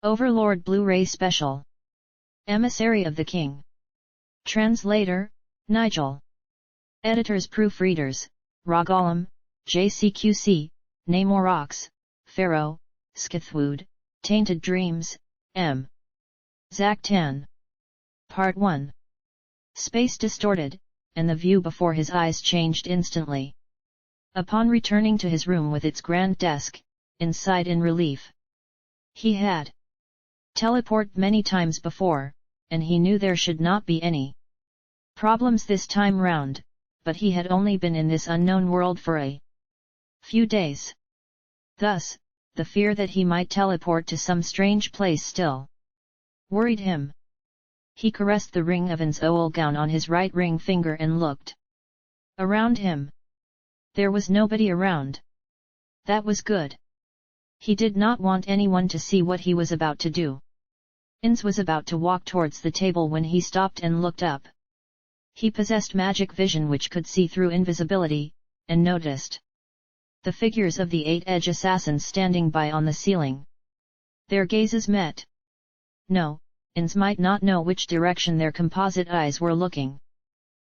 Overlord Blu-ray Special. Emissary of the King. Translator, Nigel. Editors Proofreaders, Ragalam, JCQC, Namorox, Pharaoh, Skithwood, Tainted Dreams, M. Zaktan. Part 1. Space distorted, and the view before his eyes changed instantly. Upon returning to his room with its grand desk, inside in relief. He had teleported many times before, and he knew there should not be any problems this time round, but he had only been in this unknown world for a few days. Thus, the fear that he might teleport to some strange place still worried him. He caressed the ring of Ainz Ooal Gown on his right ring finger and looked around him. There was nobody around. That was good. He did not want anyone to see what he was about to do. Ainz was about to walk towards the table when he stopped and looked up. He possessed magic vision which could see through invisibility, and noticed the figures of the 8 edge assassins standing by on the ceiling. Their gazes met. No, Ainz might not know which direction their composite eyes were looking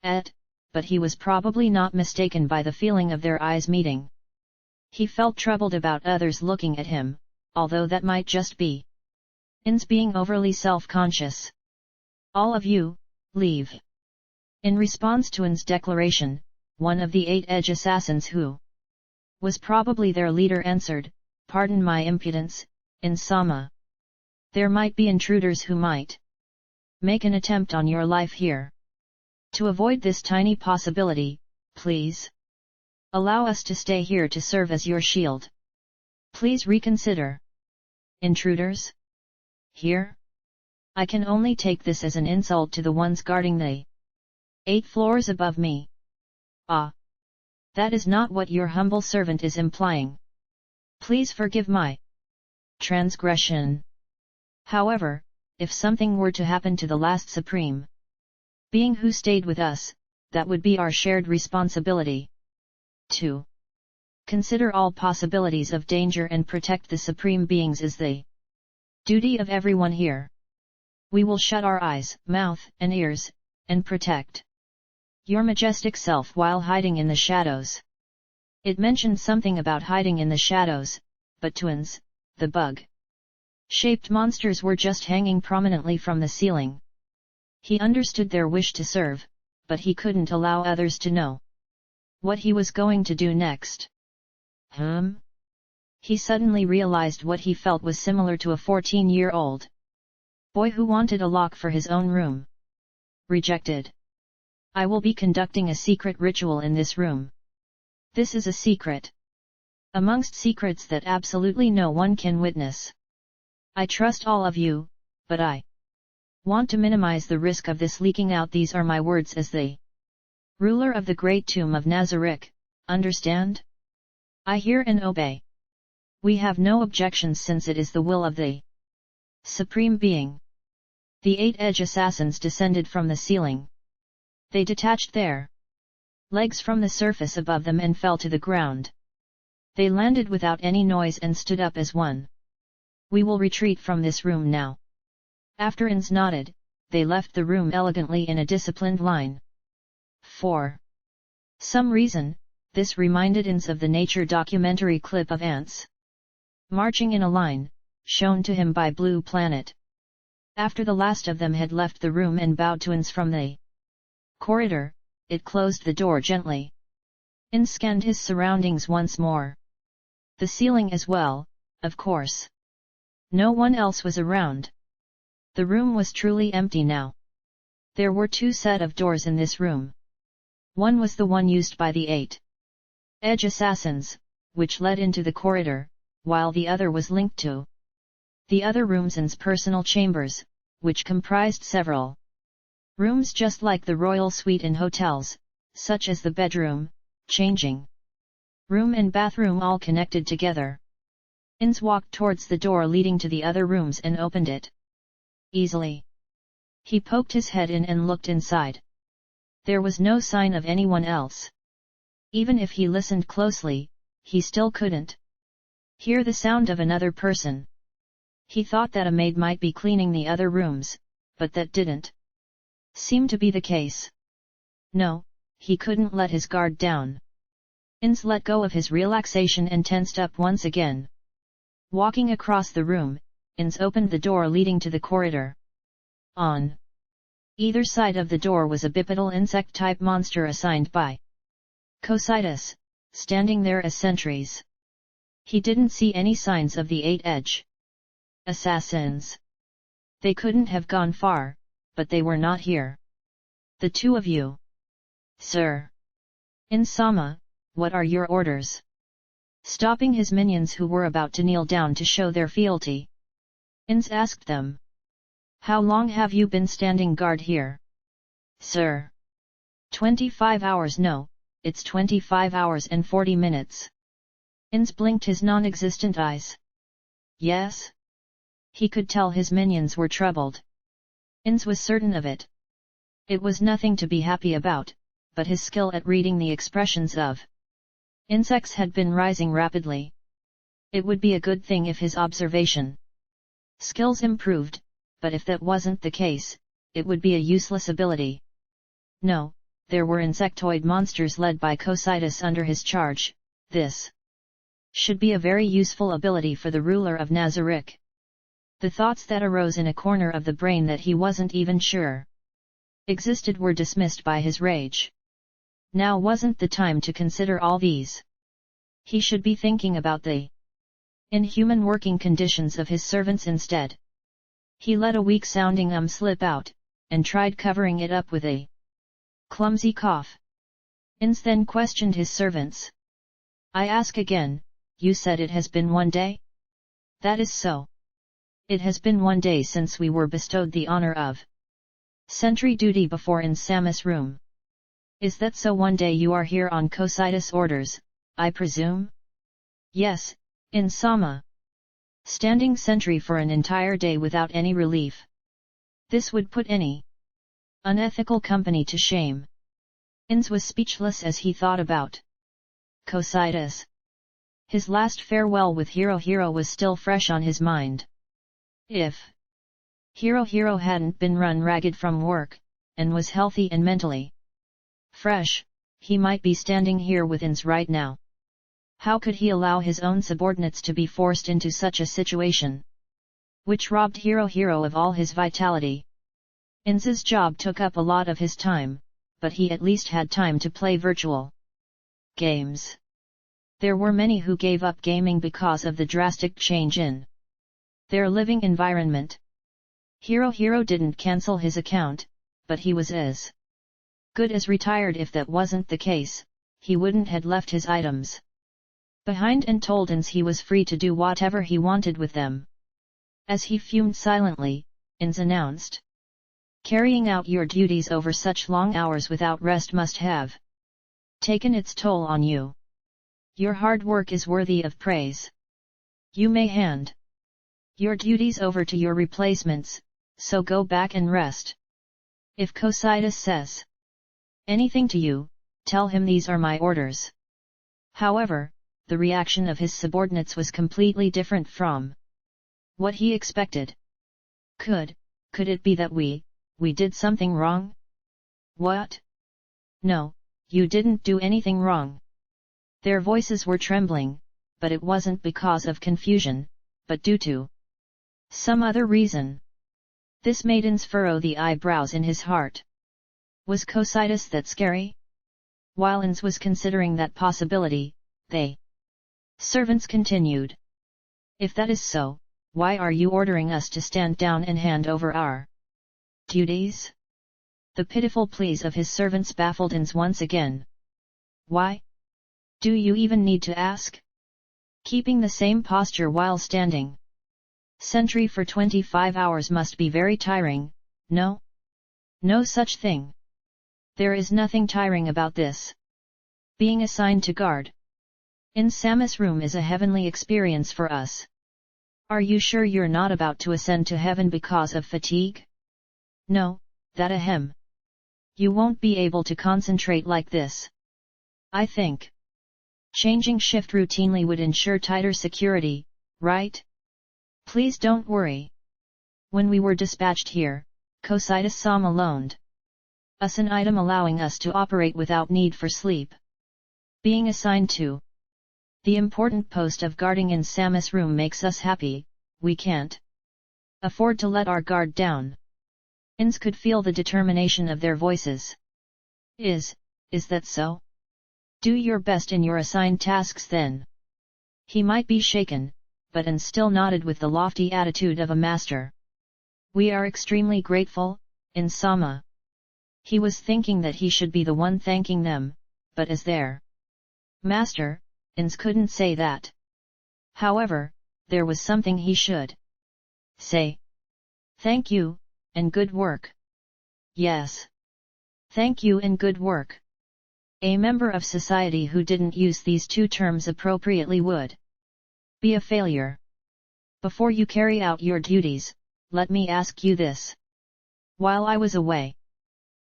at, but he was probably not mistaken by the feeling of their eyes meeting. He felt troubled about others looking at him, although that might just be Ainz being overly self-conscious. All of you, leave. In response to Ainz's declaration, one of the 8 edge assassins who was probably their leader answered, "Pardon my impudence, Ainz-sama. There might be intruders who might make an attempt on your life here. To avoid this tiny possibility, please allow us to stay here to serve as your shield. Please reconsider." Intruders? Here? I can only take this as an insult to the ones guarding the 8 floors above me. Ah! That is not what your humble servant is implying. Please forgive my transgression. However, if something were to happen to the last supreme being who stayed with us, that would be our shared responsibility. 2. Consider all possibilities of danger and protect the supreme beings is the duty of everyone here. We will shut our eyes, mouth, and ears, and protect your majestic self while hiding in the shadows. It mentioned something about hiding in the shadows, but to Ainz, the bug-shaped monsters were just hanging prominently from the ceiling. He understood their wish to serve, but he couldn't allow others to know what he was going to do next. He suddenly realized what he felt was similar to a 14-year-old boy who wanted a lock for his own room. Rejected. I will be conducting a secret ritual in this room. This is a secret amongst secrets that absolutely no one can witness. I trust all of you, but I want to minimize the risk of this leaking out. These are my words as the ruler of the great tomb of Nazarick, understand? I hear and obey. We have no objections since it is the will of the Supreme Being. The 8 edge assassins descended from the ceiling. They detached their legs from the surface above them and fell to the ground. They landed without any noise and stood up as one. We will retreat from this room now. After Ainz nodded, they left the room elegantly in a disciplined line. For some reason, this reminded Ainz of the nature documentary clip of ants marching in a line, shown to him by Blue Planet. After the last of them had left the room and bowed to Ainz from the corridor, it closed the door gently. Ainz scanned his surroundings once more. The ceiling as well, of course. No one else was around. The room was truly empty now. There were 2 sets of doors in this room. One was the one used by the 8 edge assassins, which led into the corridor, while the other was linked to the other rooms and personal chambers, which comprised several rooms just like the royal suite in hotels, such as the bedroom, changing room and bathroom all connected together. Ainz walked towards the door leading to the other rooms and opened it easily. He poked his head in and looked inside. There was no sign of anyone else. Even if he listened closely, he still couldn't hear the sound of another person. He thought that a maid might be cleaning the other rooms, but that didn't seem to be the case. No, he couldn't let his guard down. Ainz let go of his relaxation and tensed up once again. Walking across the room, Ainz opened the door leading to the corridor. On either side of the door was a bipedal insect-type monster assigned by Cocytus, standing there as sentries. He didn't see any signs of the eight-edge assassins. They couldn't have gone far, but they were not here. The two of you. Sir. Ainz-sama, what are your orders? Stopping his minions who were about to kneel down to show their fealty, Ainz asked them. How long have you been standing guard here? Sir. 25 hours. No, it's 25 hours and 40 minutes. Ainz blinked his non-existent eyes. Yes? He could tell his minions were troubled. Ainz was certain of it. It was nothing to be happy about, but his skill at reading the expressions of insects had been rising rapidly. It would be a good thing if his observation skills improved, but if that wasn't the case, it would be a useless ability. No, there were insectoid monsters led by Cocytus under his charge. This should be a very useful ability for the ruler of Nazarick. The thoughts that arose in a corner of the brain that he wasn't even sure existed were dismissed by his rage. Now wasn't the time to consider all these. He should be thinking about the inhuman working conditions of his servants instead. He let a weak-sounding slip out, and tried covering it up with a clumsy cough. Ainz then questioned his servants. I ask again, you said it has been 1 day? That is so. It has been 1 day since we were bestowed the honor of sentry duty before Ainz-sama's room. Is that so? 1 day you are here on Cocytus' orders, I presume? Yes, Ainz-sama. Standing sentry for an entire day without any relief. This would put any unethical company to shame. Ainz was speechless as he thought about Cocytus. His last farewell with Hiro was still fresh on his mind. If Hiro hadn't been run ragged from work, and was healthy and mentally fresh, he might be standing here with Ainz right now. How could he allow his own subordinates to be forced into such a situation, which robbed Hiro of all his vitality? Ainz's job took up a lot of his time, but he at least had time to play virtual games. There were many who gave up gaming because of the drastic change in their living environment. Hiro didn't cancel his account, but he was as good as retired. If that wasn't the case, he wouldn't have left his items behind and told Ainz he was free to do whatever he wanted with them. As he fumed silently, Ainz announced, carrying out your duties over such long hours without rest must have taken its toll on you. Your hard work is worthy of praise. You may hand your duties over to your replacements, so go back and rest. If Cocytus says anything to you, tell him these are my orders. However, the reaction of his subordinates was completely different from what he expected. Could it be that we did something wrong? What? No, you didn't do anything wrong. Their voices were trembling, but it wasn't because of confusion, but due to some other reason. This made Ainz furrow the eyebrows in his heart. Was Cocytus that scary? While Ainz was considering that possibility, they servants continued. If that is so, why are you ordering us to stand down and hand over our duties? The pitiful pleas of his servants baffled Ainz once again. Why? Do you even need to ask? Keeping the same posture while standing sentry for 25 hours must be very tiring, no? No such thing. There is nothing tiring about this. Being assigned to guard Ainz-sama's room is a heavenly experience for us. Are you sure you're not about to ascend to heaven because of fatigue? No, that ahem. You won't be able to concentrate like this. I think changing shift routinely would ensure tighter security, right? Please don't worry. When we were dispatched here, Cocytus Sama loaned us an item allowing us to operate without need for sleep. Being assigned to the important post of guarding in Samus' room makes us happy. We can't afford to let our guard down. Ainz could feel the determination of their voices. Is that so? Do your best in your assigned tasks then. He might be shaken, but Ainz still nodded with the lofty attitude of a master. We are extremely grateful, Ainz Sama. He was thinking that he should be the one thanking them, but as their master, Ainz couldn't say that. However, there was something he should say. Thank you, and good work. Yes. Thank you and good work. A member of society who didn't use these two terms appropriately would be a failure. Before you carry out your duties, let me ask you this. While I was away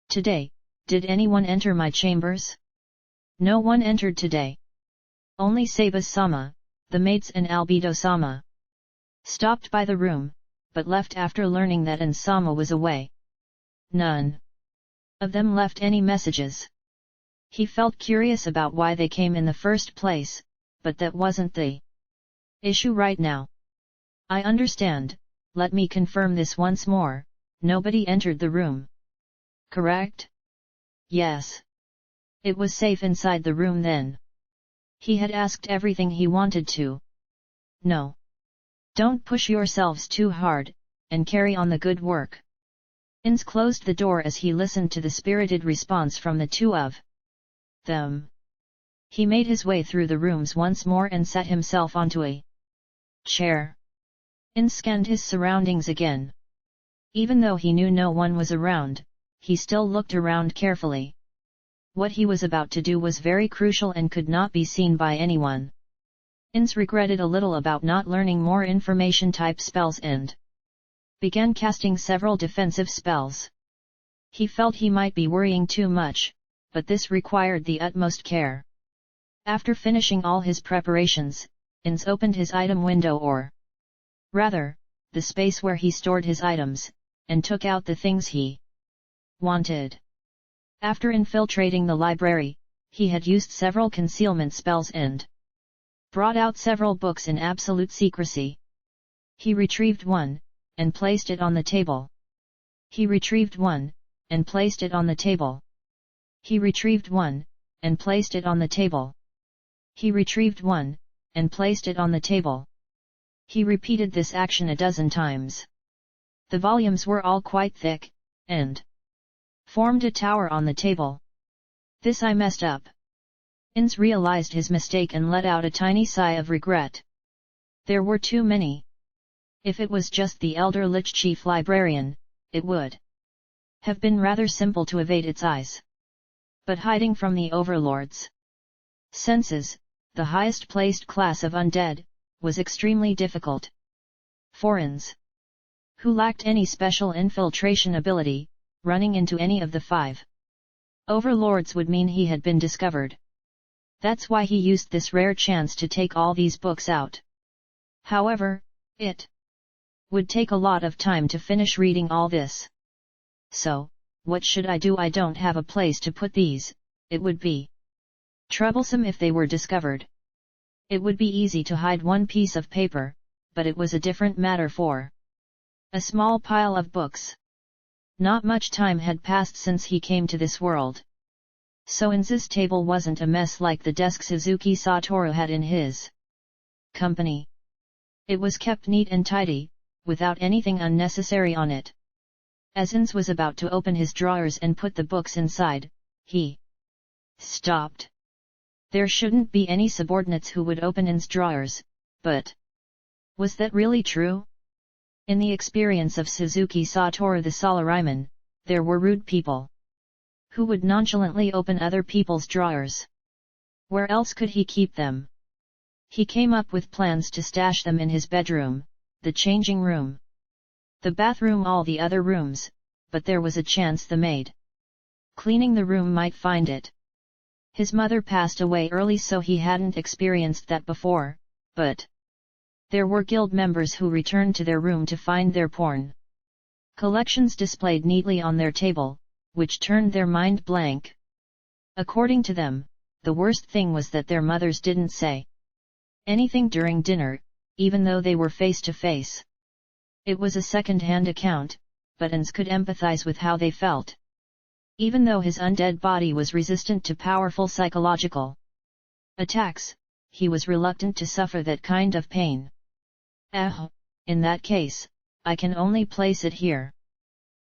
today, did anyone enter my chambers? No one entered today. Only Sebas Sama, the maids and Albedo Sama stopped by the room, but left after learning that Ainz Sama was away. None of them left any messages. He felt curious about why they came in the first place, but that wasn't the issue right now. I understand, let me confirm this once more, nobody entered the room. Correct? Yes. It was safe inside the room then. He had asked everything he wanted to. No. Don't push yourselves too hard, and carry on the good work. Ainz closed the door as he listened to the spirited response from the two of them. He made his way through the rooms once more and sat himself onto a chair. Ainz scanned his surroundings again. Even though he knew no one was around, he still looked around carefully. What he was about to do was very crucial and could not be seen by anyone. Ainz regretted a little about not learning more information type spells and began casting several defensive spells. He felt he might be worrying too much, but this required the utmost care. After finishing all his preparations, Ainz opened his item window, or rather, the space where he stored his items, and took out the things he wanted. After infiltrating the library, he had used several concealment spells and brought out several books in absolute secrecy. He retrieved one, and placed it on the table. He retrieved one, and placed it on the table. He retrieved one, and placed it on the table. He retrieved one, and placed it on the table. He repeated this action a dozen times. The volumes were all quite thick, and formed a tower on the table. This I messed up. Ainz realized his mistake and let out a tiny sigh of regret. There were too many. If it was just the Elder Lich Chief Librarian, it would have been rather simple to evade its eyes. But hiding from the Overlord's senses, the highest placed class of undead, was extremely difficult. For Ainz, who lacked any special infiltration ability, running into any of the 5 Overlords would mean he had been discovered. That's why he used this rare chance to take all these books out. However, it would take a lot of time to finish reading all this. So, what should I do? I don't have a place to put these. It would be troublesome if they were discovered. It would be easy to hide one piece of paper, but it was a different matter for a small pile of books. Not much time had passed since he came to this world. So Ainz's table wasn't a mess like the desk Suzuki Satoru had in his company. It was kept neat and tidy, without anything unnecessary on it. As Ainz was about to open his drawers and put the books inside, he stopped. There shouldn't be any subordinates who would open Ainz's drawers, but was that really true? In the experience of Suzuki Satoru the Salaryman, there were rude people who would nonchalantly open other people's drawers. Where else could he keep them? He came up with plans to stash them in his bedroom, the changing room, the bathroom, all the other rooms, but there was a chance the maid cleaning the room might find it. His mother passed away early, so he hadn't experienced that before, but There were guild members who returned to their room to find their porn collections displayed neatly on their table, which turned their mind blank. According to them, the worst thing was that their mothers didn't say anything during dinner, even though they were face to face. It was a second-hand account, but Ainz could empathize with how they felt. Even though his undead body was resistant to powerful psychological attacks, he was reluctant to suffer that kind of pain. In that case, I can only place it here.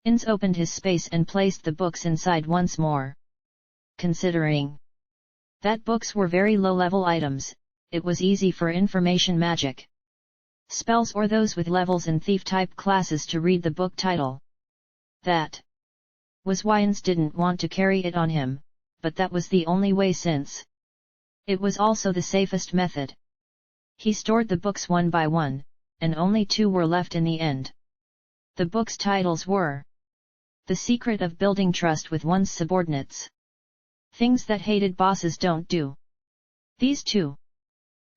Ainz opened his space and placed the books inside once more. Considering that books were very low-level items, it was easy for information magic spells or those with levels in thief-type classes to read the book title. That was why Ainz didn't want to carry it on him, but that was the only way since it was also the safest method. He stored the books one by one, and only 2 were left in the end. The books' titles were The Secret of Building Trust with One's Subordinates, Things That Hated Bosses Don't Do. These 2.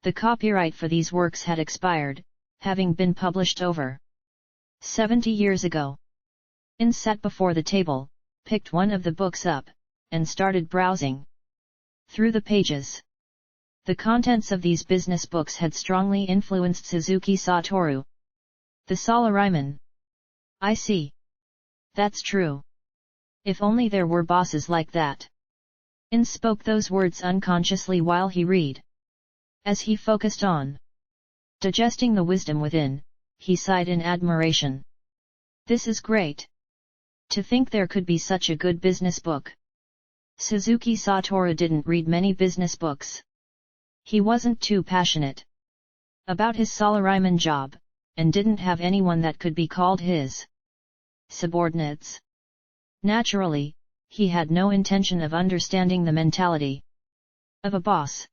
The copyright for these works had expired, having been published over 70 years ago. Ainz sat before the table, picked one of the books up, and started browsing through the pages. The contents of these business books had strongly influenced Suzuki Satoru. The salaryman. I see. That's true. If only there were bosses like that. Ainz spoke those words unconsciously while he read. As he focused on digesting the wisdom within, he sighed in admiration. This is great. To think there could be such a good business book. Suzuki Satoru didn't read many business books. He wasn't too passionate about his salaryman job, and didn't have anyone that could be called his subordinates. Naturally, he had no intention of understanding the mentality of a boss.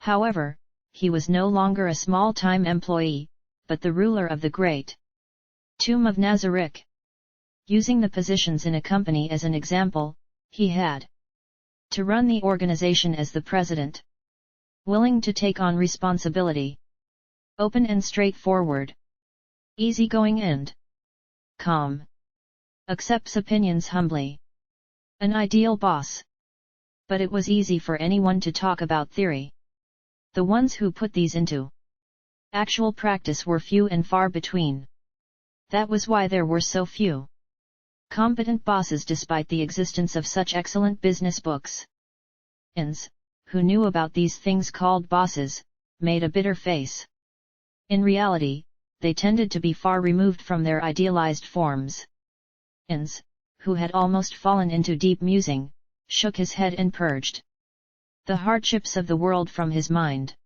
However, he was no longer a small-time employee, but the ruler of the great Tomb of Nazarick. Using the positions in a company as an example, he had to run the organization as the president. Willing to take on responsibility. Open and straightforward. Easygoing and calm. Accepts opinions humbly. An ideal boss. But it was easy for anyone to talk about theory. The ones who put these into actual practice were few and far between. That was why there were so few competent bosses despite the existence of such excellent business books. Ainz, who knew about these things called bosses, made a bitter face. In reality, they tended to be far removed from their idealized forms. Ainz, who had almost fallen into deep musing, shook his head and purged the hardships of the world from his mind.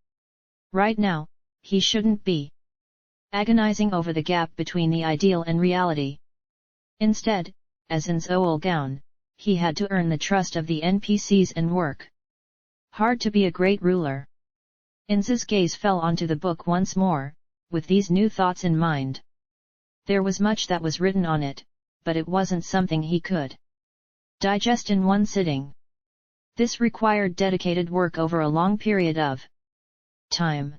Right now, he shouldn't be agonizing over the gap between the ideal and reality. Instead, as Ainz Ooal Gown, he had to earn the trust of the NPCs and work hard to be a great ruler. Ainz's gaze fell onto the book once more, with these new thoughts in mind. There was much that was written on it, but it wasn't something he could digest in one sitting. This required dedicated work over a long period of time.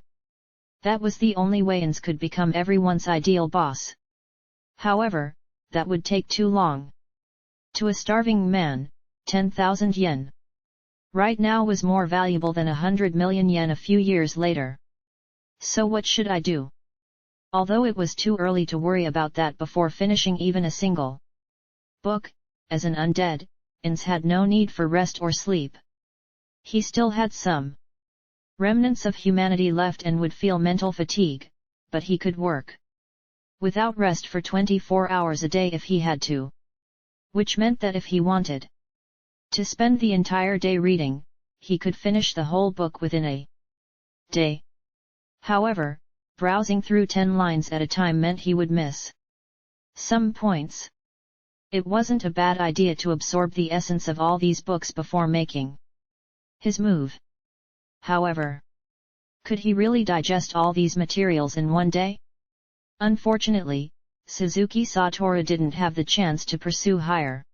That was the only way Ainz could become everyone's ideal boss. However, that would take too long. To a starving man, 10,000 yen right now was more valuable than 100 million yen a few years later. So what should I do? Although it was too early to worry about that before finishing even a single book, as an undead, Ainz had no need for rest or sleep. He still had some remnants of humanity left and would feel mental fatigue, but he could work without rest for 24 hours a day if he had to. Which meant that if he wanted to spend the entire day reading, he could finish the whole book within a day. However, browsing through 10 lines at a time meant he would miss some points. It wasn't a bad idea to absorb the essence of all these books before making his move. However, could he really digest all these materials in one day? Unfortunately, Suzuki Satoru didn't have the chance to pursue higher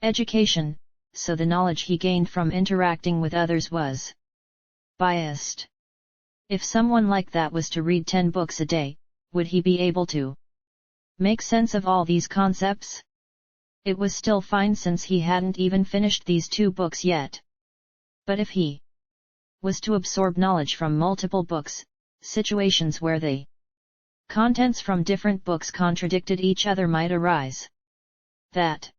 education, so the knowledge he gained from interacting with others was biased. If someone like that was to read 10 books a day, would he be able to make sense of all these concepts? It was still fine since he hadn't even finished these 2 books yet. But if he was to absorb knowledge from multiple books, situations where the contents from different books contradicted each other might arise. That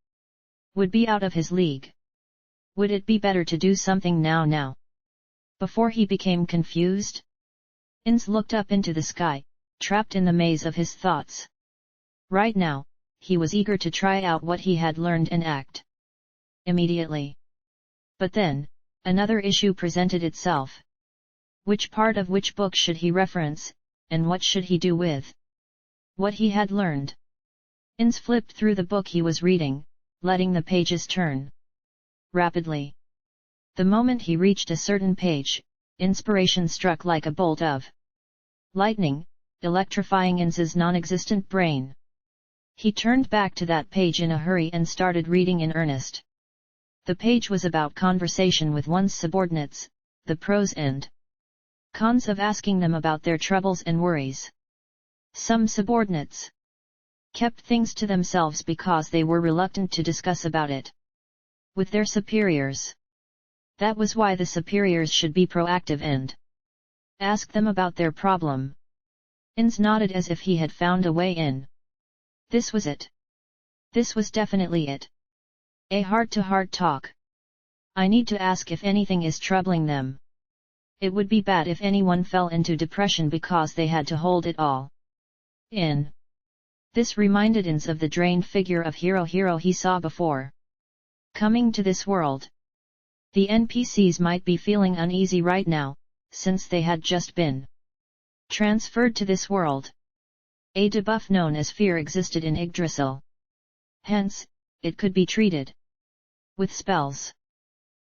would be out of his league. Would it be better to do something now? Before he became confused? Ainz looked up into the sky, trapped in the maze of his thoughts. Right now, he was eager to try out what he had learned and act immediately. But then, another issue presented itself. Which part of which book should he reference, and what should he do with what he had learned? Ainz flipped through the book he was reading, letting the pages turn rapidly. The moment he reached a certain page, inspiration struck like a bolt of lightning, electrifying Ainz's non-existent brain. He turned back to that page in a hurry and started reading in earnest. The page was about conversation with one's subordinates, the pros and cons of asking them about their troubles and worries. Some subordinates kept things to themselves because they were reluctant to discuss about it with their superiors. That was why the superiors should be proactive and ask them about their problem. Ainz nodded as if he had found a way in. This was it. This was definitely it. A heart-to-heart talk. I need to ask if anything is troubling them. It would be bad if anyone fell into depression because they had to hold it all in. This reminded Ainz of the drained figure of Hero he saw before coming to this world. The NPCs might be feeling uneasy right now, since they had just been transferred to this world. A debuff known as fear existed in Yggdrasil. Hence, it could be treated with spells.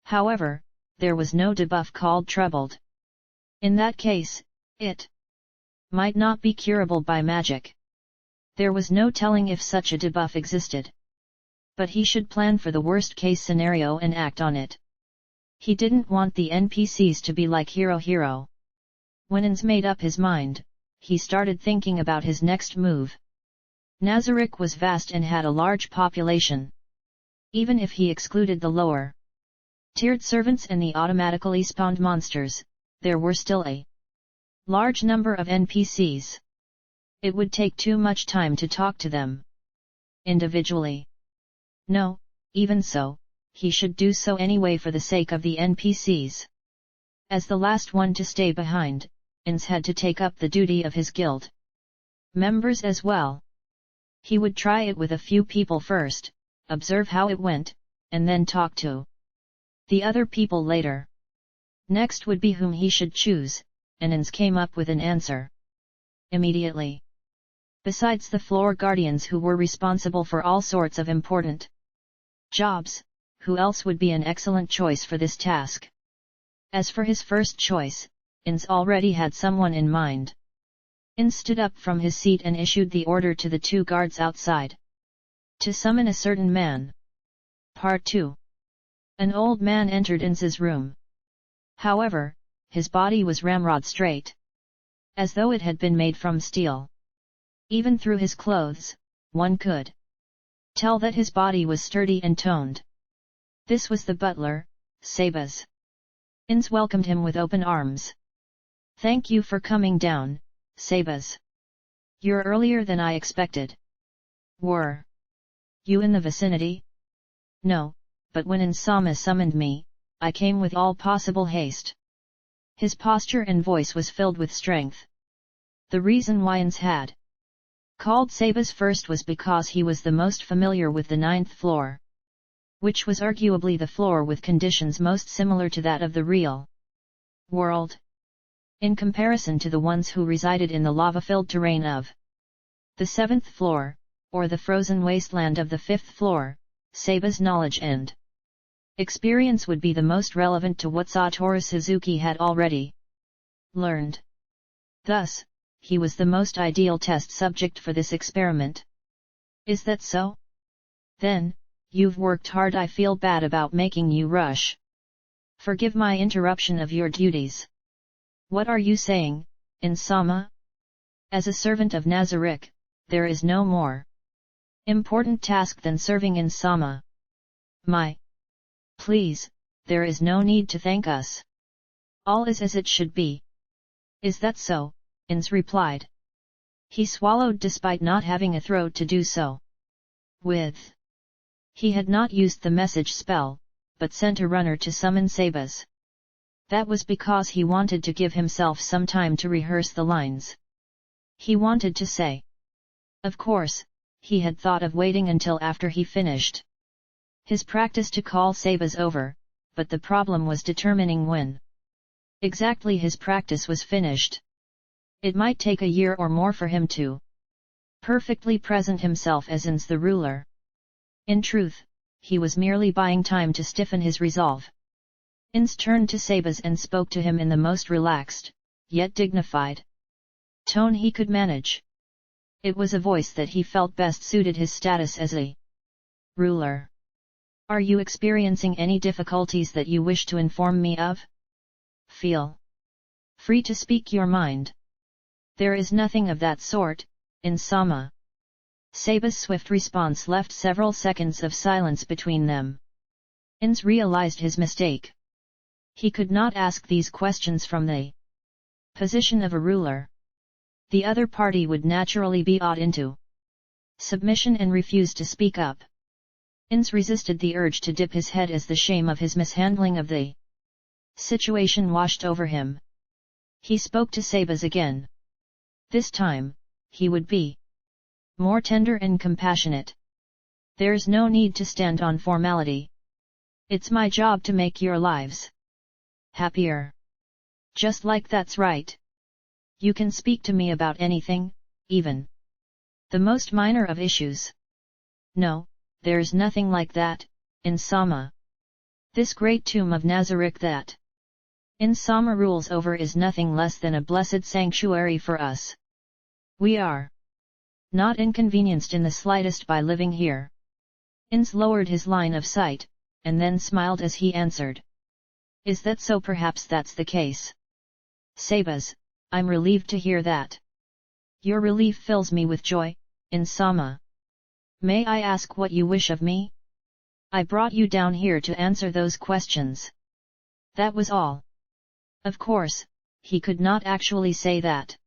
However, there was no debuff called troubled. In that case, it might not be curable by magic. There was no telling if such a debuff existed. But he should plan for the worst-case scenario and act on it. He didn't want the NPCs to be like Hero. When Ainz made up his mind, he started thinking about his next move. Nazarick was vast and had a large population. Even if he excluded the lower tiered servants and the automatically spawned monsters, there were still a large number of NPCs. It would take too much time to talk to them individually. No, even so, he should do so anyway for the sake of the NPCs. As the last one to stay behind, Ainz had to take up the duty of his guild members as well. He would try it with a few people first, observe how it went, and then talk to the other people later. Next would be whom he should choose, and Ainz came up with an answer immediately. Besides the floor guardians who were responsible for all sorts of important jobs, who else would be an excellent choice for this task? As for his first choice, Ainz already had someone in mind. Ainz stood up from his seat and issued the order to the 2 guards outside to summon a certain man. Part 2. An old man entered Ainz's room. However, his body was ramrod straight, as though it had been made from steel. Even through his clothes, one could tell that his body was sturdy and toned. This was the butler, Sebas. Ainz welcomed him with open arms. Thank you for coming down, Sebas. You're earlier than I expected. Were you in the vicinity? No, but when Insama summoned me, I came with all possible haste. His posture and voice was filled with strength. The reason why Ainz had called Sebas first was because he was the most familiar with the 9th floor, which was arguably the floor with conditions most similar to that of the real world. In comparison to the ones who resided in the lava-filled terrain of the 7th floor, or the frozen wasteland of the 5th floor, Sebas' knowledge and experience would be the most relevant to what Satoru Suzuki had already learned. Thus, he was the most ideal test subject for this experiment. Is that so? Then, you've worked hard. I feel bad about making you rush. Forgive my interruption of your duties. What are you saying, Insama? As a servant of Nazarick, there is no more important task than serving Insama. Please, there is no need to thank us. All is as it should be. Is that so? Ainz replied. He swallowed despite not having a throat to do so. He had not used the message spell, but sent a runner to summon Sebas. That was because he wanted to give himself some time to rehearse the lines he wanted to say. Of course, he had thought of waiting until after he finished his practice to call Sebas over, but the problem was determining when exactly his practice was finished. It might take a year or more for him to perfectly present himself as Ainz the ruler. In truth, he was merely buying time to stiffen his resolve. Ainz turned to Sebas and spoke to him in the most relaxed, yet dignified tone he could manage. It was a voice that he felt best suited his status as a ruler. Are you experiencing any difficulties that you wish to inform me of? Feel free to speak your mind. There is nothing of that sort, Insama. Sebas' swift response left several seconds of silence between them. Ainz realized his mistake. He could not ask these questions from the position of a ruler. The other party would naturally be awed into submission and refuse to speak up. Ainz resisted the urge to dip his head as the shame of his mishandling of the situation washed over him. He spoke to Sebas again. This time, he would be more tender and compassionate. There's no need to stand on formality. It's my job to make your lives happier. Just like that's right. You can speak to me about anything, even the most minor of issues. No, there's nothing like that, Insama. This great tomb of Nazarick that Insama rules over is nothing less than a blessed sanctuary for us. We are not inconvenienced in the slightest by living here. Ainz lowered his line of sight, and then smiled as he answered. Is that so? Perhaps that's the case. Sebas, I'm relieved to hear that. Your relief fills me with joy, Insama. May I ask what you wish of me? I brought you down here to answer those questions. That was all. Of course, he could not actually say that.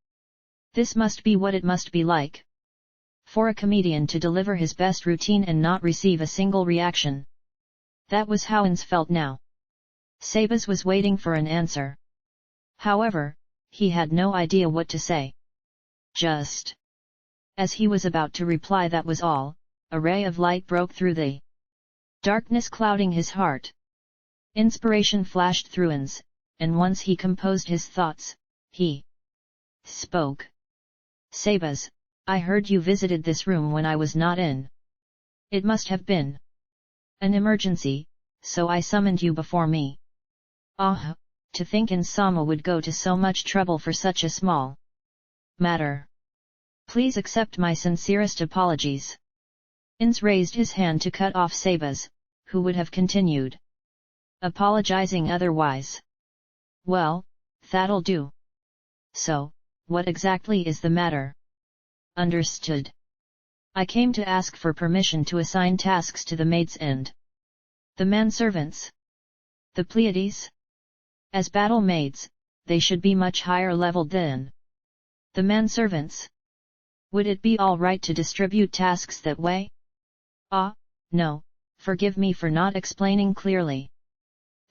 This must be what it must be like for a comedian to deliver his best routine and not receive a single reaction. That was how Ainz felt now. Sebas was waiting for an answer. However, he had no idea what to say. Just as he was about to reply that was all, a ray of light broke through the darkness clouding his heart. Inspiration flashed through Ainz, and once he composed his thoughts, he spoke. Sebas, I heard you visited this room when I was not in. It must have been an emergency, so I summoned you before me. Ah, to think Insama would go to so much trouble for such a small matter. Please accept my sincerest apologies. Ainz raised his hand to cut off Sebas, who would have continued apologizing otherwise. Well, that'll do. So, what exactly is the matter? Understood. I came to ask for permission to assign tasks to the maids and the manservants. The Pleiades? As battle maids, they should be much higher leveled than the manservants. Would it be all right to distribute tasks that way? Ah, no, forgive me for not explaining clearly.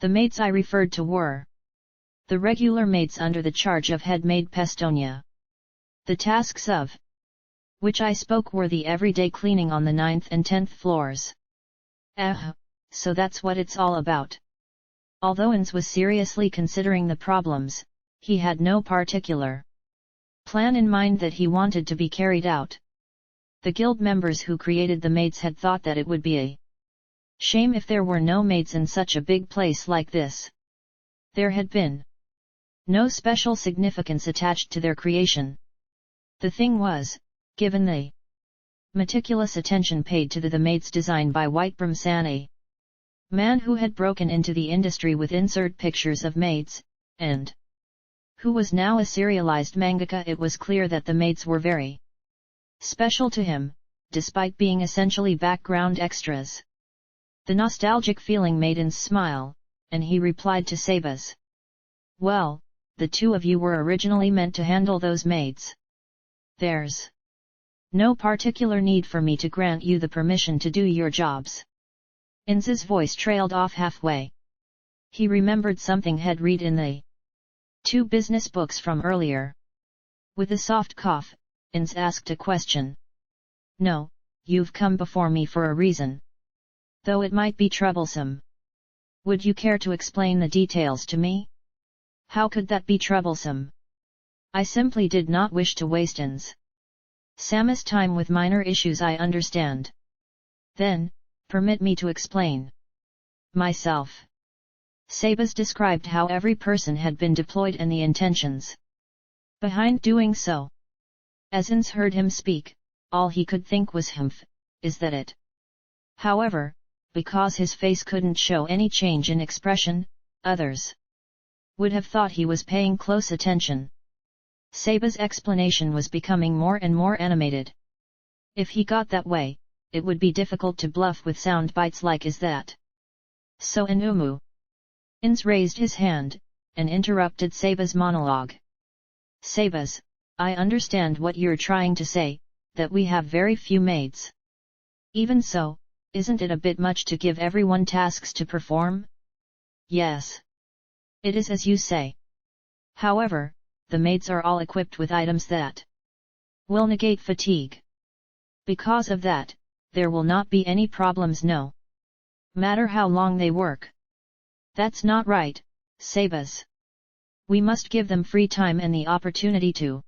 The maids I referred to were the regular maids under the charge of head maid Pestonia. The tasks of which I spoke were the everyday cleaning on the 9th and 10th floors. So that's what it's all about. Although Ainz was seriously considering the problems, he had no particular plan in mind that he wanted to be carried out. The guild members who created the maids had thought that it would be a shame if there were no maids in such a big place like this. There had been no special significance attached to their creation. The thing was, given the meticulous attention paid to the maids design by Whitebrim San, a man who had broken into the industry with insert pictures of maids, and who was now a serialized mangaka. It was clear that the maids were very special to him, despite being essentially background extras. The nostalgic feeling made Ainz smile, and he replied to Sebas. Well, the two of you were originally meant to handle those maids. There's no particular need for me to grant you the permission to do your jobs. Ainz's voice trailed off halfway. He remembered something had read in the 2 business books from earlier. With a soft cough, Ainz asked a question. No, you've come before me for a reason. Though it might be troublesome. Would you care to explain the details to me? How could that be troublesome? I simply did not wish to waste Ainz Sam's time with minor issues. I understand. Then, permit me to explain myself. Sebas described how every person had been deployed and the intentions behind doing so. As Ainz heard him speak, all he could think was humph, is that it? However, because his face couldn't show any change in expression, others would have thought he was paying close attention. Sebas' explanation was becoming more and more animated. If he got that way, it would be difficult to bluff with sound bites like is that so Inumu. Ainz raised his hand, and interrupted Sebas' monologue. Sebas, I understand what you're trying to say, that we have very few maids. Even so, isn't it a bit much to give everyone tasks to perform? Yes. It is as you say. However, the maids are all equipped with items that will negate fatigue. Because of that, there will not be any problems no matter how long they work. That's not right, Sebas. We must give them free time and the opportunity to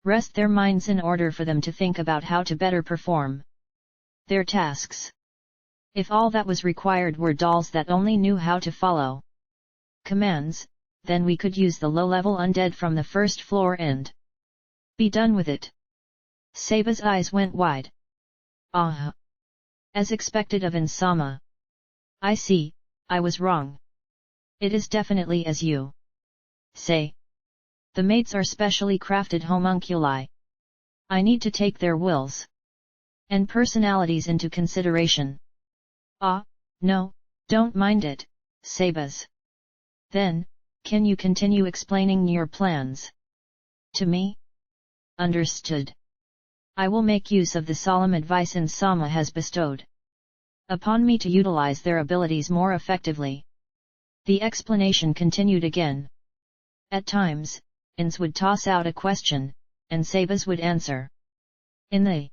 rest their minds in order for them to think about how to better perform their tasks. If all that was required were dolls that only knew how to follow commands, then we could use the low-level undead from the first floor and be done with it. Sebas' eyes went wide. Ah! As expected of Ainz. I see, I was wrong. It is definitely as you say. The maids are specially crafted homunculi. I need to take their wills and personalities into consideration. Ah, no, don't mind it, Sebas. Then, can you continue explaining your plans to me? Understood. I will make use of the solemn advice Ainz has bestowed upon me to utilize their abilities more effectively. The explanation continued again. At times, Ainz would toss out a question, and Sebas would answer. In the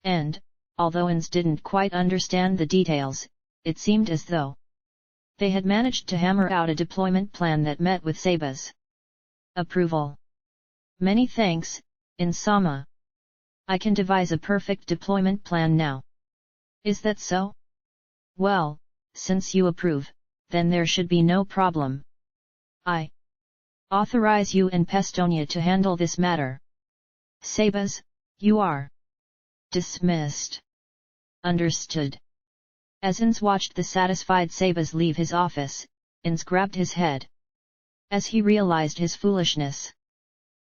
end, although Ainz didn't quite understand the details, it seemed as though they had managed to hammer out a deployment plan that met with Sebas' approval. Many thanks, Ainz. I can devise a perfect deployment plan now. Is that so? Well, since you approve, then there should be no problem. I authorize you and Pestonia to handle this matter. Sebas, you are dismissed. Understood. As Ainz watched the satisfied Sebas leave his office, Ainz grabbed his head as he realized his foolishness.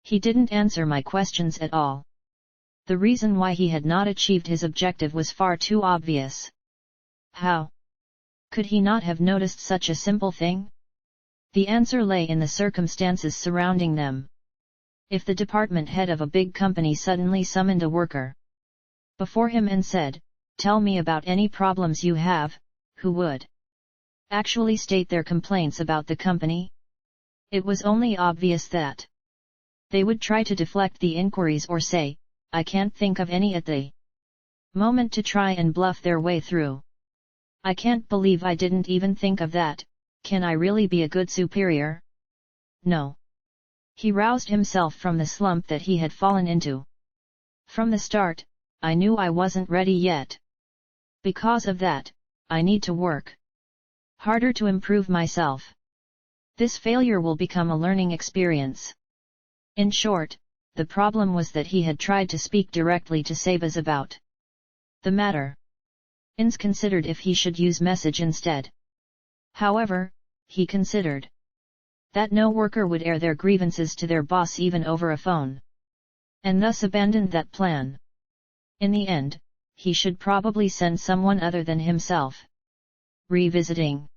He didn't answer my questions at all. The reason why he had not achieved his objective was far too obvious. How could he not have noticed such a simple thing? The answer lay in the circumstances surrounding them. If the department head of a big company suddenly summoned a worker before him and said, "Tell me about any problems you have," who would actually state their complaints about the company? It was only obvious that they would try to deflect the inquiries or say, "I can't think of any at the moment," to try and bluff their way through. I can't believe I didn't even think of that. Can I really be a good superior? No. He roused himself from the slump that he had fallen into. From the start, I knew I wasn't ready yet. Because of that, I need to work harder to improve myself. This failure will become a learning experience. In short, the problem was that he had tried to speak directly to Sebas about the matter. Ainz considered if he should use message instead. However, he considered that no worker would air their grievances to their boss even over a phone, and thus abandoned that plan. In the end, he should probably send someone other than himself. Revisiting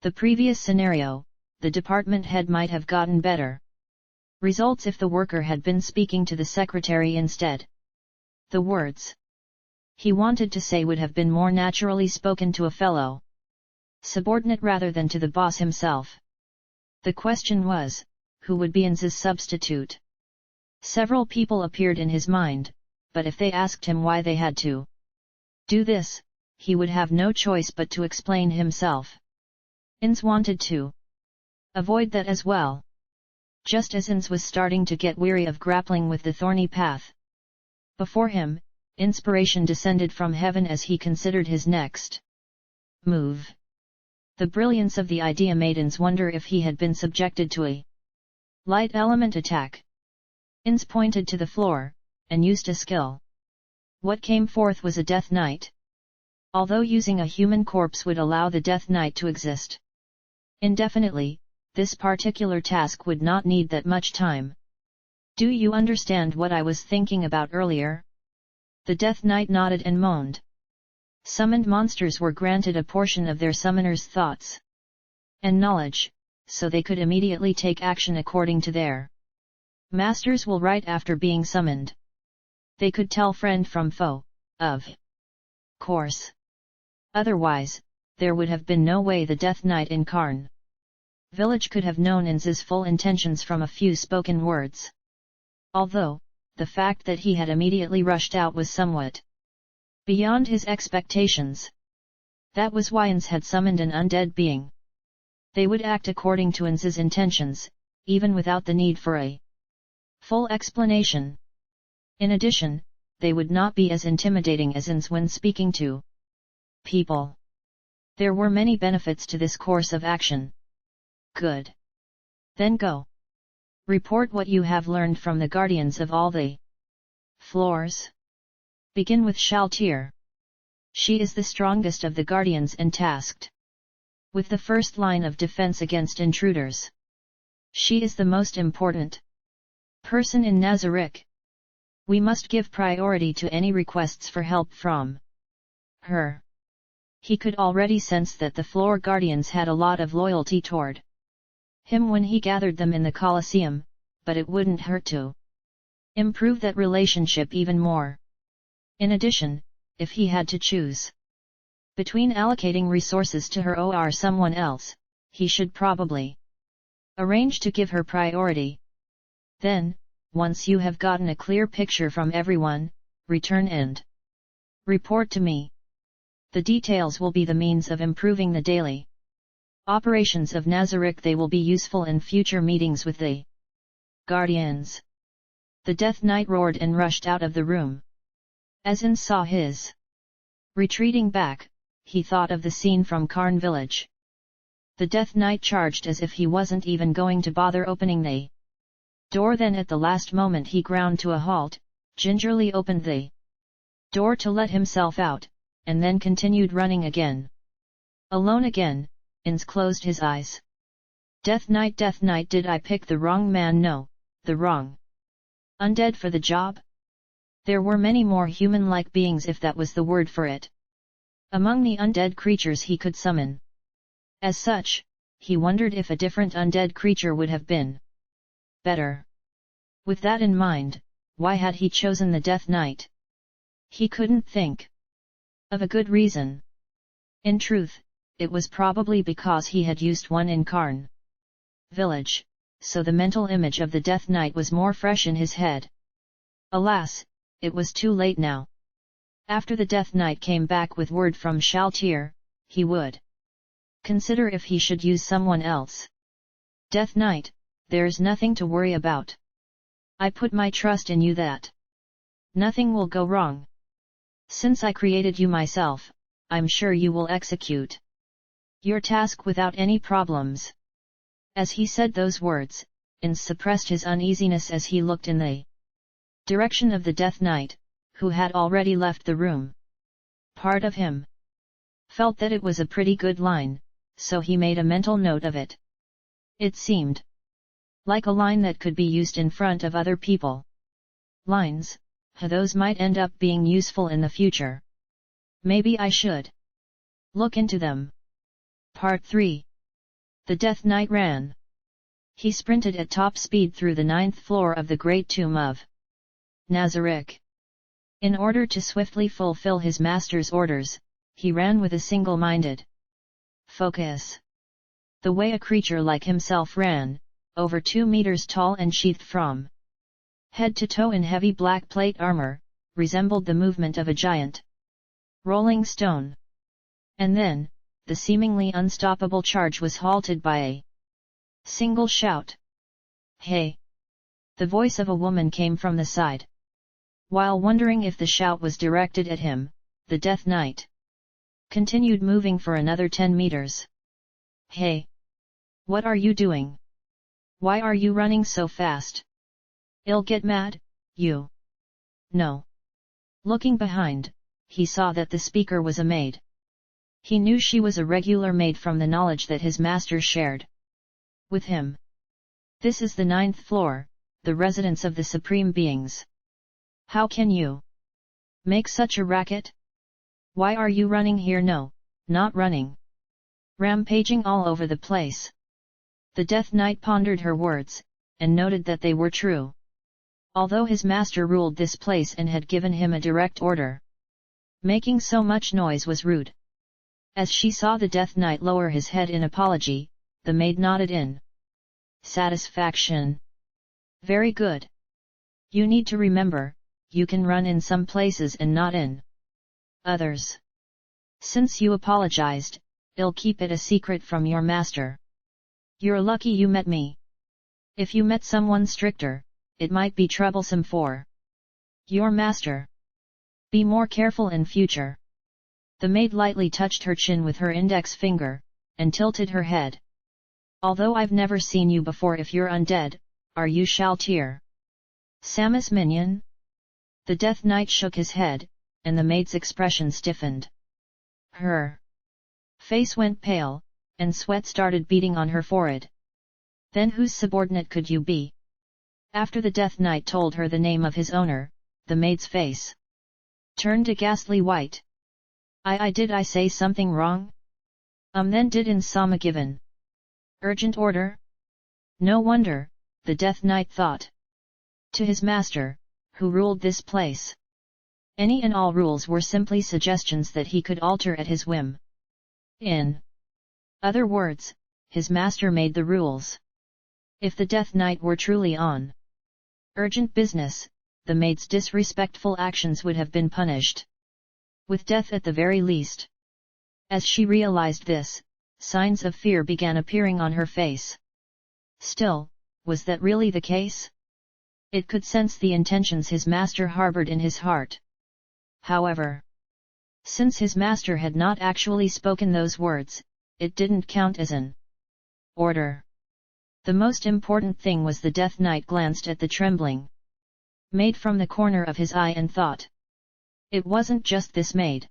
the previous scenario, the department head might have gotten better results if the worker had been speaking to the secretary instead. The words he wanted to say would have been more naturally spoken to a fellow subordinate rather than to the boss himself. The question was, who would be Ainz's substitute? Several people appeared in his mind, but if they asked him why they had to do this, he would have no choice but to explain himself. Ainz wanted to avoid that as well. Just as Ainz was starting to get weary of grappling with the thorny path before him, inspiration descended from heaven as he considered his next move. The brilliance of the idea made Ainz wonder if he had been subjected to a light element attack. Ainz pointed to the floor, and used a skill. What came forth was a Death Knight. Although using a human corpse would allow the Death Knight to exist indefinitely, this particular task would not need that much time. Do you understand what I was thinking about earlier? The Death Knight nodded and moaned. Summoned monsters were granted a portion of their summoner's thoughts and knowledge, so they could immediately take action according to their masters' will right after being summoned. They could tell friend from foe, of course. Otherwise, there would have been no way the Death Knight in Karn village could have known Ainz's full intentions from a few spoken words. Although, the fact that he had immediately rushed out was somewhat beyond his expectations. That was why Ainz had summoned an undead being. They would act according to Ainz's intentions, even without the need for a full explanation. In addition, they would not be as intimidating as Ainz when speaking to people. There were many benefits to this course of action. Good. Then go. Report what you have learned from the guardians of all the floors. Begin with Shalltear. She is the strongest of the guardians and tasked with the first line of defense against intruders. She is the most important person in Nazarick. We must give priority to any requests for help from her. He could already sense that the floor guardians had a lot of loyalty toward him when he gathered them in the Colosseum, but it wouldn't hurt to improve that relationship even more. In addition, if he had to choose between allocating resources to her or someone else, he should probably arrange to give her priority. Then, once you have gotten a clear picture from everyone, return and report to me. The details will be the means of improving the daily operations of Nazarick. They will be useful in future meetings with the guardians. The Death Knight roared and rushed out of the room. As Ainz saw his retreating back, he thought of the scene from Karn village. The Death Knight charged as if he wasn't even going to bother opening the door. Then at the last moment he ground to a halt, gingerly opened the door to let himself out, and then continued running again. Alone again, Ainz closed his eyes. Death Knight, did I pick the wrong man? No, the wrong undead for the job? There were many more human-like beings, if that was the word for it, among the undead creatures he could summon. As such, he wondered if a different undead creature would have been better. With that in mind, why had he chosen the Death Knight? He couldn't think of a good reason. In truth, it was probably because he had used one in Karn village, so the mental image of the Death Knight was more fresh in his head. Alas, it was too late now. After the Death Knight came back with word from Shalltear, he would consider if he should use someone else. Death Knight, there's nothing to worry about. I put my trust in you that nothing will go wrong. Since I created you myself, I'm sure you will execute your task without any problems. As he said those words, Ainz suppressed his uneasiness as he looked in the direction of the Death Knight, who had already left the room. Part of him felt that it was a pretty good line, so he made a mental note of it. It seemed like a line that could be used in front of other people. Lines, those might end up being useful in the future. Maybe I should look into them. Part 3. The Death Knight ran. He sprinted at top speed through the 9th floor of the Great Tomb of Nazarick. In order to swiftly fulfill his master's orders, he ran with a single-minded focus. The way a creature like himself ran, over 2 meters tall and sheathed from head to toe in heavy black plate armor, resembled the movement of a giant rolling stone. And then, the seemingly unstoppable charge was halted by a single shout. "Hey!" The voice of a woman came from the side. While wondering if the shout was directed at him, the Death Knight continued moving for another 10 meters. "Hey! What are you doing? Why are you running so fast? I'll get mad, you." "No." Looking behind, he saw that the speaker was a maid. He knew she was a regular maid from the knowledge that his master shared with him. "This is the 9th floor, the residence of the Supreme Beings. How can you make such a racket? Why are you running here?" "No, not running. Rampaging all over the place." The Death Knight pondered her words, and noted that they were true. Although his master ruled this place and had given him a direct order, making so much noise was rude. As she saw the Death Knight lower his head in apology, the maid nodded in satisfaction. "Very good. You need to remember, you can run in some places and not in others. Since you apologized, I'll keep it a secret from your master. You're lucky you met me. If you met someone stricter, it might be troublesome for your master. Be more careful in future." The maid lightly touched her chin with her index finger, and tilted her head. "Although I've never seen you before, if you're undead, are you Shalltear Samus minion?" The Death Knight shook his head, and the maid's expression stiffened. Her face went pale, and sweat started beading on her forehead. "Then whose subordinate could you be?" After the Death Knight told her the name of his owner, the maid's face turned a ghastly white. Did I say something wrong? Then did Insama given urgent order?" No wonder, the Death Knight thought. To his master, who ruled this place, any and all rules were simply suggestions that he could alter at his whim. In other words, his master made the rules. If the Death Knight were truly on urgent business, the maid's disrespectful actions would have been punished with death at the very least. As she realized this, signs of fear began appearing on her face. Still, was that really the case? It could sense the intentions his master harbored in his heart. However, since his master had not actually spoken those words, it didn't count as an order. The most important thing was the Death Knight glanced at the trembling maid from the corner of his eye and thought. It wasn't just this maid.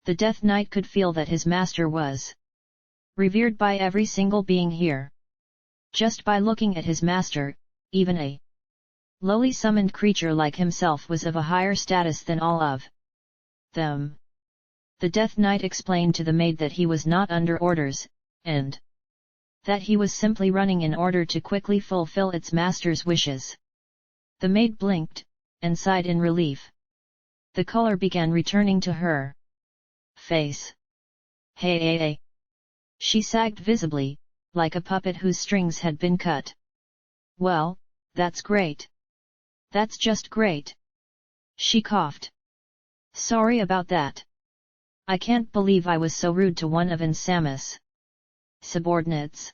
The Death Knight could feel that his master was revered by every single being here. Just by looking at his master, even a lowly summoned creature like himself was of a higher status than all of them. The Death Knight explained to the maid that he was not under orders, and that he was simply running in order to quickly fulfill its master's wishes. The maid blinked, and sighed in relief. The color began returning to her face. Hey. She sagged visibly, like a puppet whose strings had been cut. "Well, that's great. That's just great." She coughed. "Sorry about that. I can't believe I was so rude to one of Insama's subordinates.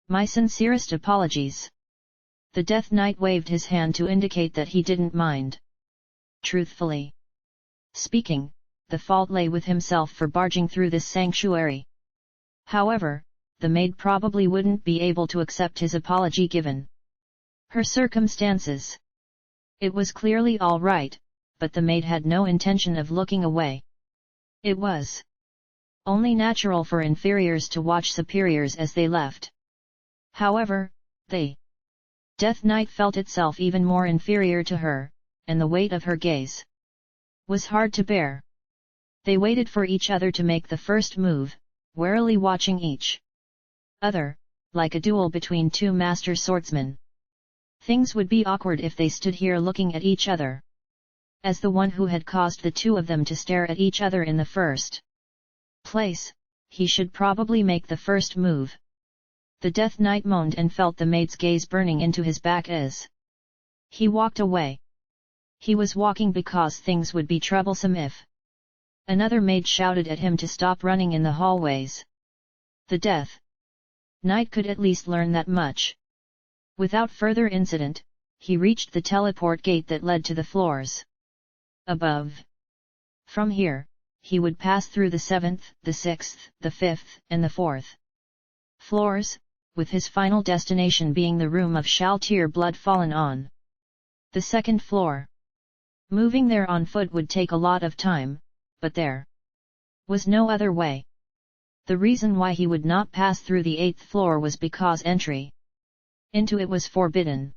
My sincerest apologies." The Death Knight waved his hand to indicate that he didn't mind. Truthfully speaking, the fault lay with himself for barging through this sanctuary. However, the maid probably wouldn't be able to accept his apology given her circumstances. It was clearly all right, but the maid had no intention of looking away. It was only natural for inferiors to watch superiors as they left. However, the Death Knight felt itself even more inferior to her, and the weight of her gaze was hard to bear. They waited for each other to make the first move, warily watching each other, like a duel between two master swordsmen. Things would be awkward if they stood here looking at each other. As the one who had caused the two of them to stare at each other in the first place, he should probably make the first move. The Death Knight moaned and felt the maid's gaze burning into his back as he walked away. He was walking because things would be troublesome if another maid shouted at him to stop running in the hallways. The Death Knight could at least learn that much. Without further incident, he reached the teleport gate that led to the floors above. From here, he would pass through the 7th, the 6th, the 5th, and the 4th floors, with his final destination being the room of Shalltear Bloodfallen on the 2nd floor. Moving there on foot would take a lot of time, but there was no other way. The reason why he would not pass through the 8th floor was because entry into it was forbidden.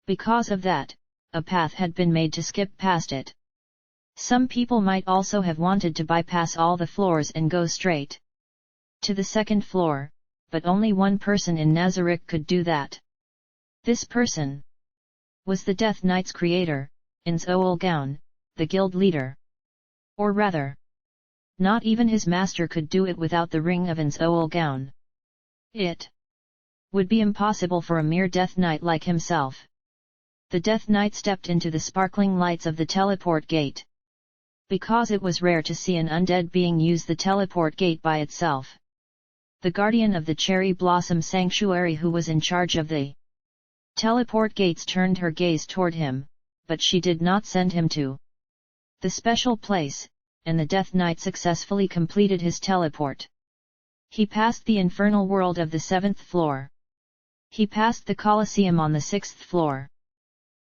Because of that, a path had been made to skip past it. Some people might also have wanted to bypass all the floors and go straight to the 2nd floor, but only one person in Nazarick could do that. This person was the Death Knight's creator, Ainz Ooal Gown, the guild leader. Or rather, not even his master could do it without the ring of Ainz Ooal Gown. It would be impossible for a mere Death Knight like himself. The Death Knight stepped into the sparkling lights of the teleport gate. Because it was rare to see an undead being use the teleport gate by itself, the guardian of the Cherry Blossom Sanctuary who was in charge of the teleport gates turned her gaze toward him, but she did not send him to the special place, and the Death Knight successfully completed his teleport. He passed the infernal world of the 7th floor. He passed the Colosseum on the 6th floor.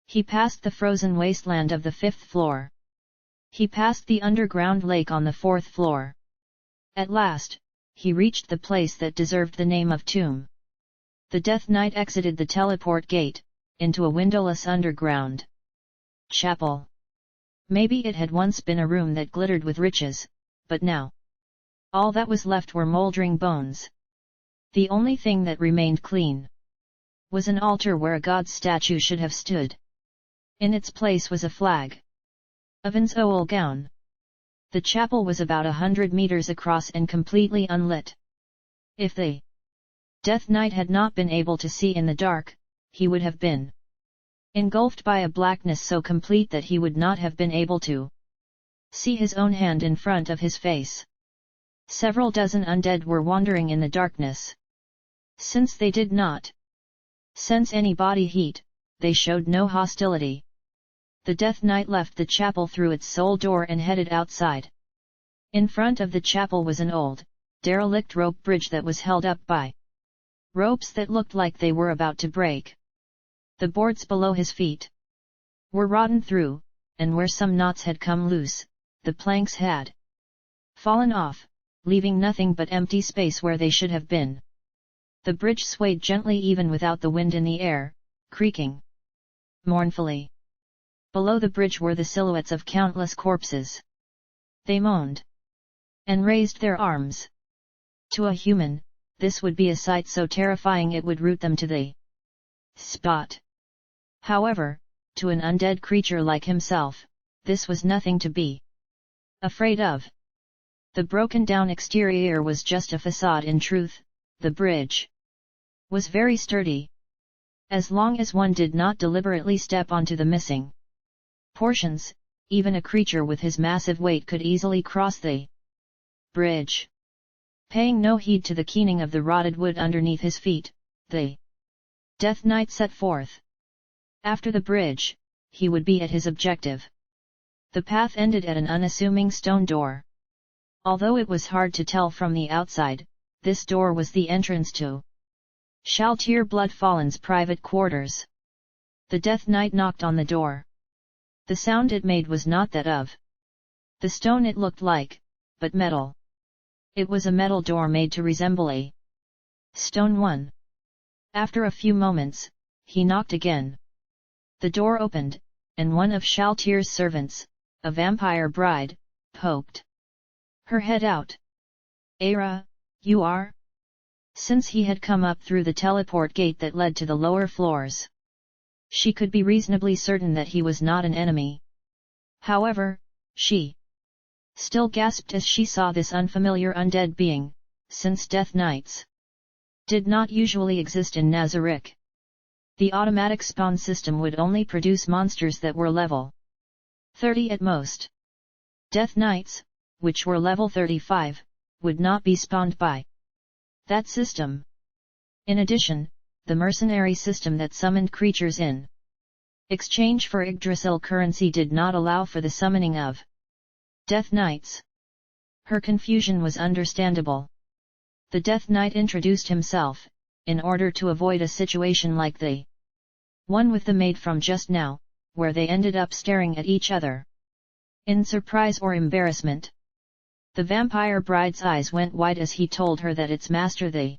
He passed the frozen wasteland of the 5th floor. He passed the underground lake on the 4th floor. At last, he reached the place that deserved the name of tomb. The Death Knight exited the teleport gate, into a windowless underground chapel. Maybe it had once been a room that glittered with riches, but now all that was left were moldering bones. The only thing that remained clean was an altar where a god's statue should have stood. In its place was a flag of Ainz Ooal Gown. The chapel was about 100 meters across and completely unlit. If the Death Knight had not been able to see in the dark, he would have been engulfed by a blackness so complete that he would not have been able to see his own hand in front of his face. Several dozen undead were wandering in the darkness. Since they did not sense any body heat, they showed no hostility. The Death Knight left the chapel through its sole door and headed outside. In front of the chapel was an old, derelict rope bridge that was held up by ropes that looked like they were about to break. The boards below his feet were rotten through, and where some knots had come loose, the planks had fallen off, leaving nothing but empty space where they should have been. The bridge swayed gently even without the wind in the air, creaking mournfully. Below the bridge were the silhouettes of countless corpses. They moaned and raised their arms. To a human, this would be a sight so terrifying it would root them to the spot. However, to an undead creature like himself, this was nothing to be afraid of. The broken-down exterior was just a facade. In truth, the bridge was very sturdy. As long as one did not deliberately step onto the missing portions, even a creature with his massive weight could easily cross the bridge. Paying no heed to the keening of the rotted wood underneath his feet, the Death Knight set forth. After the bridge, he would be at his objective. The path ended at an unassuming stone door. Although it was hard to tell from the outside, this door was the entrance to Shalltear Bloodfallen's private quarters. The Death Knight knocked on the door. The sound it made was not that of the stone it looked like, but metal. It was a metal door made to resemble a stone one. After a few moments, he knocked again. The door opened, and one of Shalltear's servants, a vampire bride, poked her head out. "Ara, you are?" Since he had come up through the teleport gate that led to the lower floors, she could be reasonably certain that he was not an enemy. However, she still gasped as she saw this unfamiliar undead being, since Death Knights did not usually exist in Nazarick. The automatic spawn system would only produce monsters that were level 30 at most. Death Knights, which were level 35, would not be spawned by that system. In addition, the mercenary system that summoned creatures in exchange for Yggdrasil currency did not allow for the summoning of Death Knights. Her confusion was understandable. The Death Knight introduced himself, in order to avoid a situation like the one with the maid from just now, where they ended up staring at each other in surprise or embarrassment. The vampire bride's eyes went wide as he told her that its master, the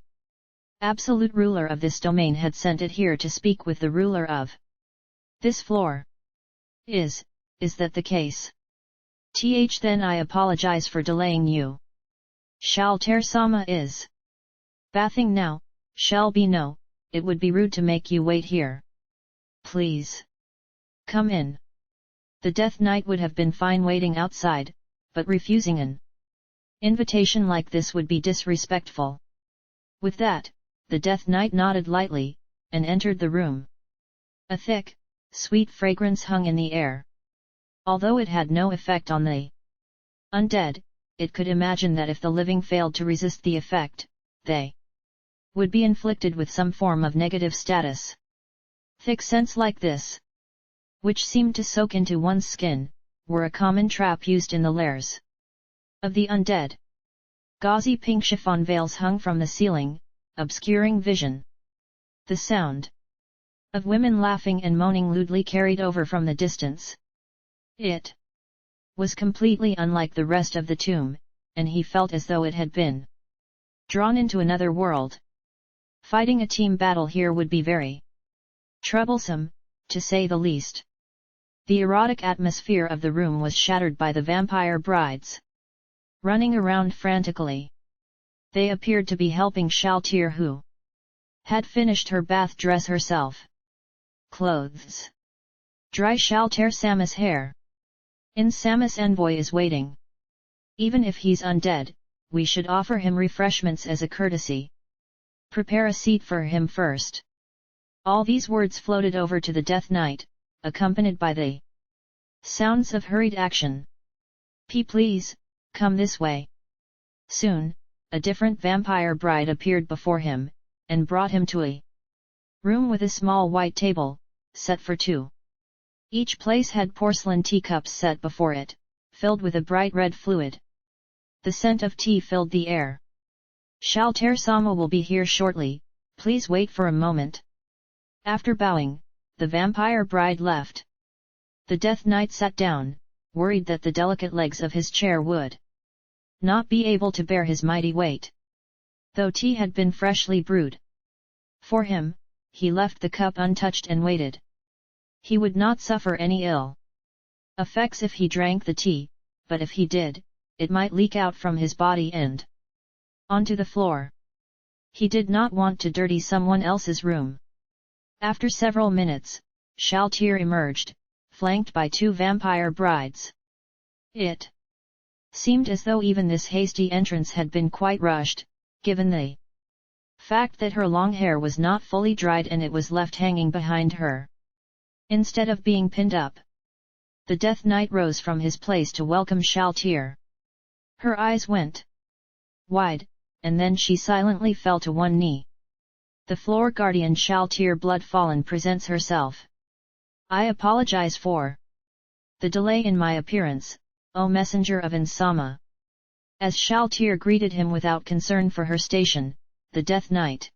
absolute ruler of this domain, had sent it here to speak with the ruler of this floor. Is that the case? Then I apologize for delaying you. Shalltear-sama is bathing now. Shall be no, it would be rude to make you wait here. Please come in. The Death Knight would have been fine waiting outside, but refusing an invitation like this would be disrespectful. With that, the Death Knight nodded lightly, and entered the room. A thick, sweet fragrance hung in the air. Although it had no effect on the undead, it could imagine that if the living failed to resist the effect, they would be inflicted with some form of negative status. Thick scents like this, which seemed to soak into one's skin, were a common trap used in the lairs of the undead. Gauzy pink chiffon veils hung from the ceiling, obscuring vision. The sound of women laughing and moaning lewdly carried over from the distance. It was completely unlike the rest of the tomb, and he felt as though it had been drawn into another world. Fighting a team battle here would be very troublesome, to say the least. The erotic atmosphere of the room was shattered by the vampire brides running around frantically. They appeared to be helping Shalltear, who had finished her bath dress herself. Clothes. Dry Shalltear-sama's hair. Ainz envoy is waiting. Even if he's undead, we should offer him refreshments as a courtesy. Prepare a seat for him first. All these words floated over to the Death Knight, accompanied by the sounds of hurried action. Please, come this way. Soon, a different vampire bride appeared before him, and brought him to a room with a small white table, set for two. Each place had porcelain teacups set before it, filled with a bright red fluid. The scent of tea filled the air. Shalltear-sama will be here shortly, please wait for a moment. After bowing, the vampire bride left. The Death Knight sat down, worried that the delicate legs of his chair would not be able to bear his mighty weight. Though tea had been freshly brewed for him, he left the cup untouched and waited. He would not suffer any ill effects if he drank the tea, but if he did, it might leak out from his body and onto the floor. He did not want to dirty someone else's room. After several minutes, Shalltear emerged, flanked by two vampire brides. It seemed as though even this hasty entrance had been quite rushed, given the fact that her long hair was not fully dried and it was left hanging behind her, instead of being pinned up. The Death Knight rose from his place to welcome Shalltear. Her eyes went wide, and then she silently fell to one knee. The floor guardian Shalltear Bloodfallen presents herself. I apologize for the delay in my appearance, O messenger of Ainz. As Shalltear greeted him without concern for her station, the Death Knight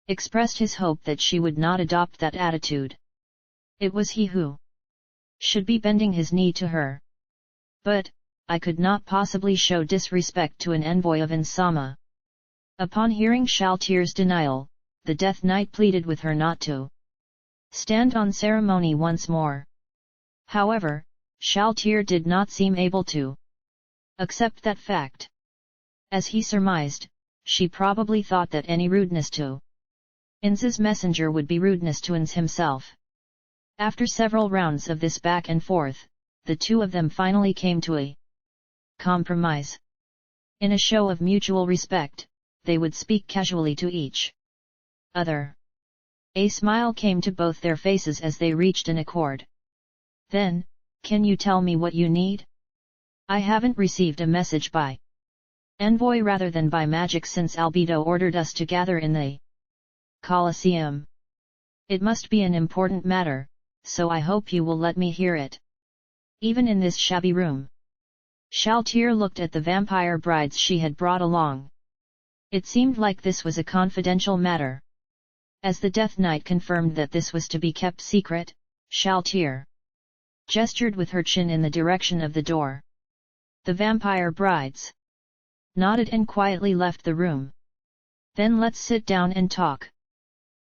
expressed his hope that she would not adopt that attitude. It was he who should be bending his knee to her. But, I could not possibly show disrespect to an envoy of Ainz. Upon hearing Shalltear's denial, the Death Knight pleaded with her not to stand on ceremony once more. However, Shalltear did not seem able to accept that fact. As he surmised, she probably thought that any rudeness to Ainz's messenger would be rudeness to Ainz himself. After several rounds of this back and forth, the two of them finally came to a compromise. In a show of mutual respect, they would speak casually to each other. A smile came to both their faces as they reached an accord. Then, can you tell me what you need? I haven't received a message by envoy rather than by magic since Albedo ordered us to gather in the Colosseum. It must be an important matter, so I hope you will let me hear it. Even in this shabby room. Shalltear looked at the vampire brides she had brought along. It seemed like this was a confidential matter. As the Death Knight confirmed that this was to be kept secret, Shalltear gestured with her chin in the direction of the door. The vampire brides nodded and quietly left the room. Then let's sit down and talk.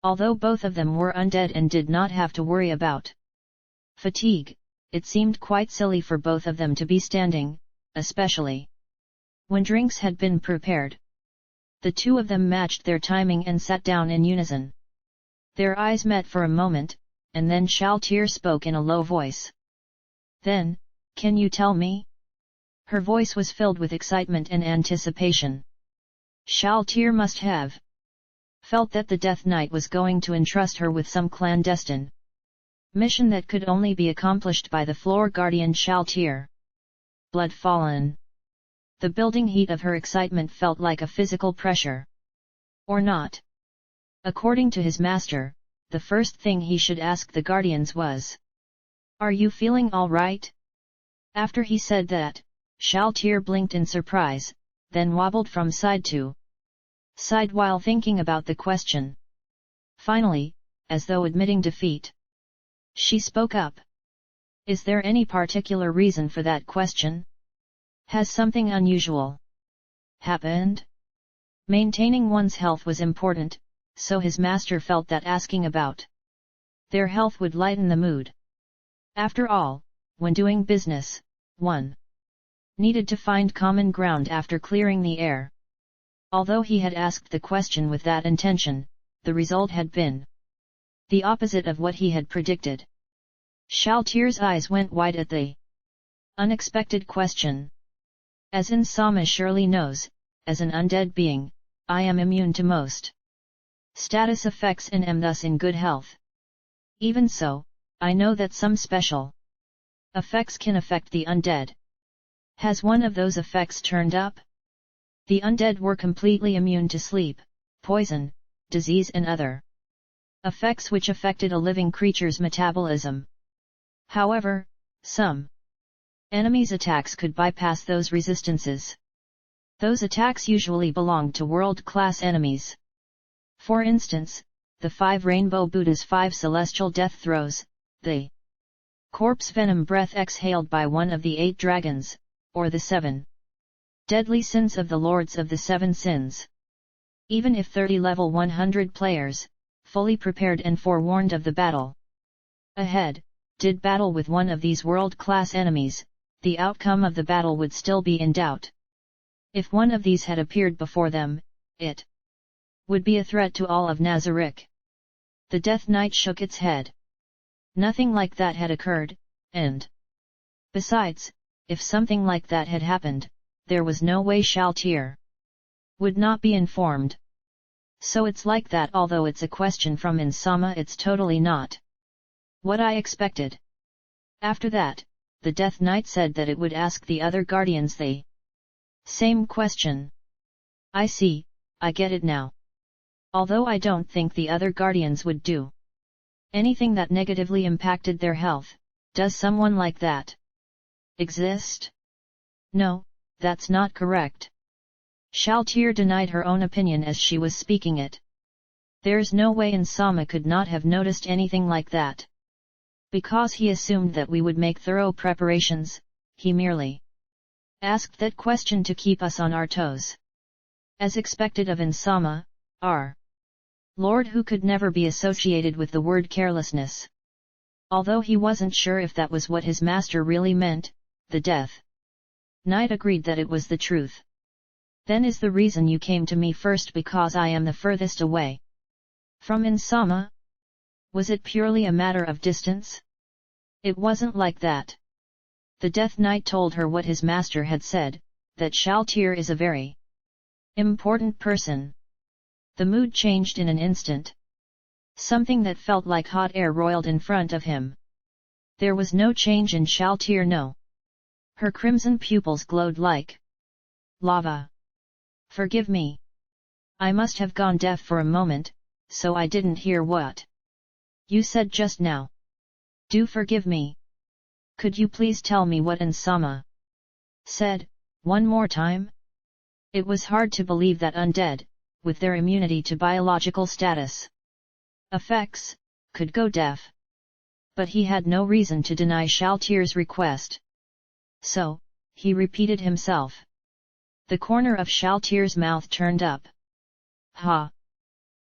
Although both of them were undead and did not have to worry about fatigue, it seemed quite silly for both of them to be standing, especially when drinks had been prepared. The two of them matched their timing and sat down in unison. Their eyes met for a moment, and then Shalltear spoke in a low voice. Then, can you tell me? Her voice was filled with excitement and anticipation. Shalltear must have felt that the Death Knight was going to entrust her with some clandestine mission that could only be accomplished by the floor guardian Shalltear Bloodfallen. The building heat of her excitement felt like a physical pressure. Or not. According to his master, the first thing he should ask the guardians was, "Are you feeling all right?" After he said that, Shalltear blinked in surprise, then wobbled from side to side while thinking about the question. Finally, as though admitting defeat, she spoke up. Is there any particular reason for that question? Has something unusual happened? Maintaining one's health was important, so his master felt that asking about their health would lighten the mood. After all, when doing business, one needed to find common ground after clearing the air. Although he had asked the question with that intention, the result had been the opposite of what he had predicted. Shalltear's eyes went wide at the unexpected question. As Insama surely knows, as an undead being, I am immune to most status effects and am thus in good health. Even so, I know that some special effects can affect the undead. Has one of those effects turned up? The undead were completely immune to sleep, poison, disease and other effects which affected a living creature's metabolism. However, some enemies' attacks could bypass those resistances. Those attacks usually belonged to world-class enemies. For instance, the 5 Rainbow Buddha's 5 celestial death throes, the corpse venom breath exhaled by one of the 8 dragons, or the 7 deadly sins of the Lords of the 7 Sins. Even if 30 level 100 players, fully prepared and forewarned of the battle ahead, did battle with one of these world-class enemies, the outcome of the battle would still be in doubt. If one of these had appeared before them, it would be a threat to all of Nazarick. The Death Knight shook its head. Nothing like that had occurred, and besides, if something like that had happened, there was no way Shalltear would not be informed. So it's like that. Although it's a question from Insama, it's totally not what I expected. After that, the Death Knight said that it would ask the other guardians the same question. I see, I get it now. Although I don't think the other guardians would do anything that negatively impacted their health. Does someone like that exist? No, that's not correct. Shalltear denied her own opinion as she was speaking it. There's no way Insama could not have noticed anything like that. Because he assumed that we would make thorough preparations, he merely asked that question to keep us on our toes. As expected of Insama, our Lord who could never be associated with the word carelessness. Although he wasn't sure if that was what his master really meant, the Death Knight agreed that it was the truth. Then is the reason you came to me first because I am the furthest away from Insama? Was it purely a matter of distance? It wasn't like that. The Death Knight told her what his master had said, that Shalltear is a very important person. The mood changed in an instant. Something that felt like hot air roiled in front of him. There was no change in Shalltear, no. Her crimson pupils glowed like lava. Forgive me. I must have gone deaf for a moment, so I didn't hear what you said just now. Do forgive me. Could you please tell me what Insama said, one more time? It was hard to believe that undead, with their immunity to biological status effects, could go deaf. But he had no reason to deny Shalltear's request. So, he repeated himself. The corner of Shalltear's mouth turned up. Ha!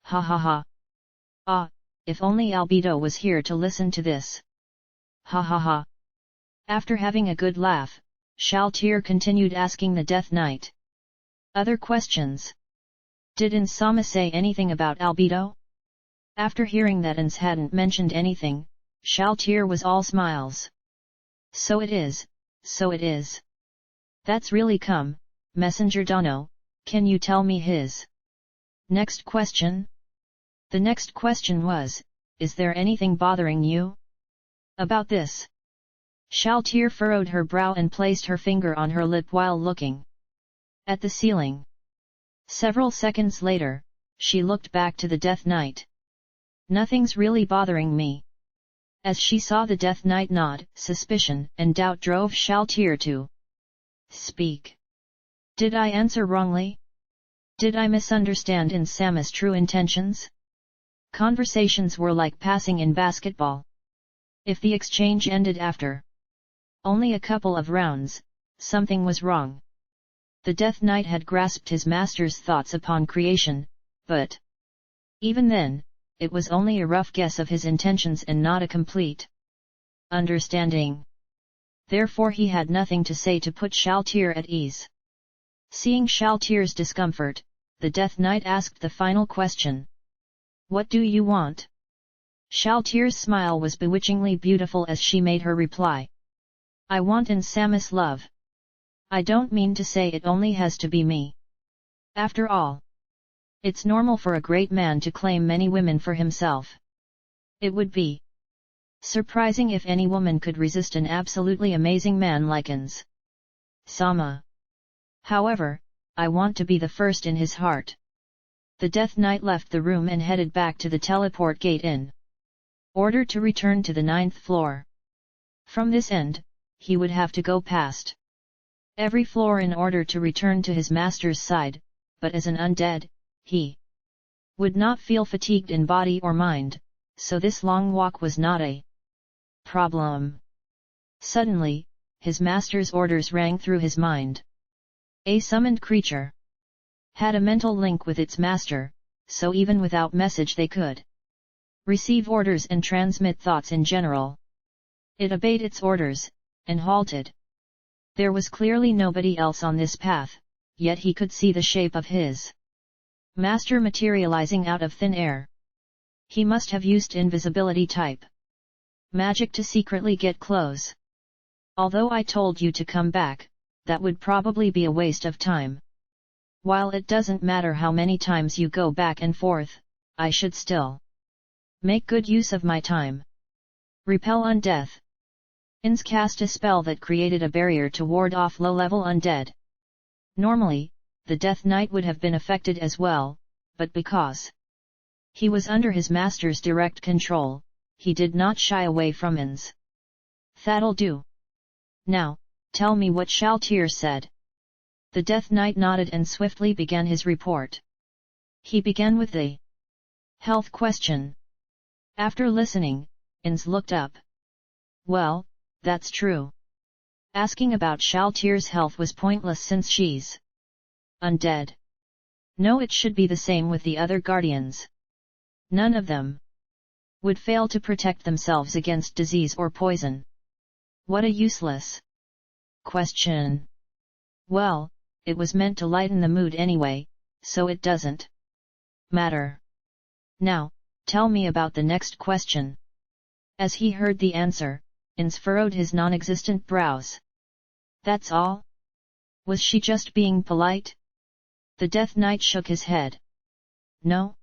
Ha ha ha! Ah, if only Albedo was here to listen to this! Ha ha ha! After having a good laugh, Shalltear continued asking the Death Knight other questions. Did Insama say anything about Albedo? After hearing that Ainz hadn't mentioned anything, Shalltear was all smiles. So it is, so it is. That's really come, Messenger Dono, can you tell me his next question? The next question was, is there anything bothering you about this? Shalltear furrowed her brow and placed her finger on her lip while looking at the ceiling. Several seconds later, she looked back to the Death Knight. Nothing's really bothering me. As she saw the Death Knight nod, suspicion and doubt drove Shalltear to speak. Did I answer wrongly? Did I misunderstand Insama's true intentions? Conversations were like passing in basketball. If the exchange ended after only a couple of rounds, something was wrong. The Death Knight had grasped his master's thoughts upon creation, but even then, it was only a rough guess of his intentions and not a complete understanding. Therefore he had nothing to say to put Shalltear at ease. Seeing Shalltear's discomfort, the Death Knight asked the final question. What do you want? Shalltear's smile was bewitchingly beautiful as she made her reply. I want Insama's love. I don't mean to say it only has to be me. After all, it's normal for a great man to claim many women for himself. It would be surprising if any woman could resist an absolutely amazing man like Ainz Sama. However, I want to be the first in his heart. The Death Knight left the room and headed back to the teleport gate in order to return to the 9th floor. From this end, he would have to go past every floor in order to return to his master's side, but as an undead, he would not feel fatigued in body or mind, so this long walk was not a problem. Suddenly, his master's orders rang through his mind. A summoned creature had a mental link with its master, so even without message they could receive orders and transmit thoughts in general. It obeyed its orders, and halted. There was clearly nobody else on this path, yet he could see the shape of his master materializing out of thin air. He must have used invisibility type magic to secretly get close. Although I told you to come back, that would probably be a waste of time. While it doesn't matter how many times you go back and forth, I should still make good use of my time. Repel undeath. Ainz cast a spell that created a barrier to ward off low-level undead. Normally, the Death Knight would have been affected as well, but because he was under his master's direct control, he did not shy away from Ainz. That'll do. Now, tell me what Shalltear said. The Death Knight nodded and swiftly began his report. He began with the health question. After listening, Ainz looked up. Well, that's true. Asking about Shalltear's health was pointless since she's undead. No, it should be the same with the other guardians. None of them would fail to protect themselves against disease or poison. What a useless question. Well, it was meant to lighten the mood anyway, so it doesn't matter. Now, tell me about the next question. As he heard the answer, Ainz furrowed his non-existent brows. That's all? Was she just being polite? The Death Knight shook his head. No.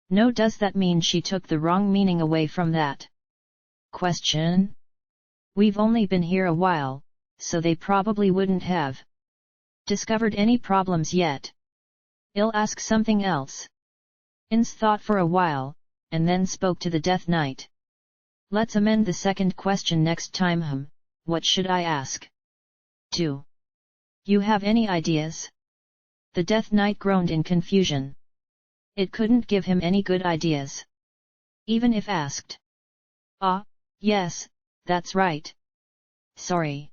No, does that mean she took the wrong meaning away from that question? We've only been here a while, so they probably wouldn't have discovered any problems yet. I'll ask something else. Ainz thought for a while, and then spoke to the Death Knight. Let's amend the second question next time. What should I ask? Do you have any ideas? The Death Knight groaned in confusion. It couldn't give him any good ideas, even if asked. Ah, yes, that's right. Sorry.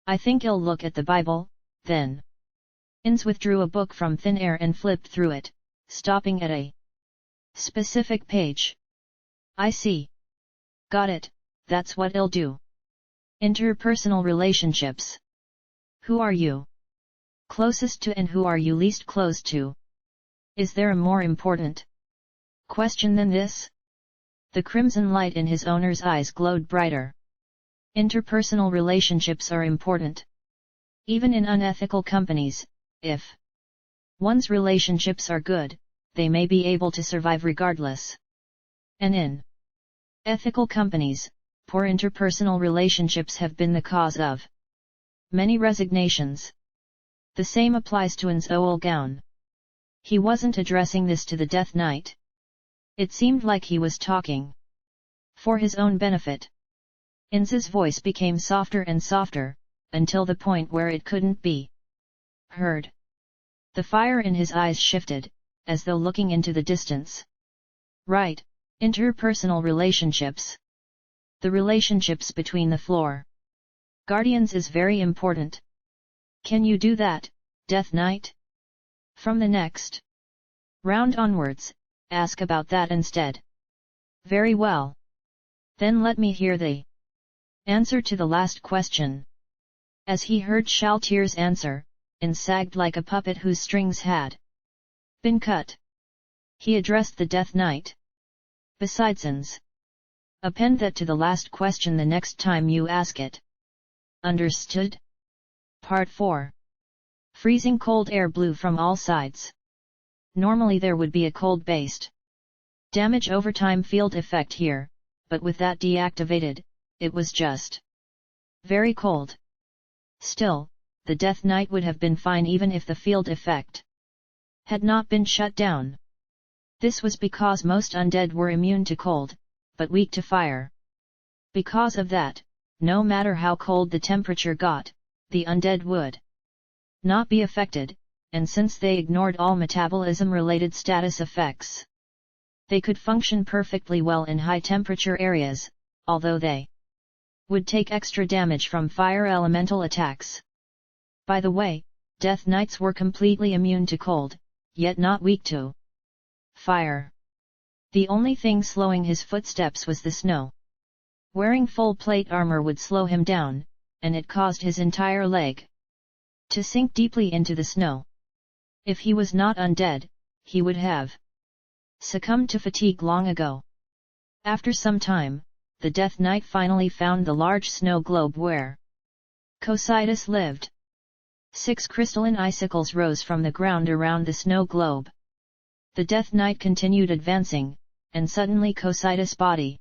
I think I'll look at the Bible, then. Ainz withdrew a book from thin air and flipped through it, stopping at a specific page. I see. Got it, that's what I'll do. Interpersonal relationships. Who are you closest to and who are you least close to? Is there a more important question than this? The crimson light in his owner's eyes glowed brighter. Interpersonal relationships are important. Even in unethical companies, if one's relationships are good, they may be able to survive regardless. And in ethical companies, poor interpersonal relationships have been the cause of many resignations. The same applies to Ainz Ooal Gown. He wasn't addressing this to the Death Knight. It seemed like he was talking for his own benefit. Ainz's voice became softer and softer, until the point where it couldn't be heard. The fire in his eyes shifted, as though looking into the distance. Right, interpersonal relationships. The relationships between the floor guardians is very important. Can you do that, Death Knight? From the next round onwards, ask about that instead. Very well. Then let me hear the answer to the last question. As he heard Shalltear's answer, Ainz sagged like a puppet whose strings had been cut. He addressed the Death Knight. Besides Ainz, append that to the last question the next time you ask it. Understood? Part 4. Freezing cold air blew from all sides. Normally there would be a cold-based damage over time field effect here, but with that deactivated, it was just very cold. Still, the Death Knight would have been fine even if the field effect had not been shut down. This was because most undead were immune to cold, but weak to fire. Because of that, no matter how cold the temperature got, the undead would not be affected, and since they ignored all metabolism-related status effects, they could function perfectly well in high-temperature areas, although they would take extra damage from fire elemental attacks. By the way, Death Knights were completely immune to cold, yet not weak to fire. The only thing slowing his footsteps was the snow. Wearing full plate armor would slow him down, and it caused his entire leg to sink deeply into the snow. If he was not undead, he would have succumbed to fatigue long ago. After some time, the Death Knight finally found the large snow globe where Cocytus lived. 6 crystalline icicles rose from the ground around the snow globe. The Death Knight continued advancing, and suddenly Cocytus' body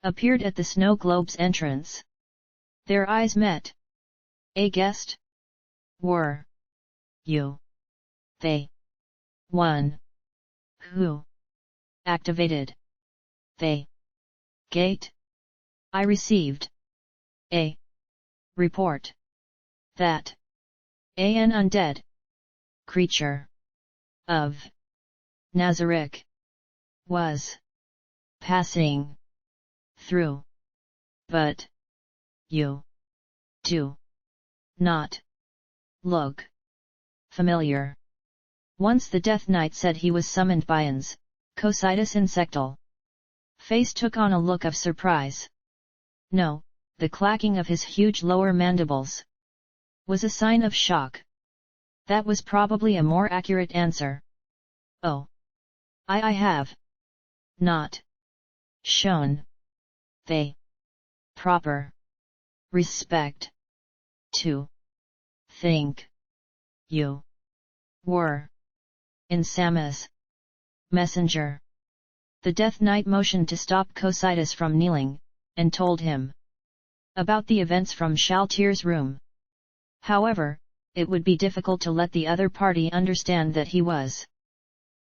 appeared at the snow globe's entrance. Their eyes met. A guest? Were you they one who activated the gate? I received a report that an undead creature of Nazarick was passing through, but you do not look familiar. Once the Death Knight said he was summoned by Ainz, Cocytus Insectoid face took on a look of surprise. No, the clacking of his huge lower mandibles was a sign of shock. That was probably a more accurate answer. Oh. I have not shown the proper respect to think you were Insama's messenger. The Death Knight motioned to stop Cocytus from kneeling, and told him about the events from Shalltear's room. However, it would be difficult to let the other party understand that he was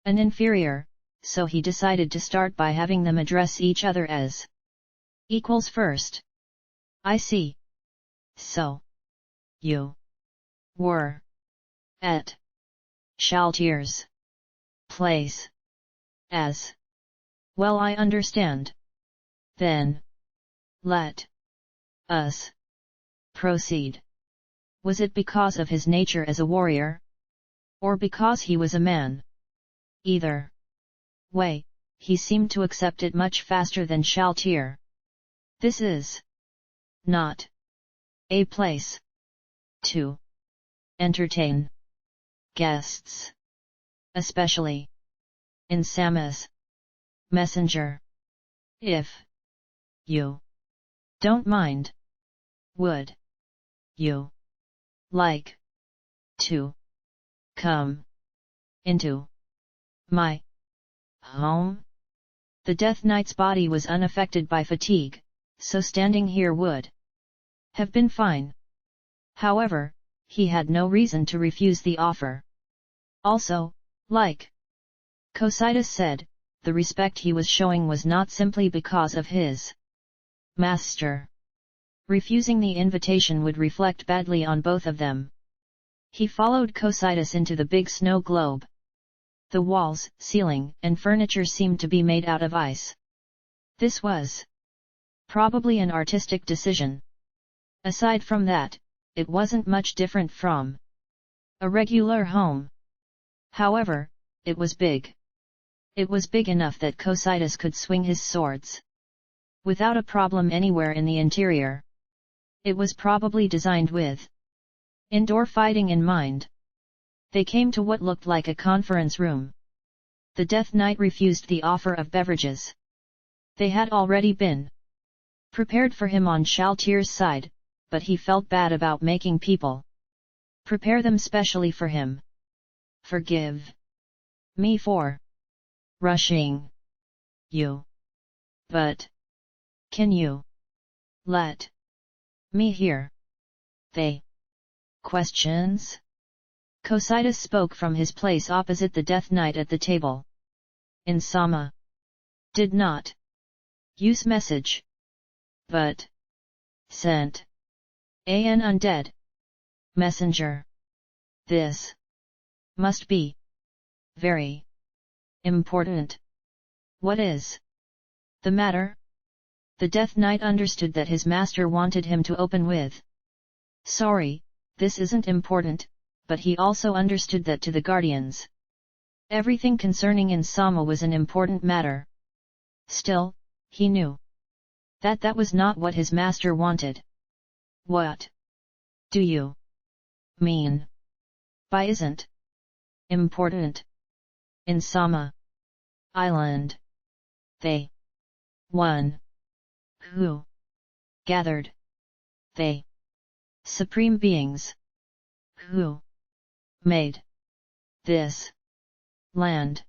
an inferior, so he decided to start by having them address each other as equals first. I see. So you were at Shalltear's place as well, I understand. Then let us proceed. Was it because of his nature as a warrior? Or because he was a man? Either way, he seemed to accept it much faster than Shalltear. This is not a place to entertain guests, especially Insama's messenger. If you don't mind, would you like to come into my home? The Death Knight's body was unaffected by fatigue, so standing here would have been fine. However, he had no reason to refuse the offer. Also, like Cocytus said, the respect he was showing was not simply because of his master. Refusing the invitation would reflect badly on both of them. He followed Cocytus into the big snow globe. The walls, ceiling, and furniture seemed to be made out of ice. This was probably an artistic decision. Aside from that, it wasn't much different from a regular home. However, it was big. It was big enough that Cocytus could swing his swords without a problem anywhere in the interior. It was probably designed with indoor fighting in mind. They came to what looked like a conference room. The Death Knight refused the offer of beverages. They had already been prepared for him on Shalltear's side, but he felt bad about making people prepare them specially for him. Forgive me for rushing you, but can you let me hear the questions? Cocytus spoke from his place opposite the Death Knight at the table. Insama did not use message, but sent an undead messenger. This must be very important. What is the matter? The Death Knight understood that his master wanted him to open with sorry, this isn't important, but he also understood that to the Guardians, everything concerning Insama was an important matter. Still, he knew that was not what his master wanted. What do you mean by isn't important? Insama Island. They one who gathered the supreme beings who made this land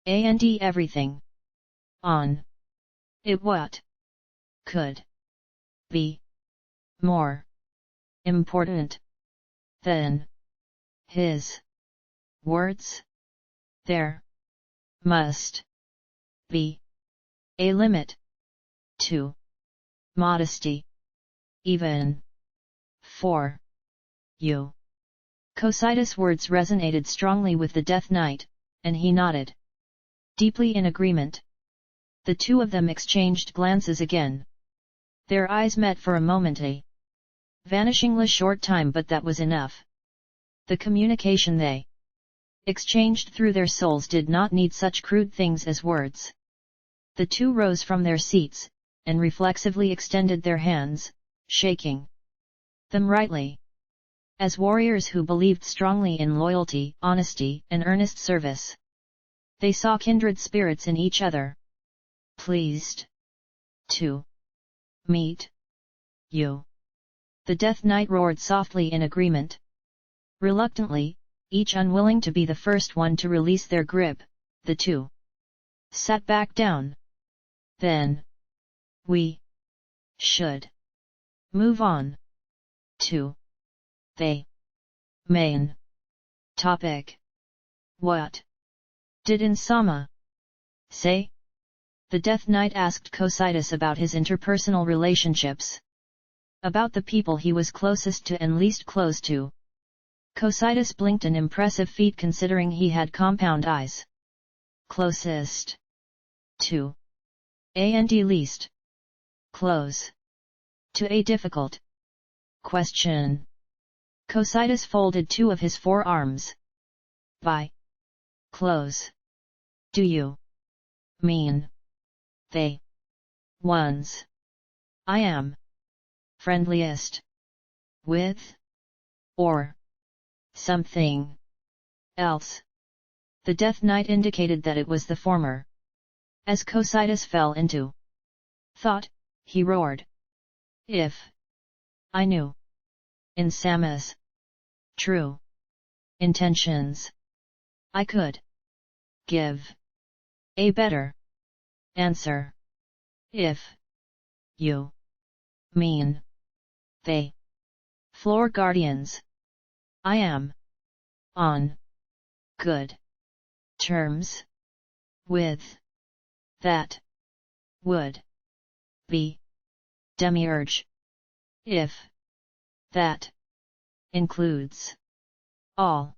and everything on it. What could be more important than his words? There must be a limit to modesty, even for you. Cocytus' words resonated strongly with the Death Knight, and he nodded, deeply in agreement. The two of them exchanged glances again. Their eyes met for a moment, a vanishingly short time, but that was enough. The communication they exchanged through their souls did not need such crude things as words. The two rose from their seats, and reflexively extended their hands, shaking them rightly. As warriors who believed strongly in loyalty, honesty, and earnest service. They saw kindred spirits in each other. Pleased to meet you. The Death Knight roared softly in agreement. Reluctantly, each unwilling to be the first one to release their grip, the two sat back down. Then we should move on to the main topic. What did Insama say? The Death Knight asked Cocytus about his interpersonal relationships. About the people he was closest to and least close to. Cocytus blinked, an impressive feat considering he had compound eyes. Closest to and least close to, a difficult question. Cocytus folded two of his forearms. By close, do you mean the ones I am friendliest with, or something else? The Death Knight indicated that it was the former. As Cocytus fell into thought, he roared. If I knew Insama's true intentions, I could give a better answer. If you mean the floor guardians, I am on good terms with. That would be Demiurge. If that includes all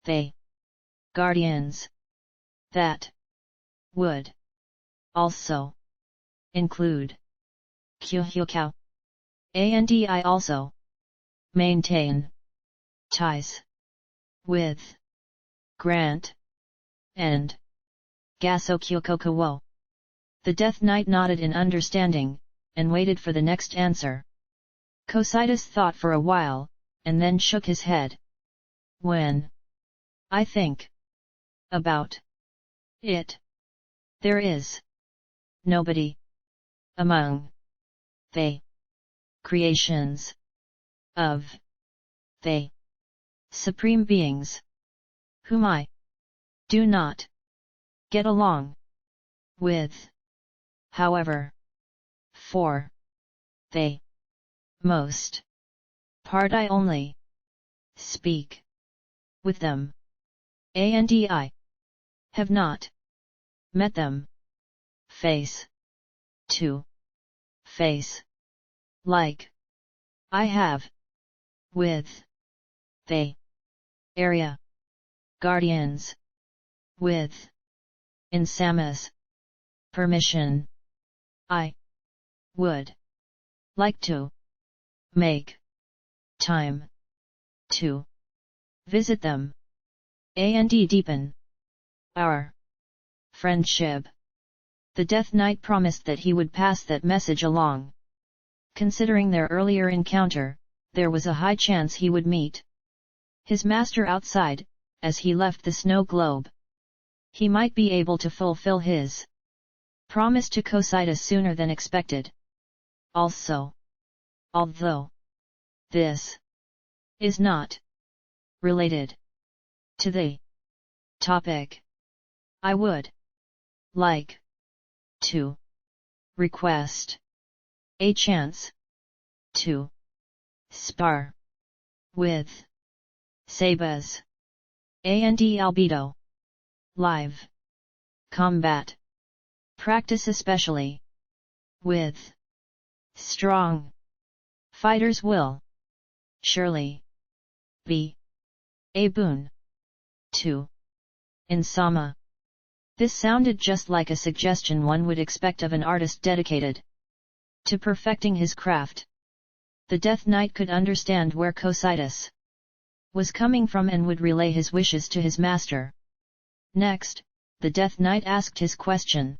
the guardians, that would also include Kyuhyukao. And I also maintain ties with Grant and Gasokyukokuwo. The Death Knight nodded in understanding, and waited for the next answer. Cocytus thought for a while, and then shook his head. When I think about it, there is nobody among the creations of the supreme beings whom I do not get along with. However, for the most part I only speak with them, and I have not met them face to face like I have with the area guardians. With Insama's permission, I would like to make time to visit them and deepen our friendship. The Death Knight promised that he would pass that message along. Considering their earlier encounter, there was a high chance he would meet his master outside, as he left the snow globe. He might be able to fulfill his promise to Cocytus sooner than expected. Also, although this is not related to the topic, I would like to request a chance to spar with Sebas and Albedo. Live combat practice, especially with strong fighters, will surely be a boon to Insama. This sounded just like a suggestion one would expect of an artist dedicated to perfecting his craft. The Death Knight could understand where Cocytus was coming from and would relay his wishes to his master. Next, the Death Knight asked his question.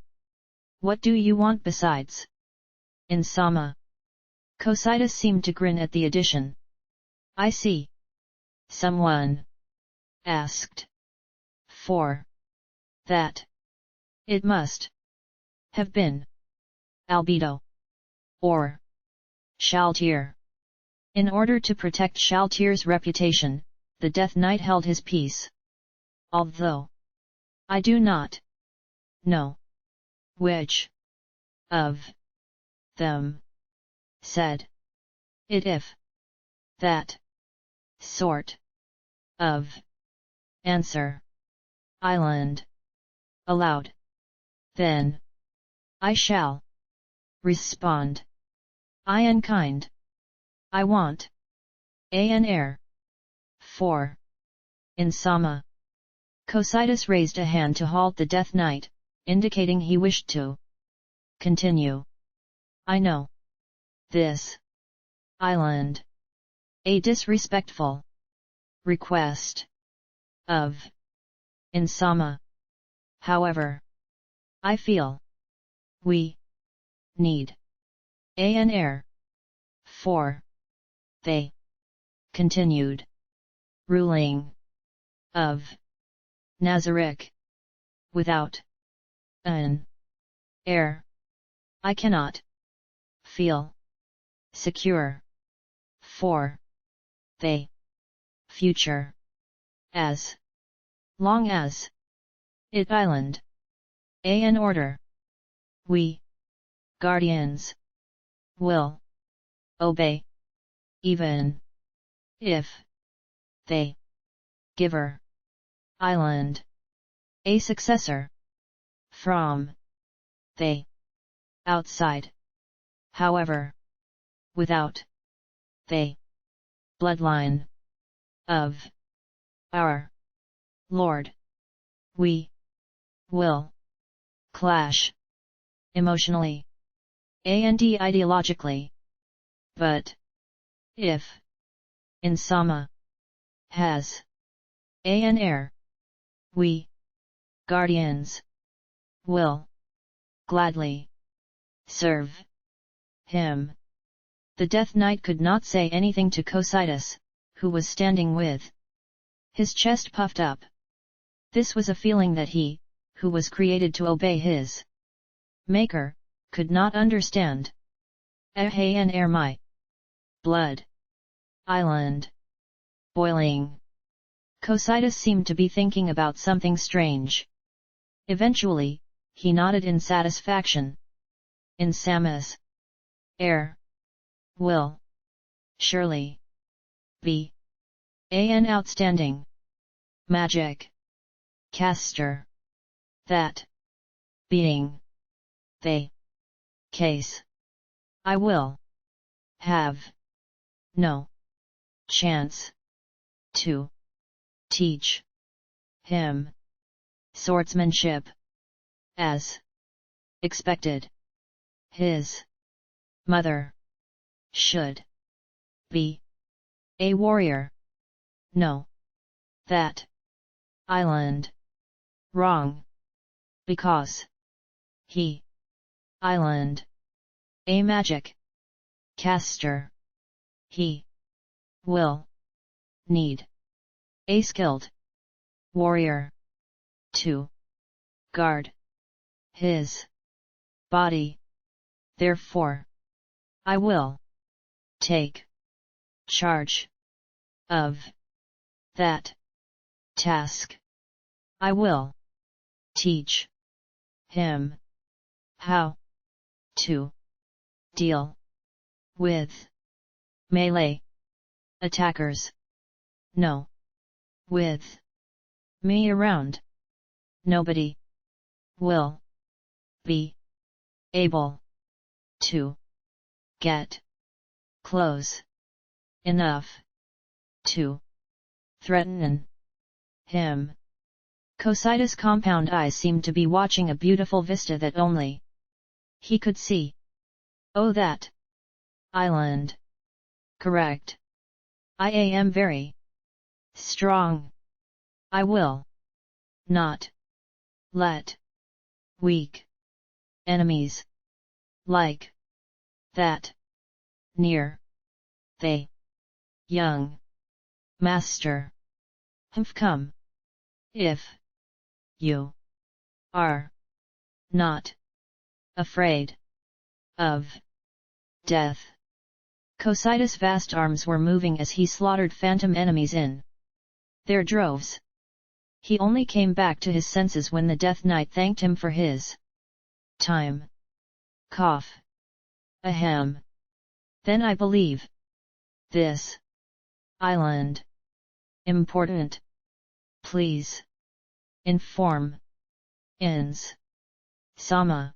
What do you want besides? Insama. Cocytus seemed to grin at the addition. I see. Someone asked for that. It must have been Albedo or Shalltear. In order to protect Shalltear's reputation, the Death Knight held his peace. Although I do not know which of them said it. If that sort of answer island allowed, then I shall respond. I am kind. I want an heir for Insama. Cocytus raised a hand to halt the Death Knight, indicating he wished to continue. I know this island. A disrespectful request of Insama. However, I feel we need an heir for they continued ruling of Nazarick. Without an heir, I cannot feel secure for the future. As long as it island an order, we guardians will obey, even if they giver island a successor from the outside. However, without the bloodline of our Lord, we will clash emotionally and ideologically. But if Insama has an heir, we guardians will gladly serve him. The Death Knight could not say anything to Cocytus, who was standing with his chest puffed up. This was a feeling that he, who was created to obey his maker, could not understand. An heir, my blood island boiling. Cocytus seemed to be thinking about something strange. Eventually, he nodded in satisfaction. Insama's heir will surely be an outstanding magic caster. That being the case, I will have no chance to teach him swordsmanship as expected. His mother should be a warrior. No, that island wrong, because he island a magic caster. He will need a skilled warrior to guard his body. Therefore, I will take charge of that task. I will teach him how to deal with melee attackers. No, with me around, nobody will be able to get close enough to threaten him. Cocytus' compound eyes seemed to be watching a beautiful vista that only he could see. Oh, that island. Correct. I am very strong. I will not let weak enemies like that near the young master have come. If you are not afraid of death. Cocytus' vast arms were moving as he slaughtered phantom enemies in their droves. He only came back to his senses when the Death Knight thanked him for his time. Cough. Ahem. Then I believe this island important. Please inform Ainz Sama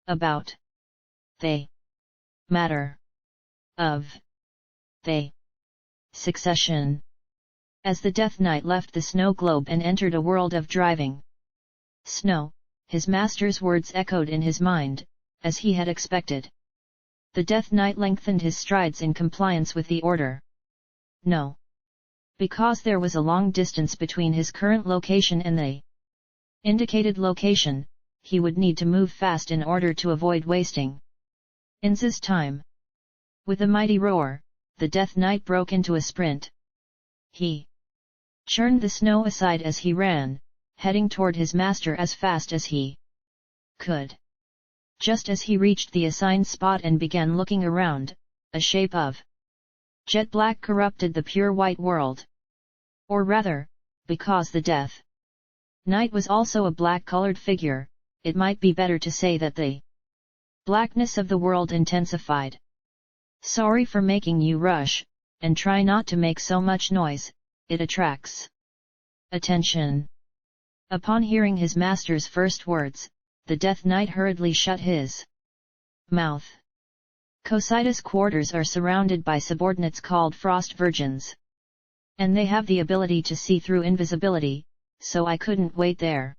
about the matter of the succession. As the Death Knight left the snow globe and entered a world of driving snow, his master's words echoed in his mind, as he had expected. The Death Knight lengthened his strides in compliance with the order. No. Because there was a long distance between his current location and the indicated location, he would need to move fast in order to avoid wasting Ainz's time. With a mighty roar, the Death Knight broke into a sprint. He churned the snow aside as he ran, heading toward his master as fast as he could. Just as he reached the assigned spot and began looking around, a shape of jet black corrupted the pure white world. Or rather, because the Death Knight was also a black-colored figure, it might be better to say that the blackness of the world intensified. Sorry for making you rush, and try not to make so much noise, it attracts attention. Upon hearing his master's first words, the Death Knight hurriedly shut his mouth. Cocytus' quarters are surrounded by subordinates called Frost Virgins. And they have the ability to see through invisibility, so I couldn't wait there.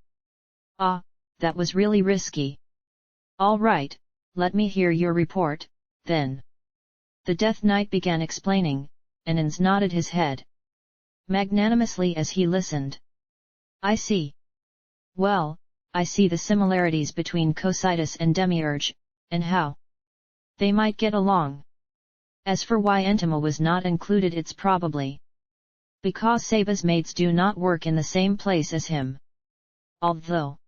Ah, that was really risky. All right, let me hear your report, then. The Death Knight began explaining, and Ainz nodded his head magnanimously as he listened. I see. Well, I see the similarities between Cocytus and Demiurge, and how they might get along. As for why Entama was not included, it's probably because Sebas' mates do not work in the same place as him. Although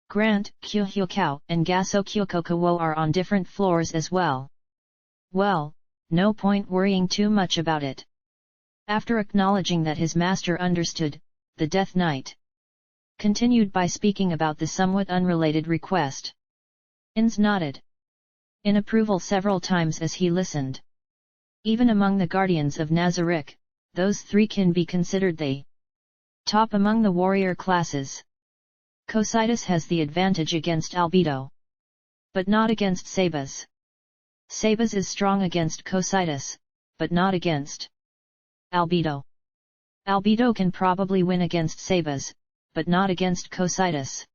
Grant, Kyuhyukao and Gaso Kyukokawo are on different floors as well. Well, no point worrying too much about it. After acknowledging that his master understood, the Death Knight continued by speaking about the somewhat unrelated request. Ainz nodded in approval several times as he listened. Even among the guardians of Nazarick, those three can be considered the top among the warrior classes. Cocytus has the advantage against Albedo, but not against Sebas. Sebas is strong against Cocytus, but not against Albedo. Albedo can probably win against Sebas, but not against Cocytus.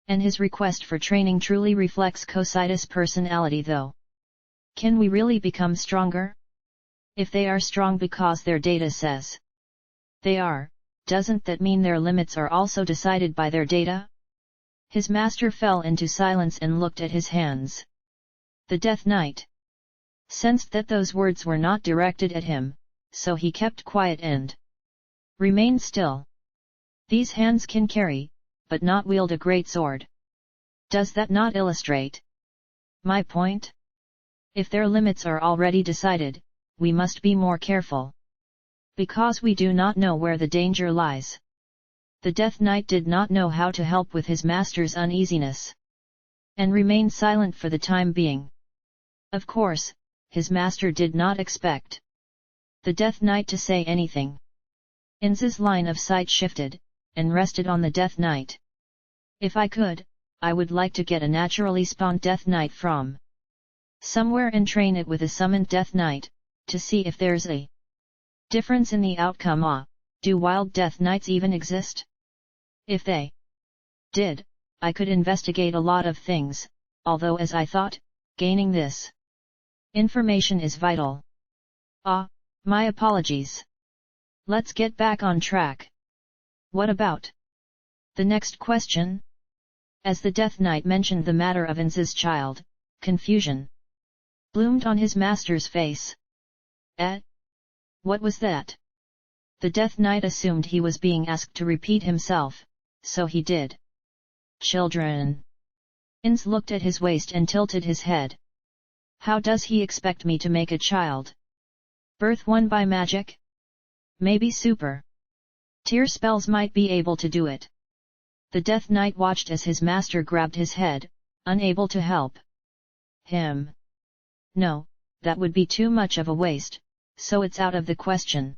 And his request for training truly reflects Cocytus' personality though. Can we really become stronger? If they are strong because their data says they are, doesn't that mean their limits are also decided by their data? His master fell into silence and looked at his hands. The Death Knight sensed that those words were not directed at him, so he kept quiet and remained still. These hands can carry, but not wield a great sword. Does that not illustrate my point? If their limits are already decided, we must be more careful. Because we do not know where the danger lies. The Death Knight did not know how to help with his master's uneasiness, and remained silent for the time being. Of course, his master did not expect the Death Knight to say anything. Ainz's line of sight shifted, and rested on the Death Knight. If I could, I would like to get a naturally spawned Death Knight from somewhere and train it with a summoned Death Knight, to see if there's a difference in the outcome. Do wild Death Knights even exist? If they did, I could investigate a lot of things, although as I thought, gaining this information is vital. My apologies. Let's get back on track. What about the next question? As the Death Knight mentioned the matter of Ainz's child, confusion bloomed on his master's face. What was that? The Death Knight assumed he was being asked to repeat himself, so he did. Children. Ainz looked at his waist and tilted his head. How does he expect me to make a child? Birth one by magic? Maybe super tier spells might be able to do it. The Death Knight watched as his master grabbed his head, unable to help him. No, that would be too much of a waste, so it's out of the question.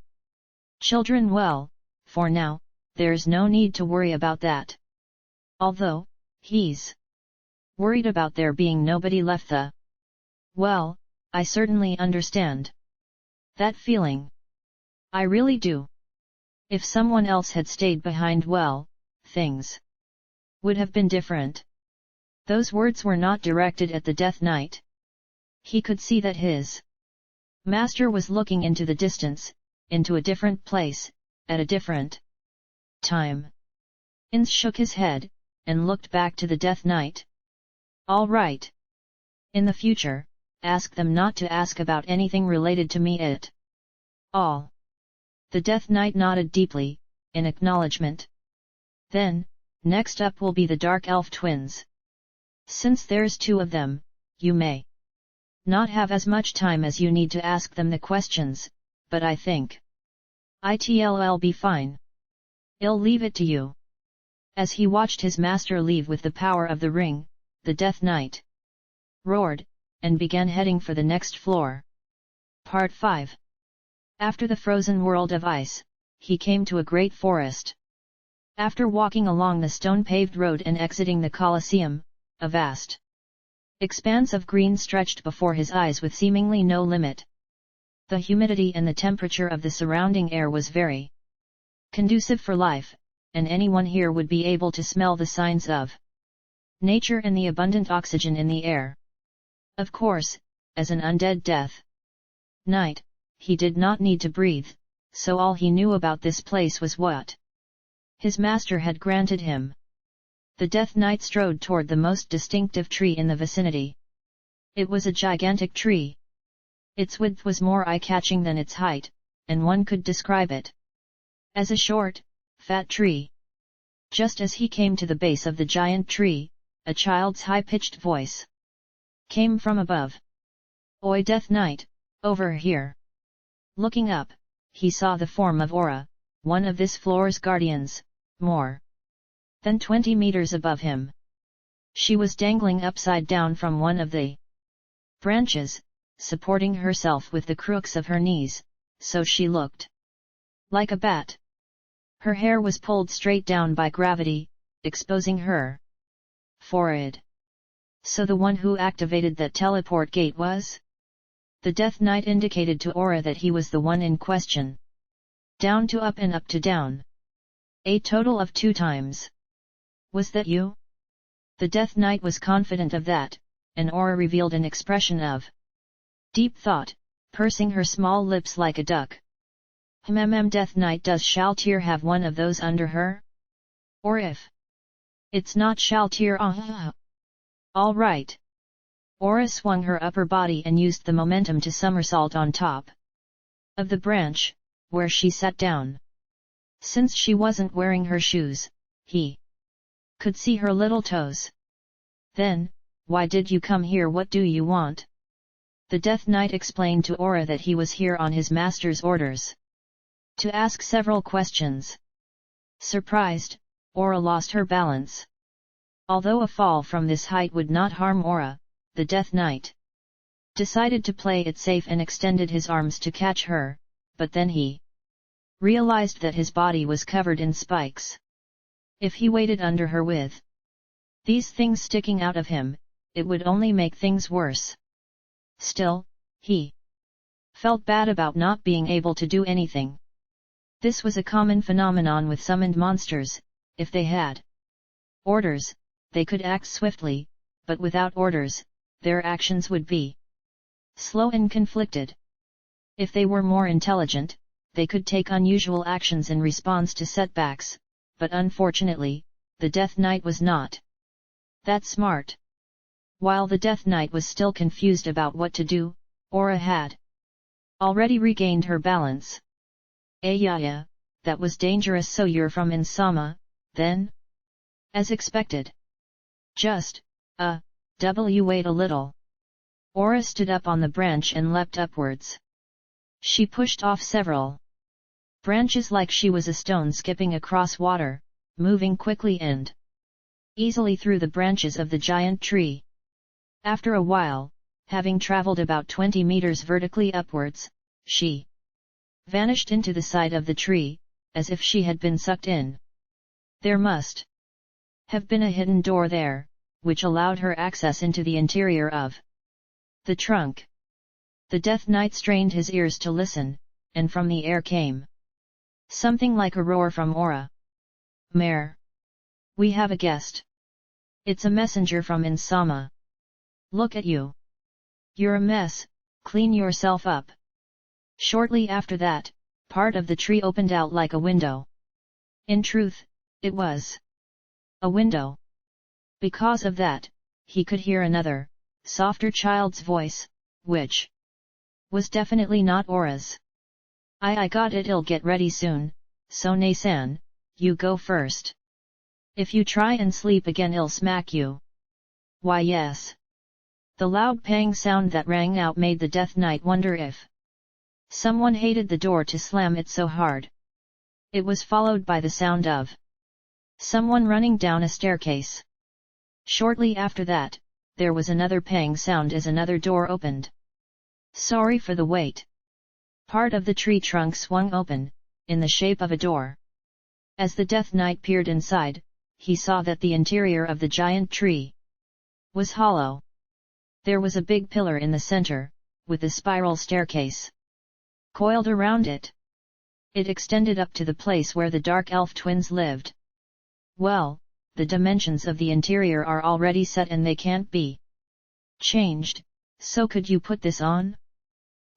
Children, well, for now, there's no need to worry about that. Although, he's worried about there being nobody left the. Well, I certainly understand that feeling. I really do. If someone else had stayed behind, well, things would have been different. Those words were not directed at the Death Knight. He could see that his master was looking into the distance, into a different place, at a different time. Ainz shook his head, and looked back to the Death Knight. All right. In the future, ask them not to ask about anything related to me at all. The Death Knight nodded deeply, in acknowledgement. Then, next up will be the Dark Elf twins. Since there's two of them, you may not have as much time as you need to ask them the questions, but I think it'll be fine. I'll leave it to you. As he watched his master leave with the power of the ring, the Death Knight roared, and began heading for the next floor. Part 5. After the frozen world of ice, he came to a great forest. After walking along the stone-paved road and exiting the Colosseum, a vast expanse of green stretched before his eyes with seemingly no limit. The humidity and the temperature of the surrounding air was very conducive for life, and anyone here would be able to smell the signs of nature and the abundant oxygen in the air. Of course, as an undead Death Knight, he did not need to breathe, so all he knew about this place was what his master had granted him. The Death Knight strode toward the most distinctive tree in the vicinity. It was a gigantic tree. Its width was more eye-catching than its height, and one could describe it as a short, fat tree. Just as he came to the base of the giant tree, a child's high-pitched voice came from above. Oi, Death Knight, over here. Looking up, he saw the form of Aura, one of this floor's guardians, more than 20 meters above him. She was dangling upside down from one of the branches, supporting herself with the crooks of her knees, so she looked like a bat. Her hair was pulled straight down by gravity, exposing her forehead. So the one who activated that teleport gate was? The Death Knight indicated to Aura that he was the one in question. Down to up and up to down. A total of 2 times. Was that you? The Death Knight was confident of that, and Aura revealed an expression of deep thought, pursing her small lips like a duck. Death Knight, does Shalltear have one of those under her? Or if it's not Shalltear, all right. Aura swung her upper body and used the momentum to somersault on top of the branch, where she sat down. Since she wasn't wearing her shoes, he could see her little toes. Then, why did you come here? What do you want? The Death Knight explained to Aura that he was here on his master's orders to ask several questions. Surprised, Aura lost her balance. Although a fall from this height would not harm Aura, the Death Knight decided to play it safe and extended his arms to catch her, but then he realized that his body was covered in spikes. If he waited under her with these things sticking out of him, it would only make things worse. Still, he felt bad about not being able to do anything. This was a common phenomenon with summoned monsters. If they had orders, they could act swiftly, but without orders, their actions would be slow and conflicted. If they were more intelligent, they could take unusual actions in response to setbacks, but unfortunately, the Death Knight was not that smart. While the Death Knight was still confused about what to do, Aura had already regained her balance. Yeah, that was dangerous. So you're from Insama, then? As expected. Just, wait a little. Aura stood up on the branch and leapt upwards. She pushed off several branches like she was a stone skipping across water, moving quickly and easily through the branches of the giant tree. After a while, having traveled about 20 meters vertically upwards, she vanished into the side of the tree, as if she had been sucked in. There must have been a hidden door there, which allowed her access into the interior of the trunk. The Death Knight strained his ears to listen, and from the air came something like a roar from Aura. Mare, we have a guest. It's a messenger from Insama. Look at you. You're a mess, clean yourself up. Shortly after that, part of the tree opened out like a window. In truth, it was a window. Because of that, he could hear another, softer child's voice, which was definitely not Aura's. I got it. I'll get ready soon, so Nay-san, you go first. If you try and sleep again I'll smack you. Why yes. The loud pang sound that rang out made the Death Knight wonder if someone hated the door to slam it so hard. It was followed by the sound of someone running down a staircase. Shortly after that, there was another pang sound as another door opened. Sorry for the wait. Part of the tree trunk swung open, in the shape of a door. As the Death Knight peered inside, he saw that the interior of the giant tree was hollow. There was a big pillar in the center, with a spiral staircase coiled around it. It extended up to the place where the Dark Elf twins lived. Well, the dimensions of the interior are already set and they can't be changed, so could you put this on?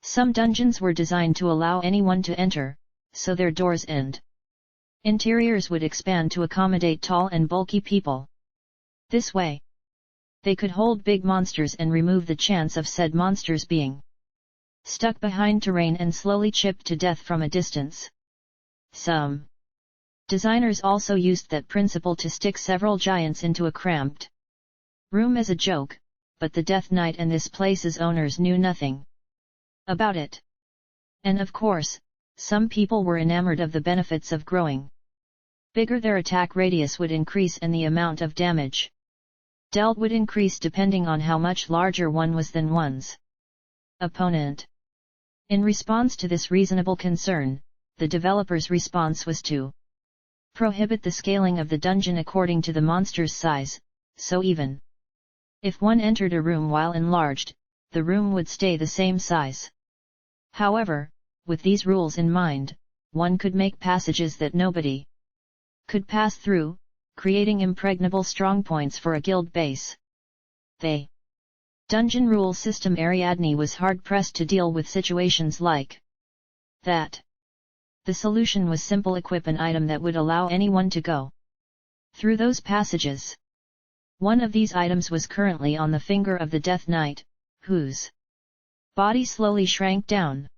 Some dungeons were designed to allow anyone to enter, so their doors and interiors would expand to accommodate tall and bulky people. This way, they could hold big monsters and remove the chance of said monsters being stuck behind terrain and slowly chipped to death from a distance. Some designers also used that principle to stick several giants into a cramped room as a joke, but the Death Knight and this place's owners knew nothing about it. And of course, some people were enamored of the benefits of growing bigger. Their attack radius would increase and the amount of damage dealt would increase depending on how much larger one was than one's opponent. In response to this reasonable concern, the developer's response was to prohibit the scaling of the dungeon according to the monster's size, so even if one entered a room while enlarged, the room would stay the same size. However, with these rules in mind, one could make passages that nobody could pass through, creating impregnable strongpoints for a guild base. The dungeon rule system Ariadne was hard-pressed to deal with situations like that. The solution was simple: equip an item that would allow anyone to go through those passages. One of these items was currently on the finger of the Death Knight, whose body slowly shrank down.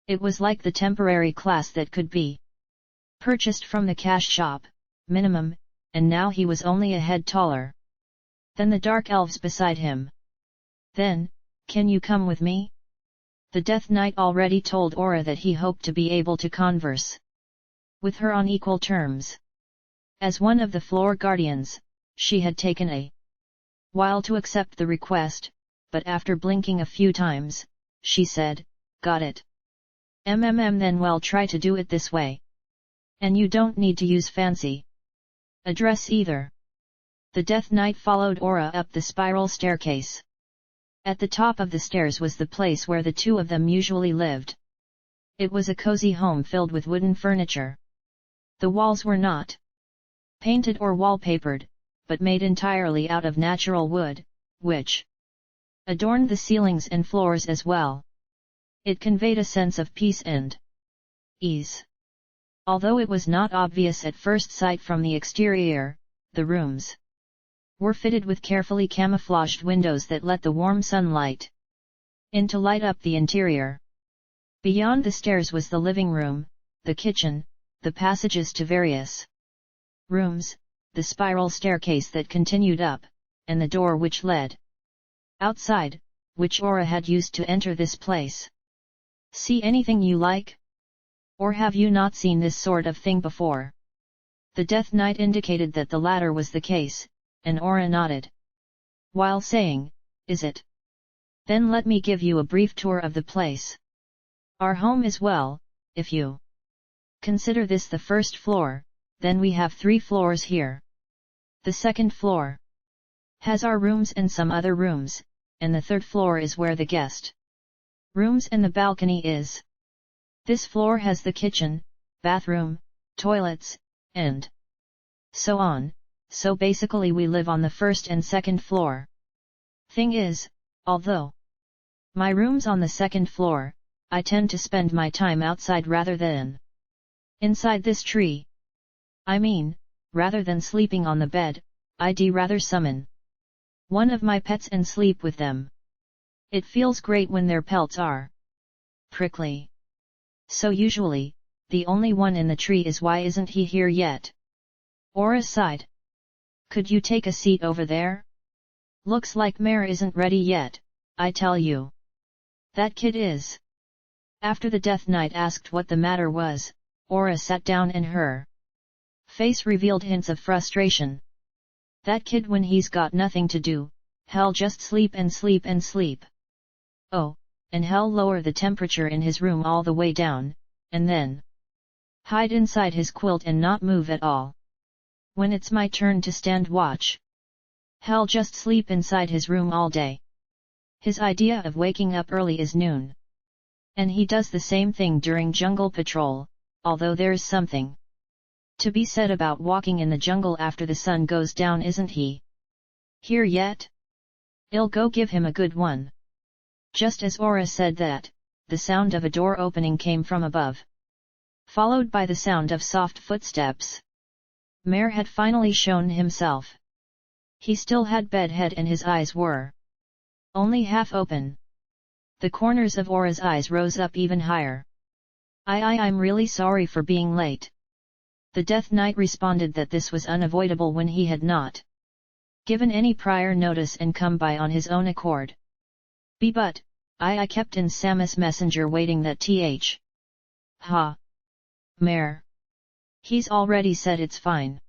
It was like the temporary class that could be purchased from the cash shop, minimum, and now he was only a head taller than the dark elves beside him. Then, can you come with me? The Death Knight already told Aura that he hoped to be able to converse with her on equal terms. As one of the floor guardians, she had taken a while to accept the request, but after blinking a few times, she said, "Got it. Then well, try to do it this way. And you don't need to use fancy address either." The Death Knight followed Aura up the spiral staircase. At the top of the stairs was the place where the two of them usually lived. It was a cozy home filled with wooden furniture. The walls were not painted or wallpapered, but made entirely out of natural wood, which adorned the ceilings and floors as well. It conveyed a sense of peace and ease. Although it was not obvious at first sight from the exterior, the rooms were fitted with carefully camouflaged windows that let the warm sunlight in to light up the interior. Beyond the stairs was the living room, the kitchen, the passages to various rooms, the spiral staircase that continued up, and the door which led outside, which Aura had used to enter this place. See anything you like? Or have you not seen this sort of thing before? The Death Knight indicated that the latter was the case, and Aura nodded, while saying, "Is it? Then let me give you a brief tour of the place. Our home is well, if you consider this the first floor, then we have 3 floors here. The second floor has our rooms and some other rooms, and the third floor is where the guest rooms and the balcony is. This floor has the kitchen, bathroom, toilets, and so on, so basically we live on the first and second floor. Thing is, although my room's on the second floor, I tend to spend my time outside rather than inside this tree. I mean, rather than sleeping on the bed, I'd rather summon one of my pets and sleep with them. It feels great when their pelts are prickly. So usually, the only one in the tree is why isn't he here yet?" Aura sighed. "Could you take a seat over there? Looks like Mare isn't ready yet, I tell you. That kid is." After the Death Knight asked what the matter was, Aura sat down and her face revealed hints of frustration. "That kid when he's got nothing to do, hell just sleep and sleep and sleep. Oh, and hell lower the temperature in his room all the way down, and then hide inside his quilt and not move at all. When it's my turn to stand watch, hell just sleep inside his room all day. His idea of waking up early is noon. And he does the same thing during jungle patrol, although there's something to be said about walking in the jungle after the sun goes down, isn't he? Here yet? I'll go give him a good one." Just as Aura said that, the sound of a door opening came from above, followed by the sound of soft footsteps. Mare had finally shown himself. He still had bedhead and his eyes were only half open. The corners of Aura's eyes rose up even higher. I'm really sorry for being late." The Death Knight responded that this was unavoidable when he had not given any prior notice and come by on his own accord. But, I kept in Samus messenger waiting that th. Ha! Mare. He's already said it's fine.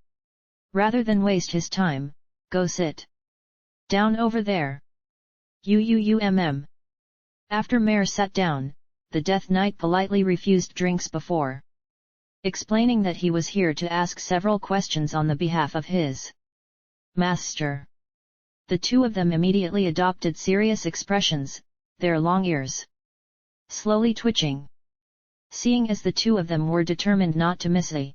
Rather than waste his time, go sit down over there. After Mare sat down, the Death Knight politely refused drinks before explaining that he was here to ask several questions on the behalf of his master. The two of them immediately adopted serious expressions, their long ears slowly twitching. Seeing as the two of them were determined not to miss a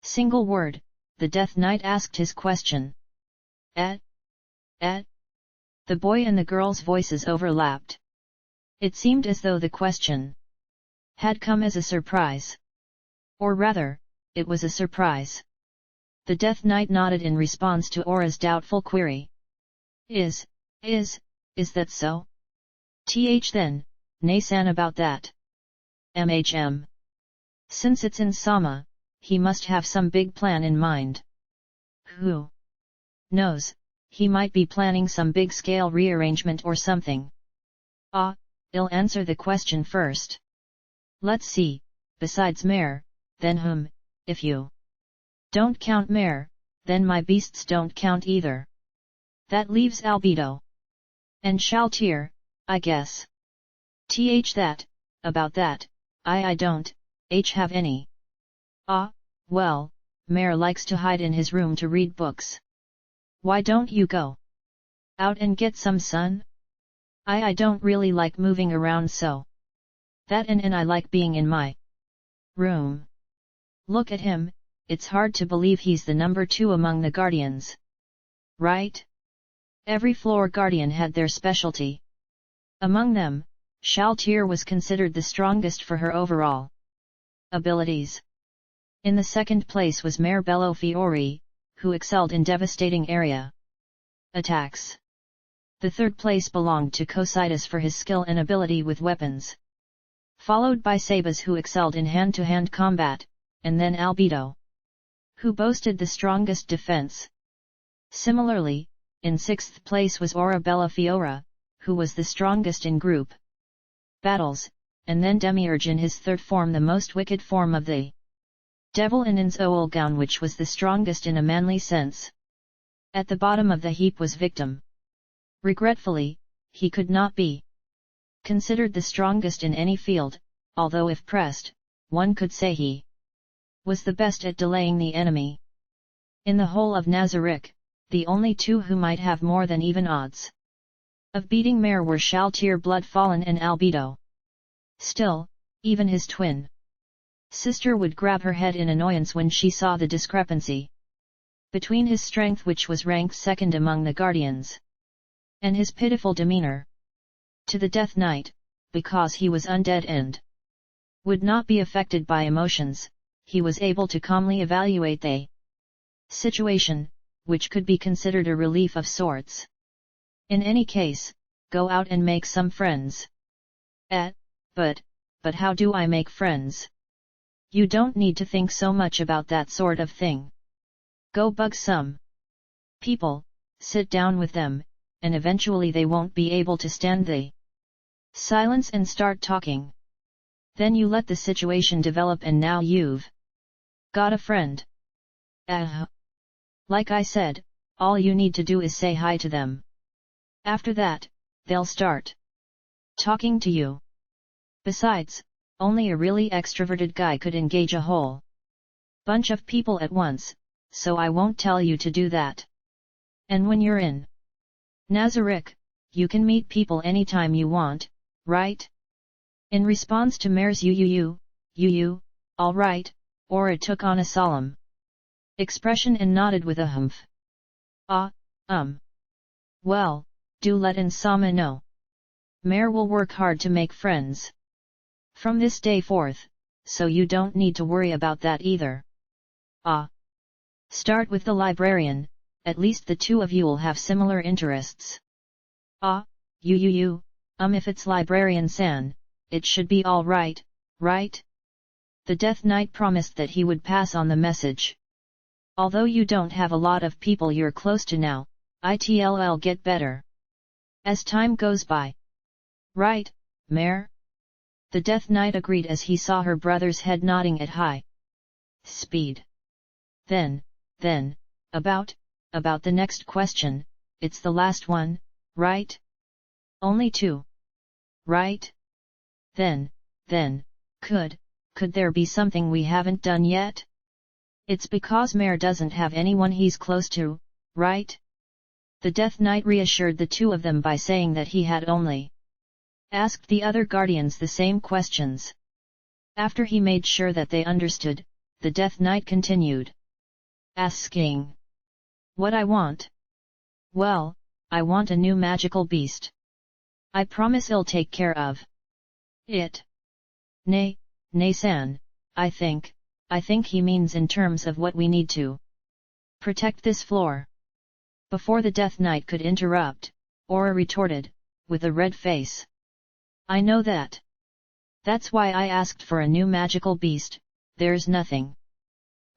single word, the Death Knight asked his question. The boy and the girl's voices overlapped. It seemed as though the question had come as a surprise. Or rather, it was a surprise. The Death Knight nodded in response to Aura's doubtful query. Is that so? Then, nay-san about that. Since it's in Sama, he must have some big plan in mind. Who knows, he might be planning some big-scale rearrangement or something. I'll answer the question first. Let's see, besides Mare, then whom, if you don't count Mare, then my beasts don't count either. That leaves Albedo. And Shalltear, I guess. About that, I don't have any. Well, Mare likes to hide in his room to read books. Why don't you go out and get some sun? I don't really like moving around so. That and I like being in my room. Look at him, it's hard to believe he's the number 2 among the guardians. Right? Every floor guardian had their specialty. Among them, Shalltear was considered the strongest for her overall Abilities. In the second place was Mare Bello Fiore, who excelled in devastating area attacks. The third place belonged to Cocytus for his skill and ability with weapons. Followed by Sebas, who excelled in hand-to-hand combat, and then Albedo, who boasted the strongest defense. Similarly, in sixth place was Bella Fiora, who was the strongest in group battles, and then Demiurge in his third form, the most wicked form of the devil, in Ainz Ooal Gown, which was the strongest in a manly sense. At the bottom of the heap was Victim. Regretfully, he could not be considered the strongest in any field, although if pressed, one could say he was the best at delaying the enemy. In the whole of Nazarick, the only two who might have more than even odds of beating Mare were Shalltear Bloodfallen and Albedo. Still, even his twin sister would grab her head in annoyance when she saw the discrepancy between his strength, which was ranked second among the guardians, and his pitiful demeanor. To the Death Knight, because he was undead and would not be affected by emotions, he was able to calmly evaluate the situation, which could be considered a relief of sorts. In any case, go out and make some friends. But how do I make friends? You don't need to think so much about that sort of thing. Go bug some people, sit down with them, and eventually they won't be able to stand the silence and start talking. Then you let the situation develop, and now you've got a friend. Like I said, all you need to do is say hi to them. After that, they'll start talking to you. Besides, only a really extroverted guy could engage a whole bunch of people at once, so I won't tell you to do that. And when you're in Nazarick, you can meet people anytime you want, right? In response to Mare's you, all right, Aura took on a solemn expression and nodded with a humph. Well, do let Insama know. Mare will work hard to make friends from this day forth, so you don't need to worry about that either. Start with the librarian, at least the two of you'll have similar interests. If it's librarian-san, it should be all right, right? The Death Knight promised that he would pass on the message. Although you don't have a lot of people you're close to now, it'll get better as time goes by. Right, Mare? The Death Knight agreed as he saw her brother's head nodding at high speed. Then, about the next question, it's the last one, right? Only two. Right? Then, could there be something we haven't done yet? It's because Mare doesn't have anyone he's close to, right? The Death Knight reassured the two of them by saying that he had only asked the other guardians the same questions. After he made sure that they understood, the Death Knight continued asking what I want. Well, I want a new magical beast. I promise I'll take care of it. Nay-san, I think he means in terms of what we need to protect this floor. Before the Death Knight could interrupt, Aura retorted, with a red face. I know that. That's why I asked for a new magical beast, there's nothing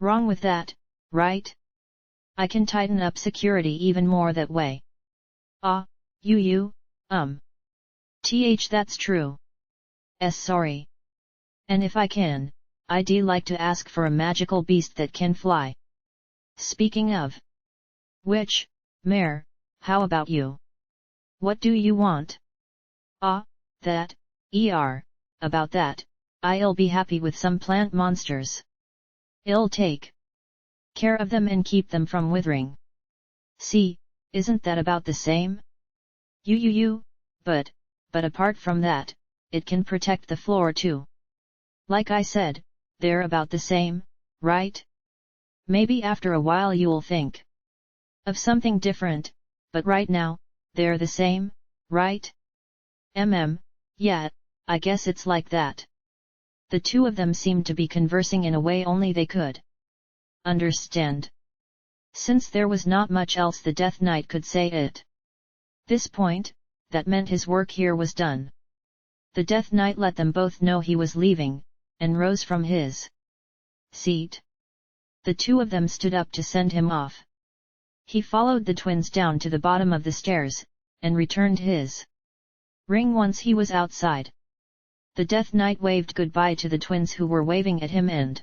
wrong with that, right? I can tighten up security even more that way. That's true. Sorry. And if I can, I'd like to ask for a magical beast that can fly. Speaking of which, Mare, how about you? What do you want? About that, I'll be happy with some plant monsters. I'll take care of them and keep them from withering. See, isn't that about the same? But apart from that, it can protect the floor too. Like I said, they're about the same, right? Maybe after a while you'll think of something different, but right now, they're the same, right? Yeah, I guess it's like that. The two of them seemed to be conversing in a way only they could understand. Since there was not much else the Death Knight could say at this point, that meant his work here was done. The Death Knight let them both know he was leaving, and rose from his seat. The two of them stood up to send him off. He followed the twins down to the bottom of the stairs, and returned his ring once he was outside. The Death Knight waved goodbye to the twins who were waving at him and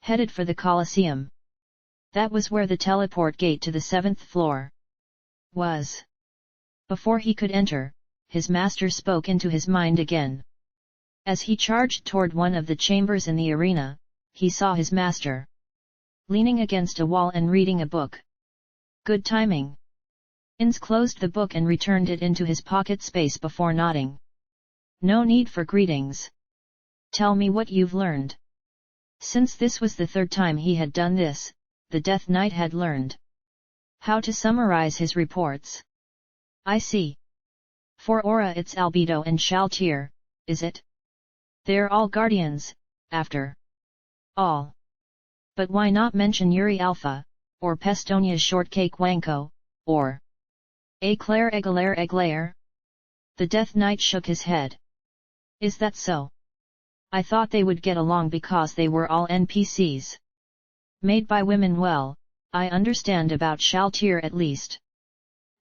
headed for the Colosseum. That was where the teleport gate to the 7th floor was. Before he could enter, his master spoke into his mind again. As he charged toward one of the chambers in the arena, he saw his master leaning against a wall and reading a book. Good timing. Ainz closed the book and returned it into his pocket space before nodding. No need for greetings. Tell me what you've learned. Since this was the third time he had done this, the Death Knight had learned how to summarize his reports. I see. For Aura it's Albedo and Shalltear, is it? They're all guardians, after all. But why not mention Yuri Alpha, or Pestonia's Shortcake Wanko, or Eclair Egalaire Eglaire? The Death Knight shook his head. Is that so? I thought they would get along because they were all NPCs. Made by women. Well, I understand about Shalltear at least.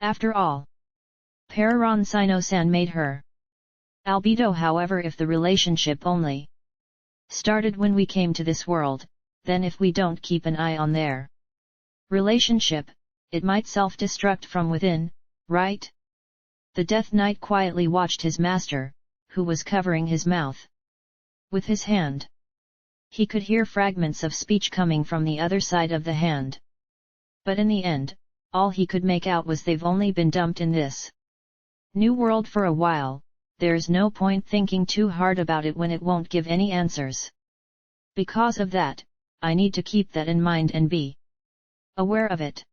After all, Pararon Sino-san made her. Albedo, however, if the relationship only started when we came to this world, then if we don't keep an eye on their relationship, it might self-destruct from within, right? The Death Knight quietly watched his master, who was covering his mouth with his hand. He could hear fragments of speech coming from the other side of the hand. But in the end, all he could make out was they've only been dumped in this new world for a while. There's no point thinking too hard about it when it won't give any answers. Because of that, I need to keep that in mind and be aware of it.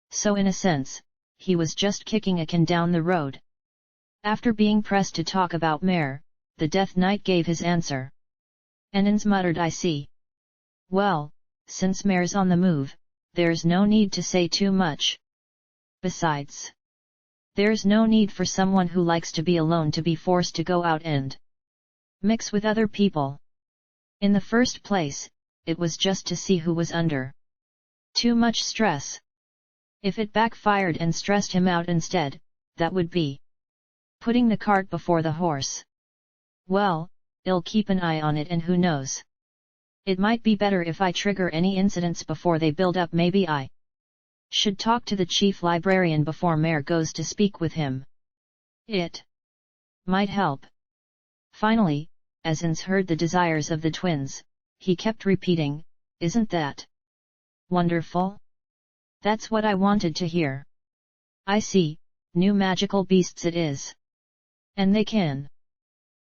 So in a sense, he was just kicking a can down the road. After being pressed to talk about Mare, the Death Knight gave his answer. Ainz muttered, I see. Well, since Mare's on the move, there's no need to say too much. Besides, there's no need for someone who likes to be alone to be forced to go out and mix with other people. In the first place, it was just to see who was under too much stress. If it backfired and stressed him out instead, that would be putting the cart before the horse. Well, I'll keep an eye on it, and who knows? It might be better if I trigger any incidents before they build up. Maybe I should talk to the chief librarian before Mare goes to speak with him. It might help. Finally, as Ainz heard the desires of the twins, he kept repeating, isn't that wonderful? That's what I wanted to hear. I see, new magical beasts it is. And they can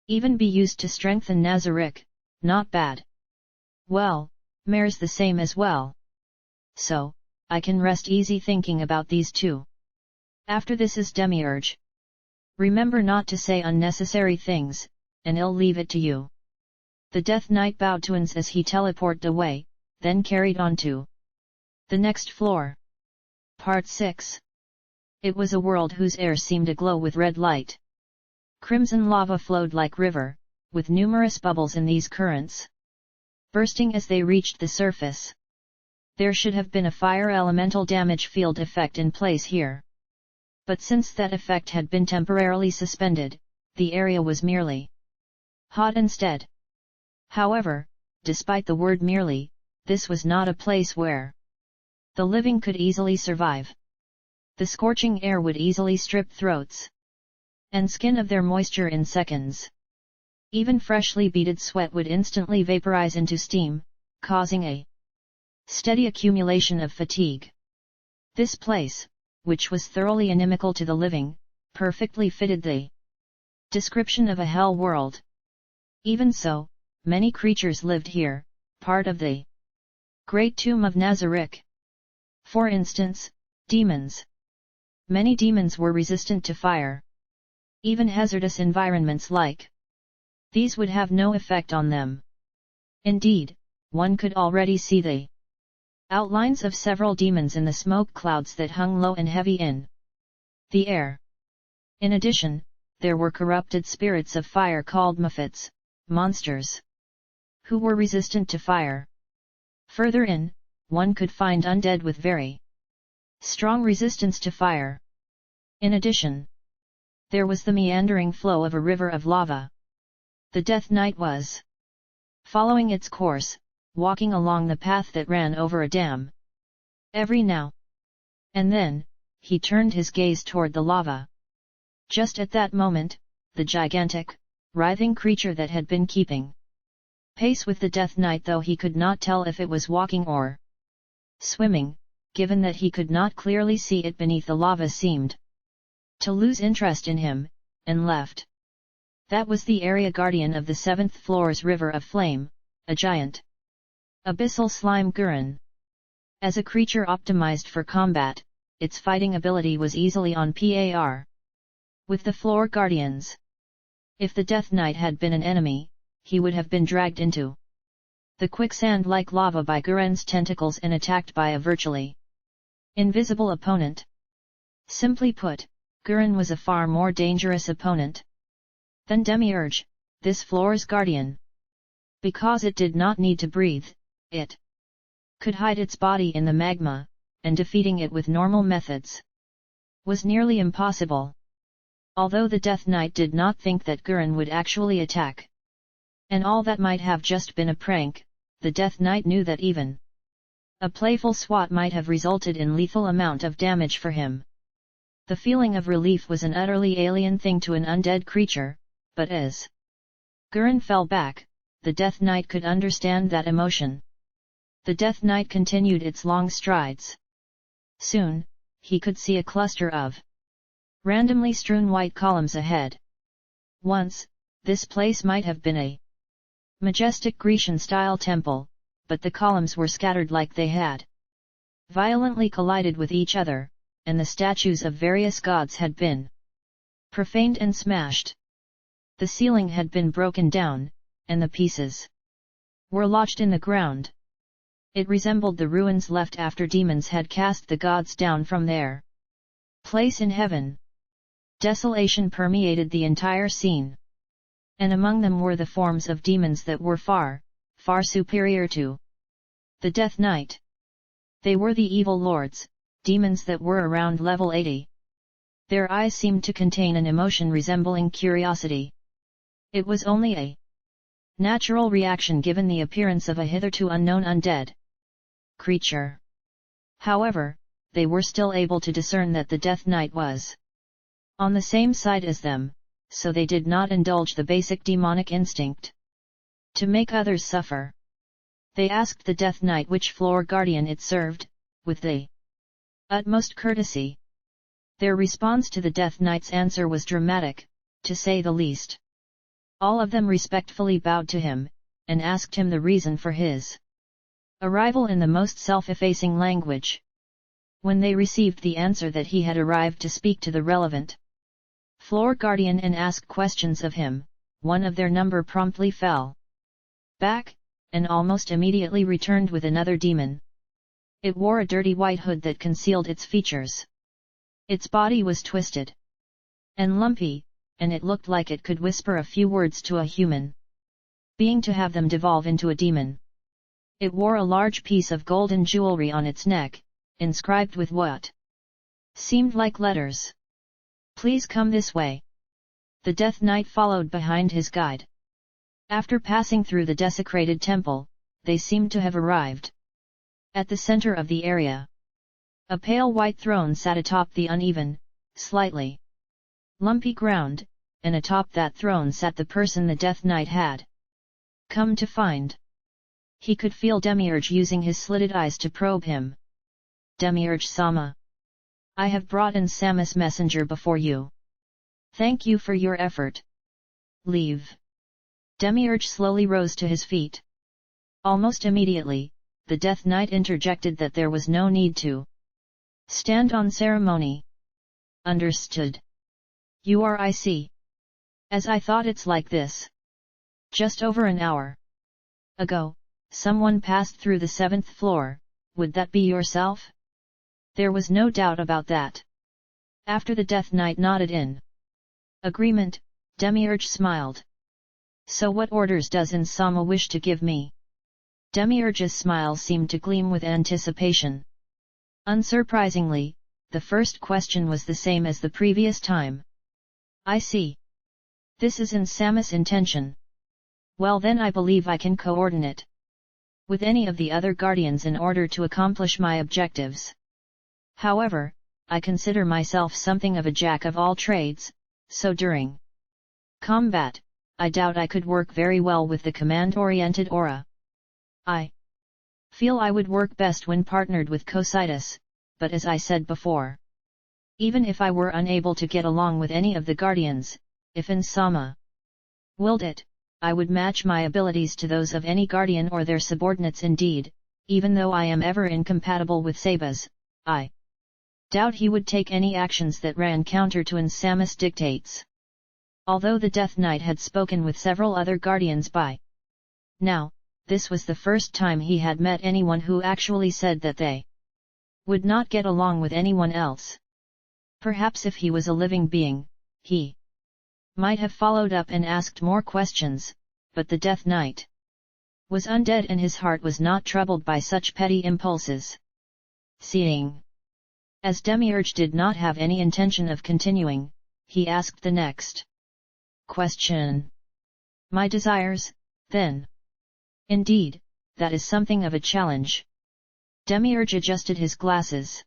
even be used to strengthen Nazarick, not bad. Well, Mare's the same as well. So, I can rest easy thinking about these two. After this is Demiurge. Remember not to say unnecessary things, and I'll leave it to you. The Death Knight bowed to Ainz as he teleported away, then carried on to the next floor. Part 6. It was a world whose air seemed aglow with red light. Crimson lava flowed like river, with numerous bubbles in these currents bursting as they reached the surface. There should have been a fire elemental damage field effect in place here. But since that effect had been temporarily suspended, the area was merely hot instead. However, despite the word merely, this was not a place where the living could easily survive. The scorching air would easily strip throats and skin of their moisture in seconds. Even freshly beaded sweat would instantly vaporize into steam, causing a steady accumulation of fatigue. This place, which was thoroughly inimical to the living, perfectly fitted the description of a hell world. Even so, many creatures lived here, part of the great tomb of Nazarick. For instance, demons. Many demons were resistant to fire. Even hazardous environments like these would have no effect on them. Indeed, one could already see the outlines of several demons in the smoke clouds that hung low and heavy in the air. In addition, there were corrupted spirits of fire called Mephits, monsters, who were resistant to fire. Further in, one could find undead with very strong resistance to fire. In addition, there was the meandering flow of a river of lava. The Death Knight was following its course, walking along the path that ran over a dam. Every now and then, he turned his gaze toward the lava. Just at that moment, the gigantic, writhing creature that had been keeping pace with the Death Knight, though he could not tell if it was walking or swimming, given that he could not clearly see it beneath the lava, seemed to lose interest in him, and left. That was the area guardian of the 7th floor's river of flame, a giant abyssal slime Gurren. As a creature optimized for combat, its fighting ability was easily on par with the floor guardians. If the Death Knight had been an enemy, he would have been dragged into the quicksand-like lava by Gurren's tentacles and attacked by a virtually invisible opponent. Simply put, Gurren was a far more dangerous opponent than Demiurge, this floor's guardian. Because it did not need to breathe, it could hide its body in the magma, and defeating it with normal methods was nearly impossible. Although the Death Knight did not think that Gurren would actually attack, and all that might have just been a prank, the Death Knight knew that even a playful swat might have resulted in lethal amount of damage for him. The feeling of relief was an utterly alien thing to an undead creature, but as Gurren fell back, the Death Knight could understand that emotion. The Death Knight continued its long strides. Soon, he could see a cluster of randomly strewn white columns ahead. Once, this place might have been a majestic Grecian-style temple, but the columns were scattered like they had violently collided with each other, and the statues of various gods had been profaned and smashed. The ceiling had been broken down, and the pieces were lodged in the ground. It resembled the ruins left after demons had cast the gods down from their place in heaven. Desolation permeated the entire scene. And among them were the forms of demons that were far, far superior to the Death Knight. They were the evil lords, demons that were around level 80. Their eyes seemed to contain an emotion resembling curiosity. It was only a natural reaction given the appearance of a hitherto unknown undead creature. However, they were still able to discern that the Death Knight was on the same side as them, so they did not indulge the basic demonic instinct to make others suffer. They asked the Death Knight which floor guardian it served, with the utmost courtesy. Their response to the Death Knight's answer was dramatic, to say the least. All of them respectfully bowed to him, and asked him the reason for his arrival in the most self-effacing language. When they received the answer that he had arrived to speak to the relevant floor guardian and ask questions of him, one of their number promptly fell back, and almost immediately returned with another demon. It wore a dirty white hood that concealed its features. Its body was twisted and lumpy, and it looked like it could whisper a few words to a human being to have them devolve into a demon. It wore a large piece of golden jewelry on its neck, inscribed with what seemed like letters. "Please come this way." The Death Knight followed behind his guide. After passing through the desecrated temple, they seemed to have arrived at the center of the area. A pale white throne sat atop the uneven, slightly lumpy ground, and atop that throne sat the person the Death Knight had come to find. He could feel Demiurge using his slitted eyes to probe him. "Demiurge-sama. I have brought in Samus' messenger before you. Thank you for your effort. Leave." Demiurge slowly rose to his feet. Almost immediately, the Death Knight interjected that there was no need to stand on ceremony. "Understood. You are I see. As I thought it's like this. Just over an hour ago, someone passed through the 7th floor, would that be yourself? There was no doubt about that. After the Death Knight nodded in agreement, Demiurge smiled. So what orders does Ainz Ooal wish to give me? Demiurge's smile seemed to gleam with anticipation. Unsurprisingly, the first question was the same as the previous time. I see. This is Ainz Ooal's intention. Well then I believe I can coordinate with any of the other guardians in order to accomplish my objectives. However, I consider myself something of a jack of all trades, so during combat, I doubt I could work very well with the command-oriented aura. I feel I would work best when partnered with Cocytus, but as I said before, even if I were unable to get along with any of the guardians, if Ainz Ooal willed it, I would match my abilities to those of any guardian or their subordinates. Indeed, even though I am ever incompatible with Sebas, I doubt he would take any actions that ran counter to Ainz Ooal's dictates. Although the Death Knight had spoken with several other guardians by now, this was the first time he had met anyone who actually said that they would not get along with anyone else. Perhaps if he was a living being, he might have followed up and asked more questions, but the Death Knight was undead and his heart was not troubled by such petty impulses. Seeing as Demiurge did not have any intention of continuing, he asked the next question. My desires, then? Indeed, that is something of a challenge. Demiurge adjusted his glasses.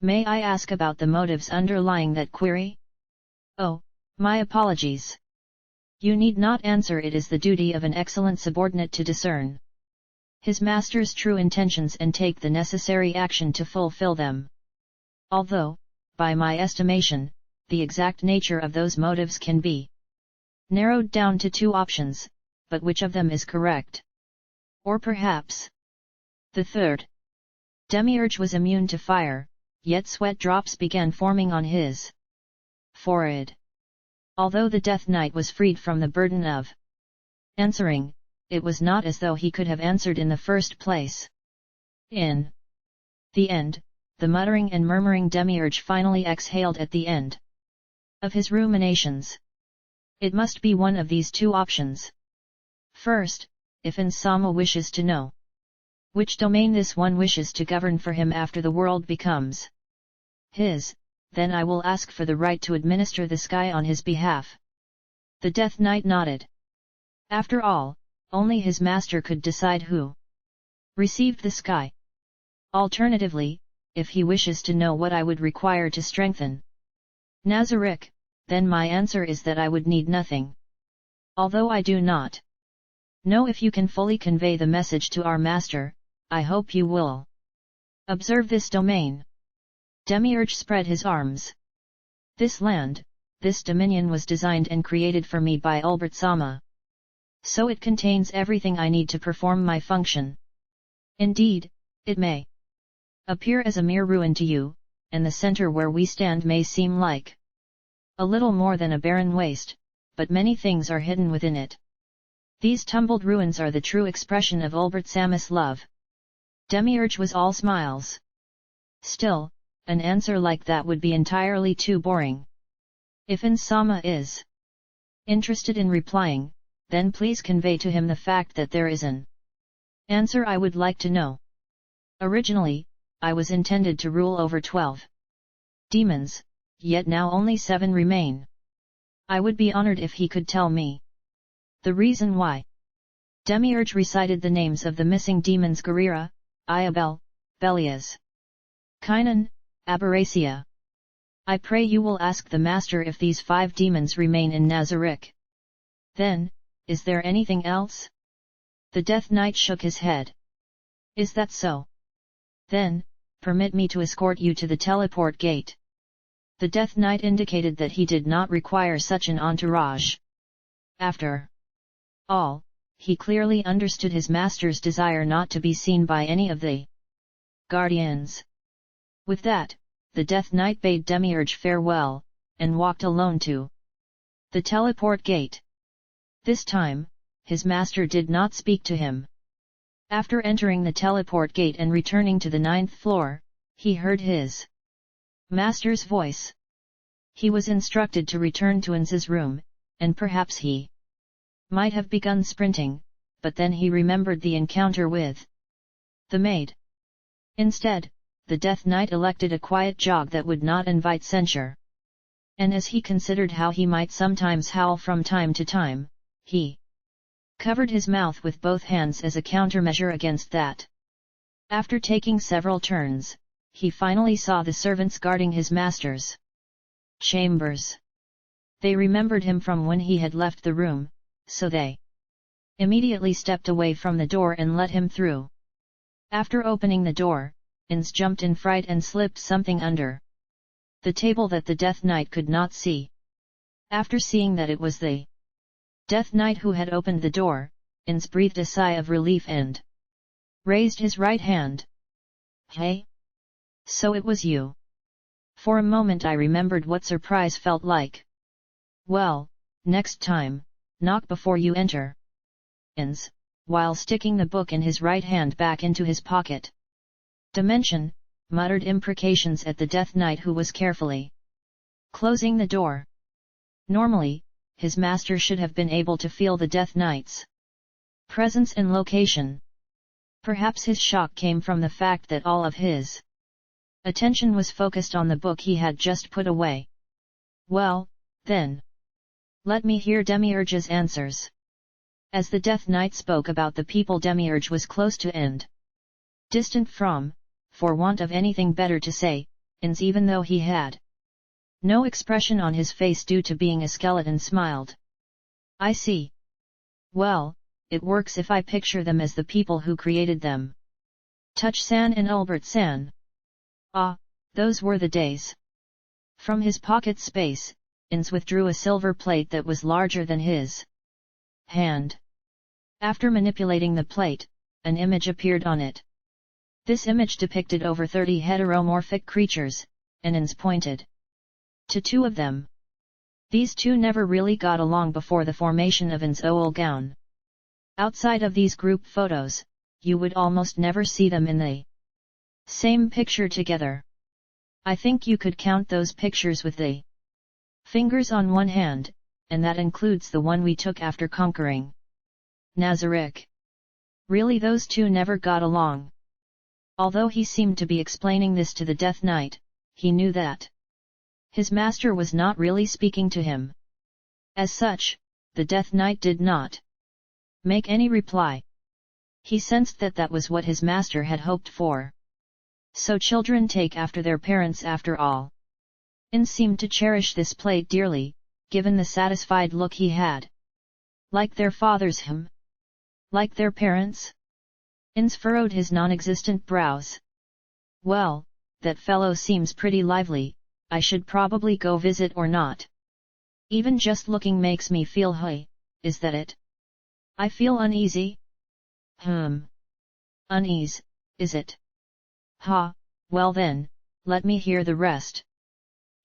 May I ask about the motives underlying that query? Oh, my apologies. You need not answer. It is the duty of an excellent subordinate to discern his master's true intentions and take the necessary action to fulfill them. Although, by my estimation, the exact nature of those motives can be narrowed down to 2 options, but which of them is correct? Or perhaps the third? Demiurge was immune to fire, yet sweat drops began forming on his forehead. Although the Death Knight was freed from the burden of answering, it was not as though he could have answered in the first place. In the end, the muttering and murmuring Demiurge finally exhaled at the end of his ruminations. It must be one of these 2 options. First, if Ainz Ooal wishes to know which domain this one wishes to govern for him after the world becomes his, then I will ask for the right to administer the sky on his behalf. The Death Knight nodded. After all, only his master could decide who received the sky. Alternatively, if he wishes to know what I would require to strengthen Nazarick, then my answer is that I would need nothing. Although I do not know if you can fully convey the message to our master, I hope you will observe this domain. Demiurge spread his arms. This land, this dominion was designed and created for me by Albert Sama. So it contains everything I need to perform my function. Indeed, it may appear as a mere ruin to you, and the center where we stand may seem like a little more than a barren waste, but many things are hidden within it. These tumbled ruins are the true expression of Albert Sama's love. Demiurge was all smiles. Still, an answer like that would be entirely too boring. If Ainz Ooal is interested in replying, then please convey to him the fact that there is an answer I would like to know. Originally, I was intended to rule over 12 demons, yet now only 7 remain. I would be honored if he could tell me the reason why. Demiurge recited the names of the missing demons: Garira, Iabel, Belias, Kainan, Aberracia. I pray you will ask the master if these 5 demons remain in Nazarick. Then, is there anything else? The Death Knight shook his head. Is that so? Then, permit me to escort you to the teleport gate. The Death Knight indicated that he did not require such an entourage. After all, he clearly understood his master's desire not to be seen by any of the guardians. With that, the Death Knight bade Demiurge farewell, and walked alone to the teleport gate. This time, his master did not speak to him. After entering the teleport gate and returning to the 9th floor, he heard his master's voice. He was instructed to return to Ainz's room, and perhaps he might have begun sprinting, but then he remembered the encounter with the maid. Instead, the Death Knight elected a quiet jog that would not invite censure. And as he considered how he might sometimes howl from time to time, he covered his mouth with both hands as a countermeasure against that. After taking several turns, he finally saw the servants guarding his master's chambers. They remembered him from when he had left the room, so they immediately stepped away from the door and let him through. After opening the door, Ainz jumped in fright and slipped something under the table that the Death Knight could not see. After seeing that it was the Death Knight who had opened the door, Ainz breathed a sigh of relief and raised his right hand. "Hey? So it was you." For a moment I remembered what surprise felt like. "Well, next time, knock before you enter." Ainz, while sticking the book in his right hand back into his pocket. Dimension, muttered imprecations at the Death Knight who was carefully closing the door. Normally, his master should have been able to feel the Death Knight's presence and location. Perhaps his shock came from the fact that all of his attention was focused on the book he had just put away. "Well, then, let me hear Demiurge's answers." As the Death Knight spoke about the people Demiurge was close to and distant from, for want of anything better to say, Ainz, even though he had no expression on his face due to being a skeleton, smiled. "I see. Well, it works if I picture them as the people who created them. Touch-san and Albert-san. Ah, those were the days." From his pocket space, Ainz withdrew a silver plate that was larger than his hand. After manipulating the plate, an image appeared on it. This image depicted over 30 heteromorphic creatures, and Ainz pointed to 2 of them. These 2 never really got along before the formation of Ainz Ooal Gown. Outside of these group photos, you would almost never see them in the same picture together. I think you could count those pictures with the fingers on one hand, and that includes the one we took after conquering Nazarick. Really, those 2 never got along. Although he seemed to be explaining this to the Death Knight, he knew that his master was not really speaking to him. As such, the Death Knight did not make any reply. He sensed that that was what his master had hoped for. So children take after their parents after all. Ainz seemed to cherish this plate dearly, given the satisfied look he had. Like their fathers him? Like their parents? Ainz furrowed his non-existent brows. "Well, that fellow seems pretty lively, I should probably go visit or not. Even just looking makes me feel is that it? I feel uneasy." Unease, is it? Ha, well then, let me hear the rest."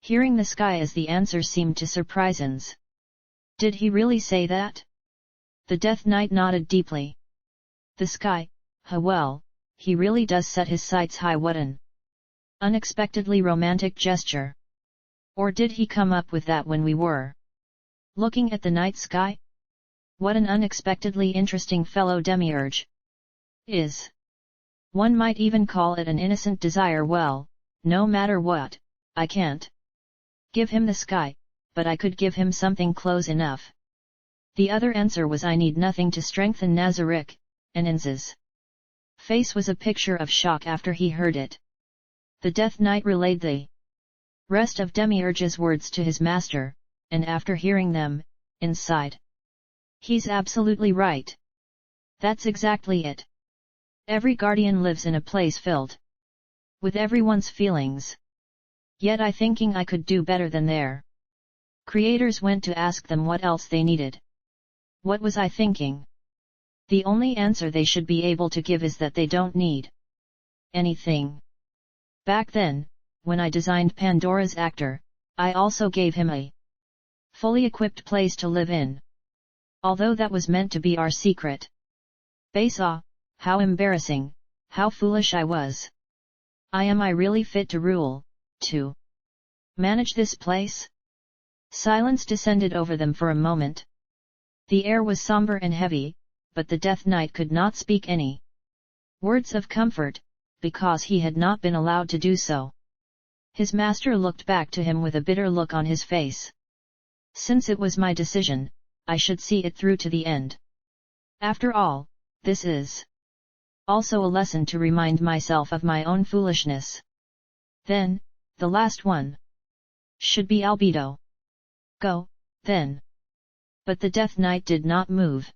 Hearing the sky as the answer seemed to surprise Ainz. "Did he really say that?" The Death Knight nodded deeply. "The sky, well, he really does set his sights high. What an unexpectedly romantic gesture. Or did he come up with that when we were looking at the night sky? What an unexpectedly interesting fellow Demiurge is. One might even call it an innocent desire. Well, no matter what, I can't give him the sky, but I could give him something close enough." The other answer was, "I need nothing to strengthen Nazarick," and Ainz's face was a picture of shock after he heard it. The Death Knight relayed the rest of Demiurge's words to his master, and after hearing them, Ainz sighed. "He's absolutely right. That's exactly it. Every guardian lives in a place filled with everyone's feelings. Yet I thinking I could do better than their creators went to ask them what else they needed. What was I thinking? The only answer they should be able to give is that they don't need anything. Back then, when I designed Pandora's actor, I also gave him a fully equipped place to live in. Although that was meant to be our secret. Basa, how embarrassing, how foolish I was. Am I really fit to rule, to manage this place? Silence descended over them for a moment. The air was somber and heavy, but the Death Knight could not speak any words of comfort, because he had not been allowed to do so. His master looked back to him with a bitter look on his face. Since it was my decision, I should see it through to the end. After all, this is also a lesson to remind myself of my own foolishness. Then, the last one should be Albedo. Go, then. But the Death Knight did not move.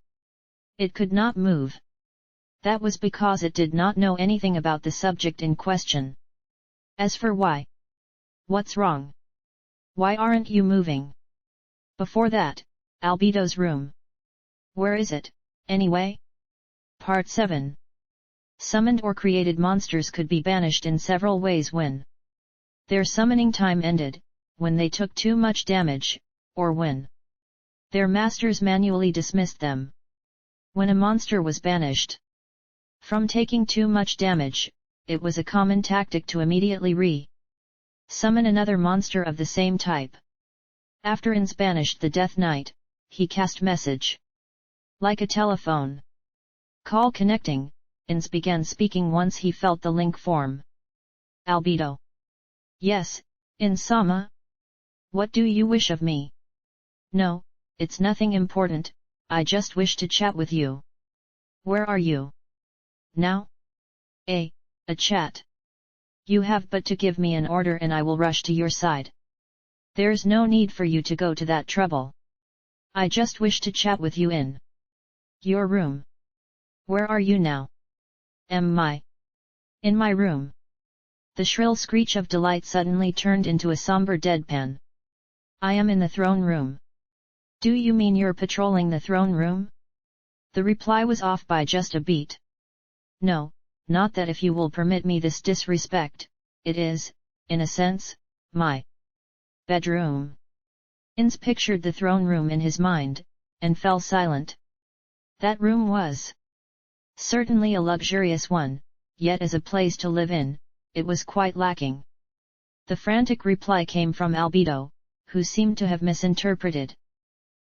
It could not move. That was because it did not know anything about the subject in question. As for why? What's wrong? Why aren't you moving? Before that, Albedo's room. Where is it, anyway? Part 7. Summoned or created monsters could be banished in several ways when their summoning time ended, when they took too much damage, or when their masters manually dismissed them. When a monster was banished from taking too much damage, it was a common tactic to immediately summon another monster of the same type. After Ainz banished the Death Knight, he cast message. Like a telephone call connecting, Ainz began speaking once he felt the link form. Albedo. Yes, Ainz-sama? What do you wish of me? No, it's nothing important, I just wish to chat with you. Where are you now? A chat. You have but to give me an order and I will rush to your side. There's no need for you to go to that trouble. I just wish to chat with you in your room. Where are you now? In my room. The shrill screech of delight suddenly turned into a somber deadpan. I am in the throne room. Do you mean you're patrolling the throne room? The reply was off by just a beat. No, not that, if you will permit me this disrespect, it is, in a sense, my bedroom. Ainz pictured the throne room in his mind, and fell silent. That room was certainly a luxurious one, yet as a place to live in, it was quite lacking. The frantic reply came from Albedo, who seemed to have misinterpreted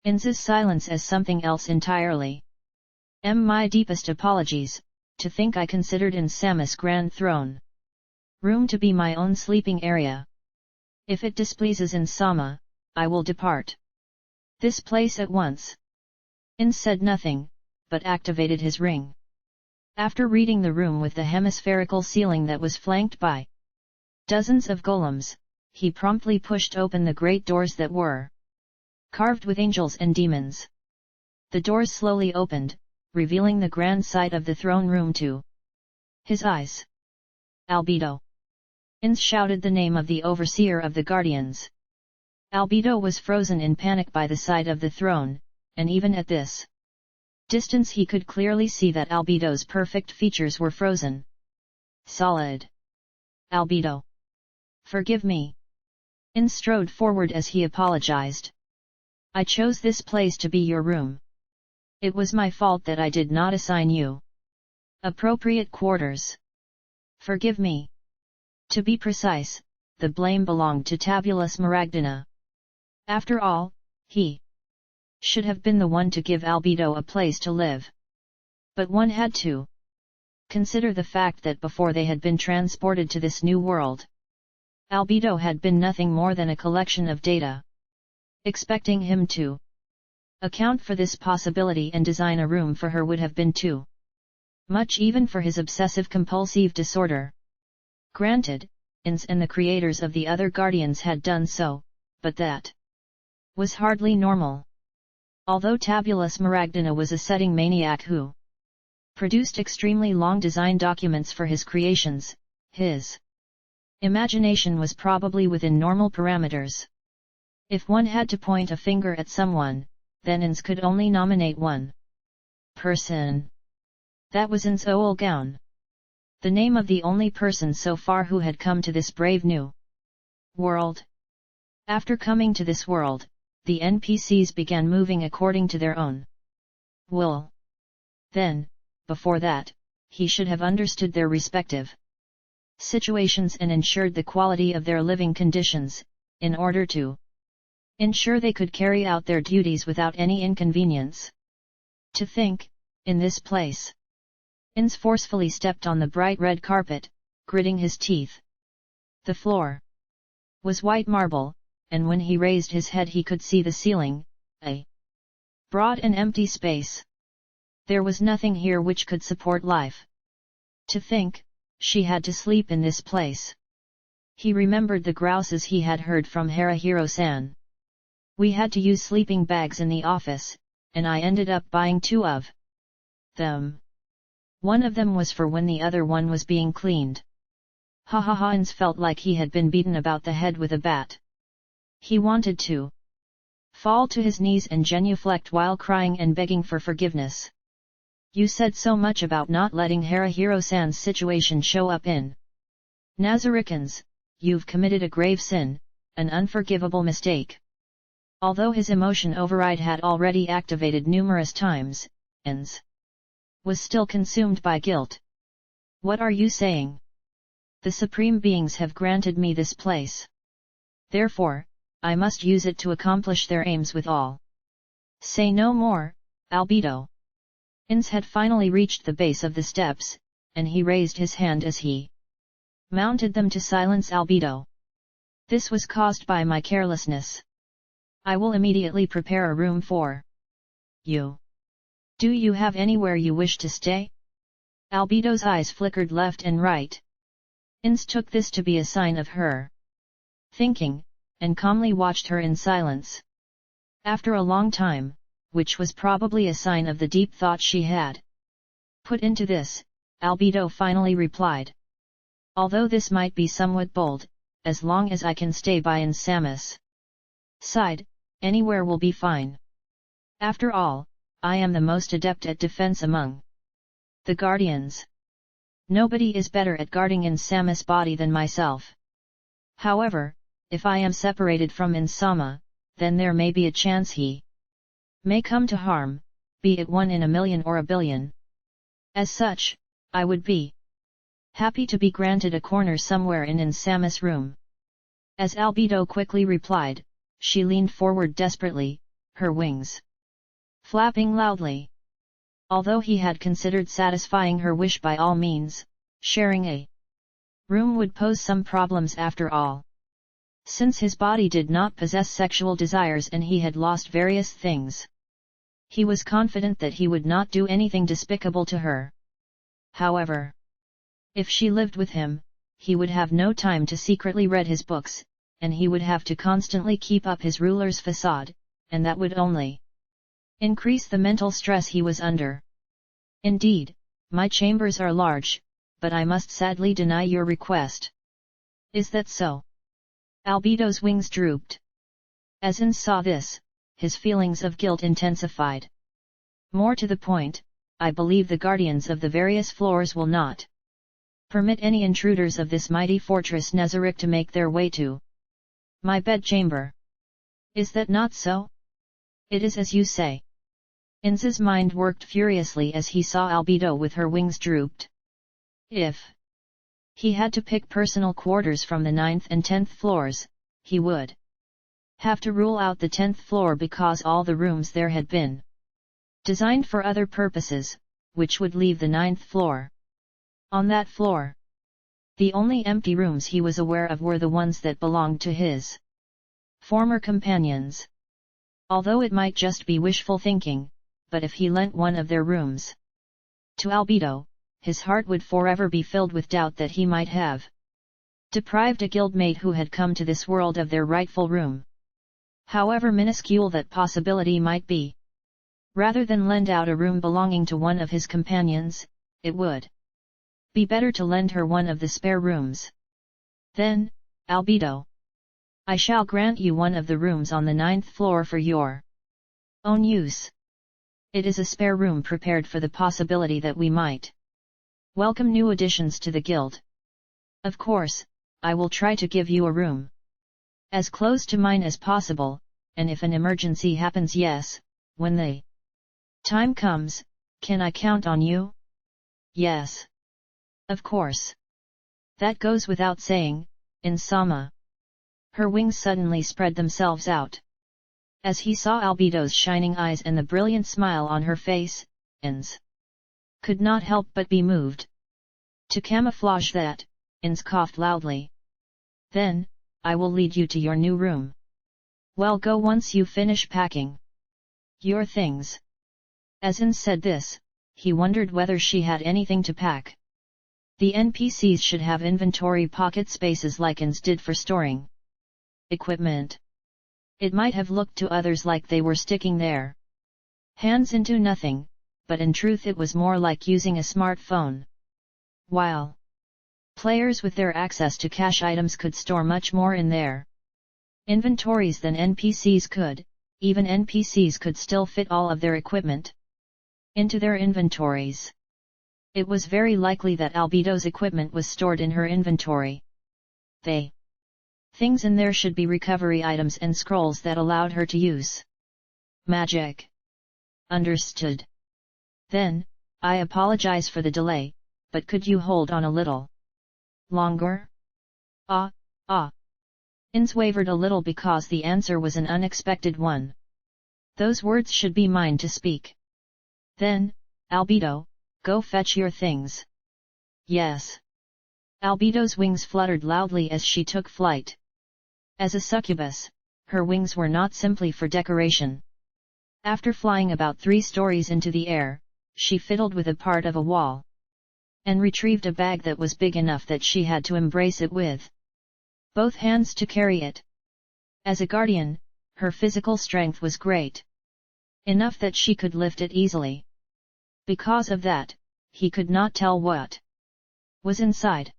Ainz's silence as something else entirely. My deepest apologies, to think I considered Ainz-sama's grand throne room to be my own sleeping area. If it displeases Ainz-sama, I will depart this place at once. Ainz said nothing, but activated his ring. After reading the room with the hemispherical ceiling that was flanked by dozens of golems, he promptly pushed open the great doors that were carved with angels and demons. The doors slowly opened, revealing the grand sight of the throne room to his eyes. Albedo. Ainz shouted the name of the overseer of the guardians. Albedo was frozen in panic by the sight of the throne, and even at this distance he could clearly see that Albedo's perfect features were frozen solid. Albedo. Forgive me. Ainz strode forward as he apologized. I chose this place to be your room. It was my fault that I did not assign you appropriate quarters. Forgive me. To be precise, the blame belonged to Tabulus Maragdana. After all, he should have been the one to give Albedo a place to live. But one had to consider the fact that before they had been transported to this new world, Albedo had been nothing more than a collection of data. Expecting him to account for this possibility and design a room for her would have been too much even for his obsessive-compulsive disorder. Granted, Ainz and the creators of the other guardians had done so, but that was hardly normal. Although Tabulus Maragdana was a setting maniac who produced extremely long design documents for his creations, his imagination was probably within normal parameters. If one had to point a finger at someone, then Ainz could only nominate one person. That was Ainz Ooal Gown. The name of the only person so far who had come to this brave new world. After coming to this world, the NPCs began moving according to their own Well. Then, before that, he should have understood their respective situations and ensured the quality of their living conditions, in order to ensure they could carry out their duties without any inconvenience. To think, in this place. Ainz forcefully stepped on the bright red carpet, gritting his teeth. The floor was white marble, and when he raised his head he could see the ceiling, a broad and empty space. There was nothing here which could support life. To think, she had to sleep in this place. He remembered the grouses he had heard from Harahiro-san. We had to use sleeping bags in the office, and I ended up buying 2 of them. One of them was for when the other one was being cleaned. Ha ha ha! Ainz felt like he had been beaten about the head with a bat. He wanted to fall to his knees and genuflect while crying and begging for forgiveness. You said so much about not letting Harahiro-san's situation show up in Nazarick. Ainz, you've committed a grave sin, an unforgivable mistake. Although his emotion override had already activated numerous times, Ainz was still consumed by guilt. What are you saying? The supreme beings have granted me this place. Therefore, I must use it to accomplish their aims with all. Say no more, Albedo. Ainz had finally reached the base of the steps, and he raised his hand as he mounted them to silence Albedo. This was caused by my carelessness. I will immediately prepare a room for you. Do you have anywhere you wish to stay? Albedo's eyes flickered left and right. Ainz took this to be a sign of her thinking, and calmly watched her in silence. After a long time, which was probably a sign of the deep thought she had put into this, Albedo finally replied. Although this might be somewhat bold, as long as I can stay by Ainz Samus side, anywhere will be fine. After all, I am the most adept at defense among the guardians. Nobody is better at guarding Ainz Samus' body than myself. However, if I am separated from Ainz Sama, then there may be a chance he may come to harm, be it 1 in a million or a billion. As such, I would be happy to be granted a corner somewhere in Ainz Samus' room. As Albedo quickly replied, she leaned forward desperately, her wings flapping loudly. Although he had considered satisfying her wish by all means, sharing a room would pose some problems after all. Since his body did not possess sexual desires and he had lost various things, he was confident that he would not do anything despicable to her. However, if she lived with him, he would have no time to secretly read his books, and he would have to constantly keep up his ruler's facade, and that would only increase the mental stress he was under. Indeed, my chambers are large, but I must sadly deny your request. Is that so? Albedo's wings drooped. As Ainz saw this, his feelings of guilt intensified. More to the point, I believe the guardians of the various floors will not permit any intruders of this mighty fortress Nazarick to make their way to my bedchamber. Is that not so? It is as you say. Ainz's mind worked furiously as he saw Albedo with her wings drooped. If he had to pick personal quarters from the 9th and 10th floors, he would have to rule out the 10th floor because all the rooms there had been designed for other purposes, which would leave the 9th floor. On that floor, the only empty rooms he was aware of were the ones that belonged to his former companions. Although it might just be wishful thinking, but if he lent one of their rooms to Albedo, his heart would forever be filled with doubt that he might have deprived a guildmate who had come to this world of their rightful room. However minuscule that possibility might be, rather than lend out a room belonging to one of his companions, it would be better to lend her one of the spare rooms. Then, Albedo, I shall grant you one of the rooms on the 9th floor for your own use. It is a spare room prepared for the possibility that we might welcome new additions to the guild. Of course, I will try to give you a room as close to mine as possible, and if an emergency happens, yes, when the Time comes, can I count on you? Yes. Of course. That goes without saying, Insama. Her wings suddenly spread themselves out. As he saw Albedo's shining eyes and the brilliant smile on her face, Ainz could not help but be moved. To camouflage that, Ainz coughed loudly. Then, I will lead you to your new room. Well, go once you finish packing your things. As Ainz said this, he wondered whether she had anything to pack. The NPCs should have inventory pocket spaces like Ainz did for storing equipment. It might have looked to others like they were sticking their hands into nothing, but in truth it was more like using a smartphone. While players with their access to cache items could store much more in their inventories than NPCs could, even NPCs could still fit all of their equipment into their inventories. It was very likely that Albedo's equipment was stored in her inventory. Things in there should be recovery items and scrolls that allowed her to use magic. Understood. Then, I apologize for the delay, but could you hold on a little longer? Ainz wavered a little because the answer was an unexpected one. Those words should be mine to speak. Then, Albedo, go fetch your things. Yes. Albedo's wings fluttered loudly as she took flight. As a succubus, her wings were not simply for decoration. After flying about 3 stories into the air, she fiddled with a part of a wall and retrieved a bag that was big enough that she had to embrace it with both hands to carry it. As a guardian, her physical strength was great, enough that she could lift it easily. Because of that, he could not tell what was inside.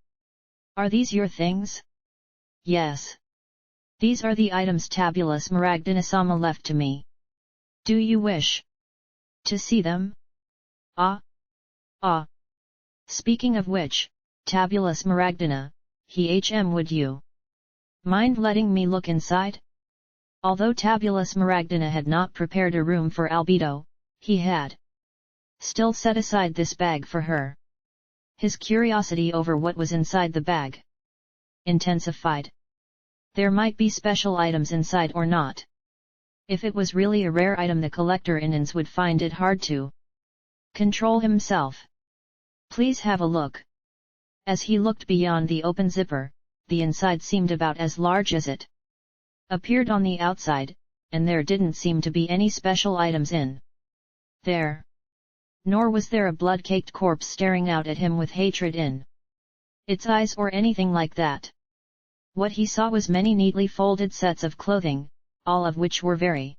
Are these your things? Yes. These are the items Tabula Smaragdina-sama left to me. Do you wish to see them? Speaking of which, Tabula Smaragdina, would you mind letting me look inside? Although Tabula Smaragdina had not prepared a room for Albedo, he had still set aside this bag for her. His curiosity over what was inside the bag intensified. There might be special items inside or not. If it was really a rare item, the collector in Ainz would find it hard to control himself. Please have a look. As he looked beyond the open zipper, the inside seemed about as large as it appeared on the outside, and there didn't seem to be any special items in there. Nor was there a blood-caked corpse staring out at him with hatred in its eyes or anything like that. What he saw was many neatly folded sets of clothing, all of which were very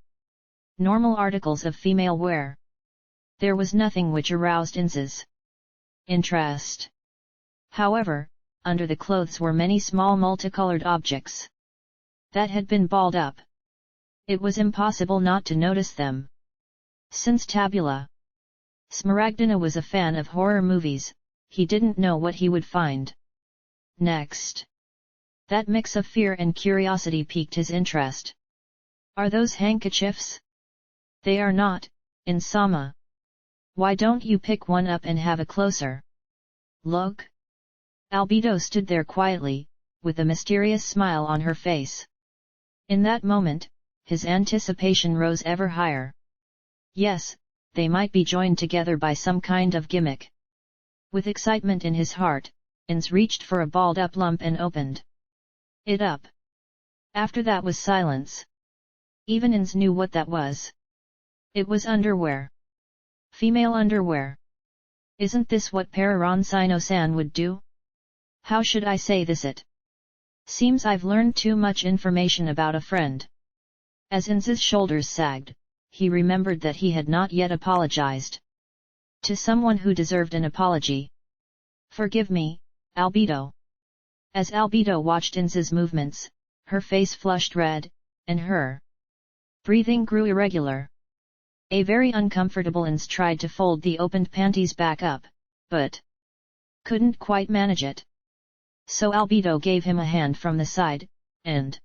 normal articles of female wear. There was nothing which aroused Ainz's interest. However, under the clothes were many small multicolored objects that had been balled up. It was impossible not to notice them. Since Tabula Smaragdina was a fan of horror movies, he didn't know what he would find next. That mix of fear and curiosity piqued his interest. Are those handkerchiefs? They are not, Insama. Why don't you pick one up and have a closer look? Albedo stood there quietly, with a mysterious smile on her face. In that moment, his anticipation rose ever higher. Yes, they might be joined together by some kind of gimmick. With excitement in his heart, Ainz reached for a balled-up lump and opened it up. After that was silence. Even Ainz knew what that was. It was underwear. Female underwear. Isn't this what Pararon Sino-san would do? How should I say this? It seems I've learned too much information about a friend. As Ainz's shoulders sagged, he remembered that he had not yet apologized to someone who deserved an apology. Forgive me, Albedo. As Albedo watched Ainz's movements, her face flushed red, and her breathing grew irregular. A very uncomfortable Ainz tried to fold the opened panties back up, but couldn't quite manage it. So Albedo gave him a hand from the side, and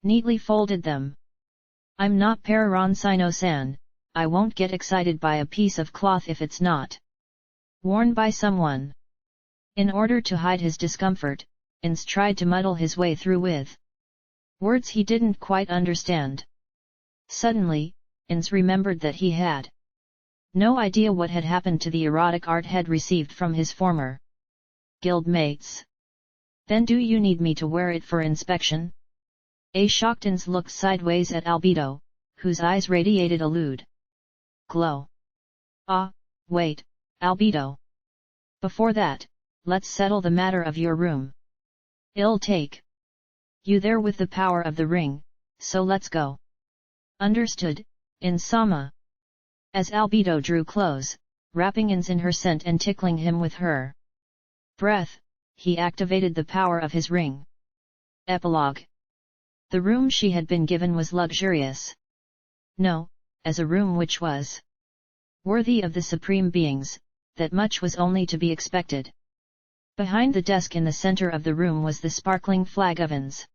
neatly folded them. I'm not Pararon Sino-san, I won't get excited by a piece of cloth if it's not worn by someone. In order to hide his discomfort, Ainz tried to muddle his way through with words he didn't quite understand. Suddenly, Ainz remembered that he had no idea what had happened to the erotic art head received from his former guildmates. Then do you need me to wear it for inspection? A shocked Ainz looked sideways at Albedo, whose eyes radiated a lewd glow. Ah, wait, Albedo. Before that, let's settle the matter of your room. I'll take you there with the power of the ring, so let's go. Understood, Ainz-sama. As Albedo drew close, wrapping Ainz in her scent and tickling him with her breath, he activated the power of his ring. Epilogue. The room she had been given was luxurious. No, as a room which was worthy of the supreme beings, that much was only to be expected. Behind the desk in the center of the room was the sparkling flag of Ainz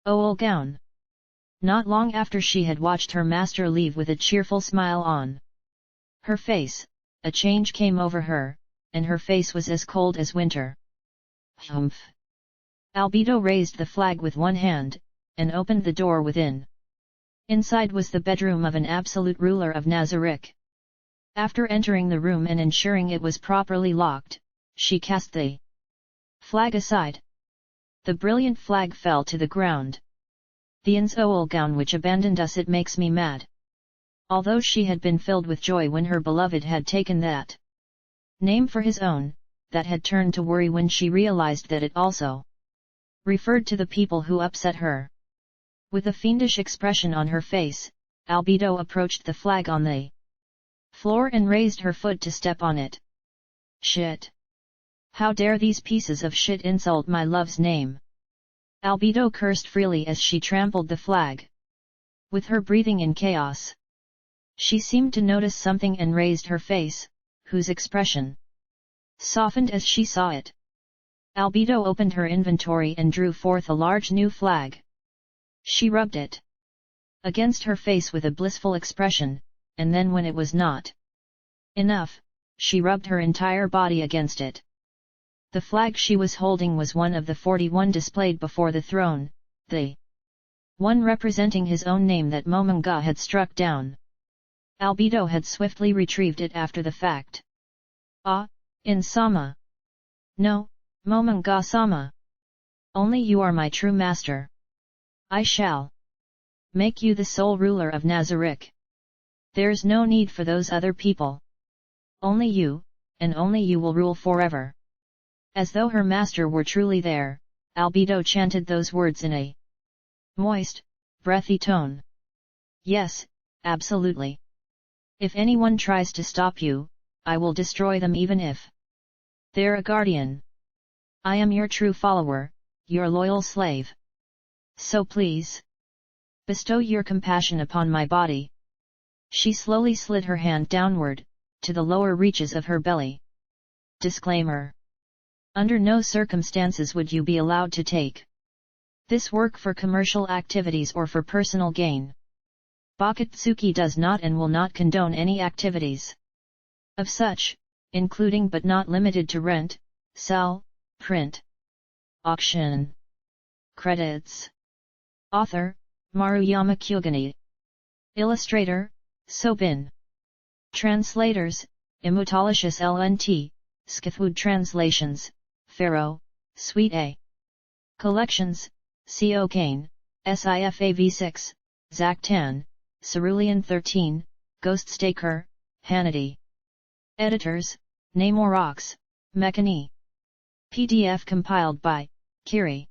Ooal Gown. Not long after she had watched her master leave with a cheerful smile on her face, a change came over her, and her face was as cold as winter. Humph! Albedo raised the flag with one hand, and opened the door within. Inside was the bedroom of an absolute ruler of Nazarick. After entering the room and ensuring it was properly locked, she cast the flag aside. The brilliant flag fell to the ground. The Ainz Ooal Gown which abandoned us, it makes me mad. Although she had been filled with joy when her beloved had taken that name for his own, that had turned to worry when she realized that it also referred to the people who upset her. With a fiendish expression on her face, Albedo approached the flag on the floor and raised her foot to step on it. Shit! How dare these pieces of shit insult my love's name! Albedo cursed freely as she trampled the flag. With her breathing in chaos, she seemed to notice something and raised her face, whose expression softened as she saw it. Albedo opened her inventory and drew forth a large new flag. She rubbed it against her face with a blissful expression, and then when it was not enough, she rubbed her entire body against it. The flag she was holding was one of the 41 displayed before the throne, the one representing his own name that Momonga had struck down. Albedo had swiftly retrieved it after the fact. Ah, Ainz-sama. No, Momonga-sama. Only you are my true master. I shall make you the sole ruler of Nazarick. There's no need for those other people. Only you, and only you will rule forever. As though her master were truly there, Albedo chanted those words in a moist, breathy tone. Yes, absolutely. If anyone tries to stop you, I will destroy them even if they're a guardian. I am your true follower, your loyal slave. So please, bestow your compassion upon my body. She slowly slid her hand downward, to the lower reaches of her belly. Disclaimer. Under no circumstances would you be allowed to take this work for commercial activities or for personal gain. Bakatsuki does not and will not condone any activities of such, including but not limited to rent, sell, print, auction. Credits. Author, Maruyama Kyogani. Illustrator, Sobin. Translators, Immutolicious LNT, Skithwood Translations, Pharaoh, Suite A. Collections, C.O. Kane, SIFAV6, Zach Tan, Cerulean 13, Ghost Staker, Hannity. Editors, Namorox, Mechani. PDF compiled by Kiri.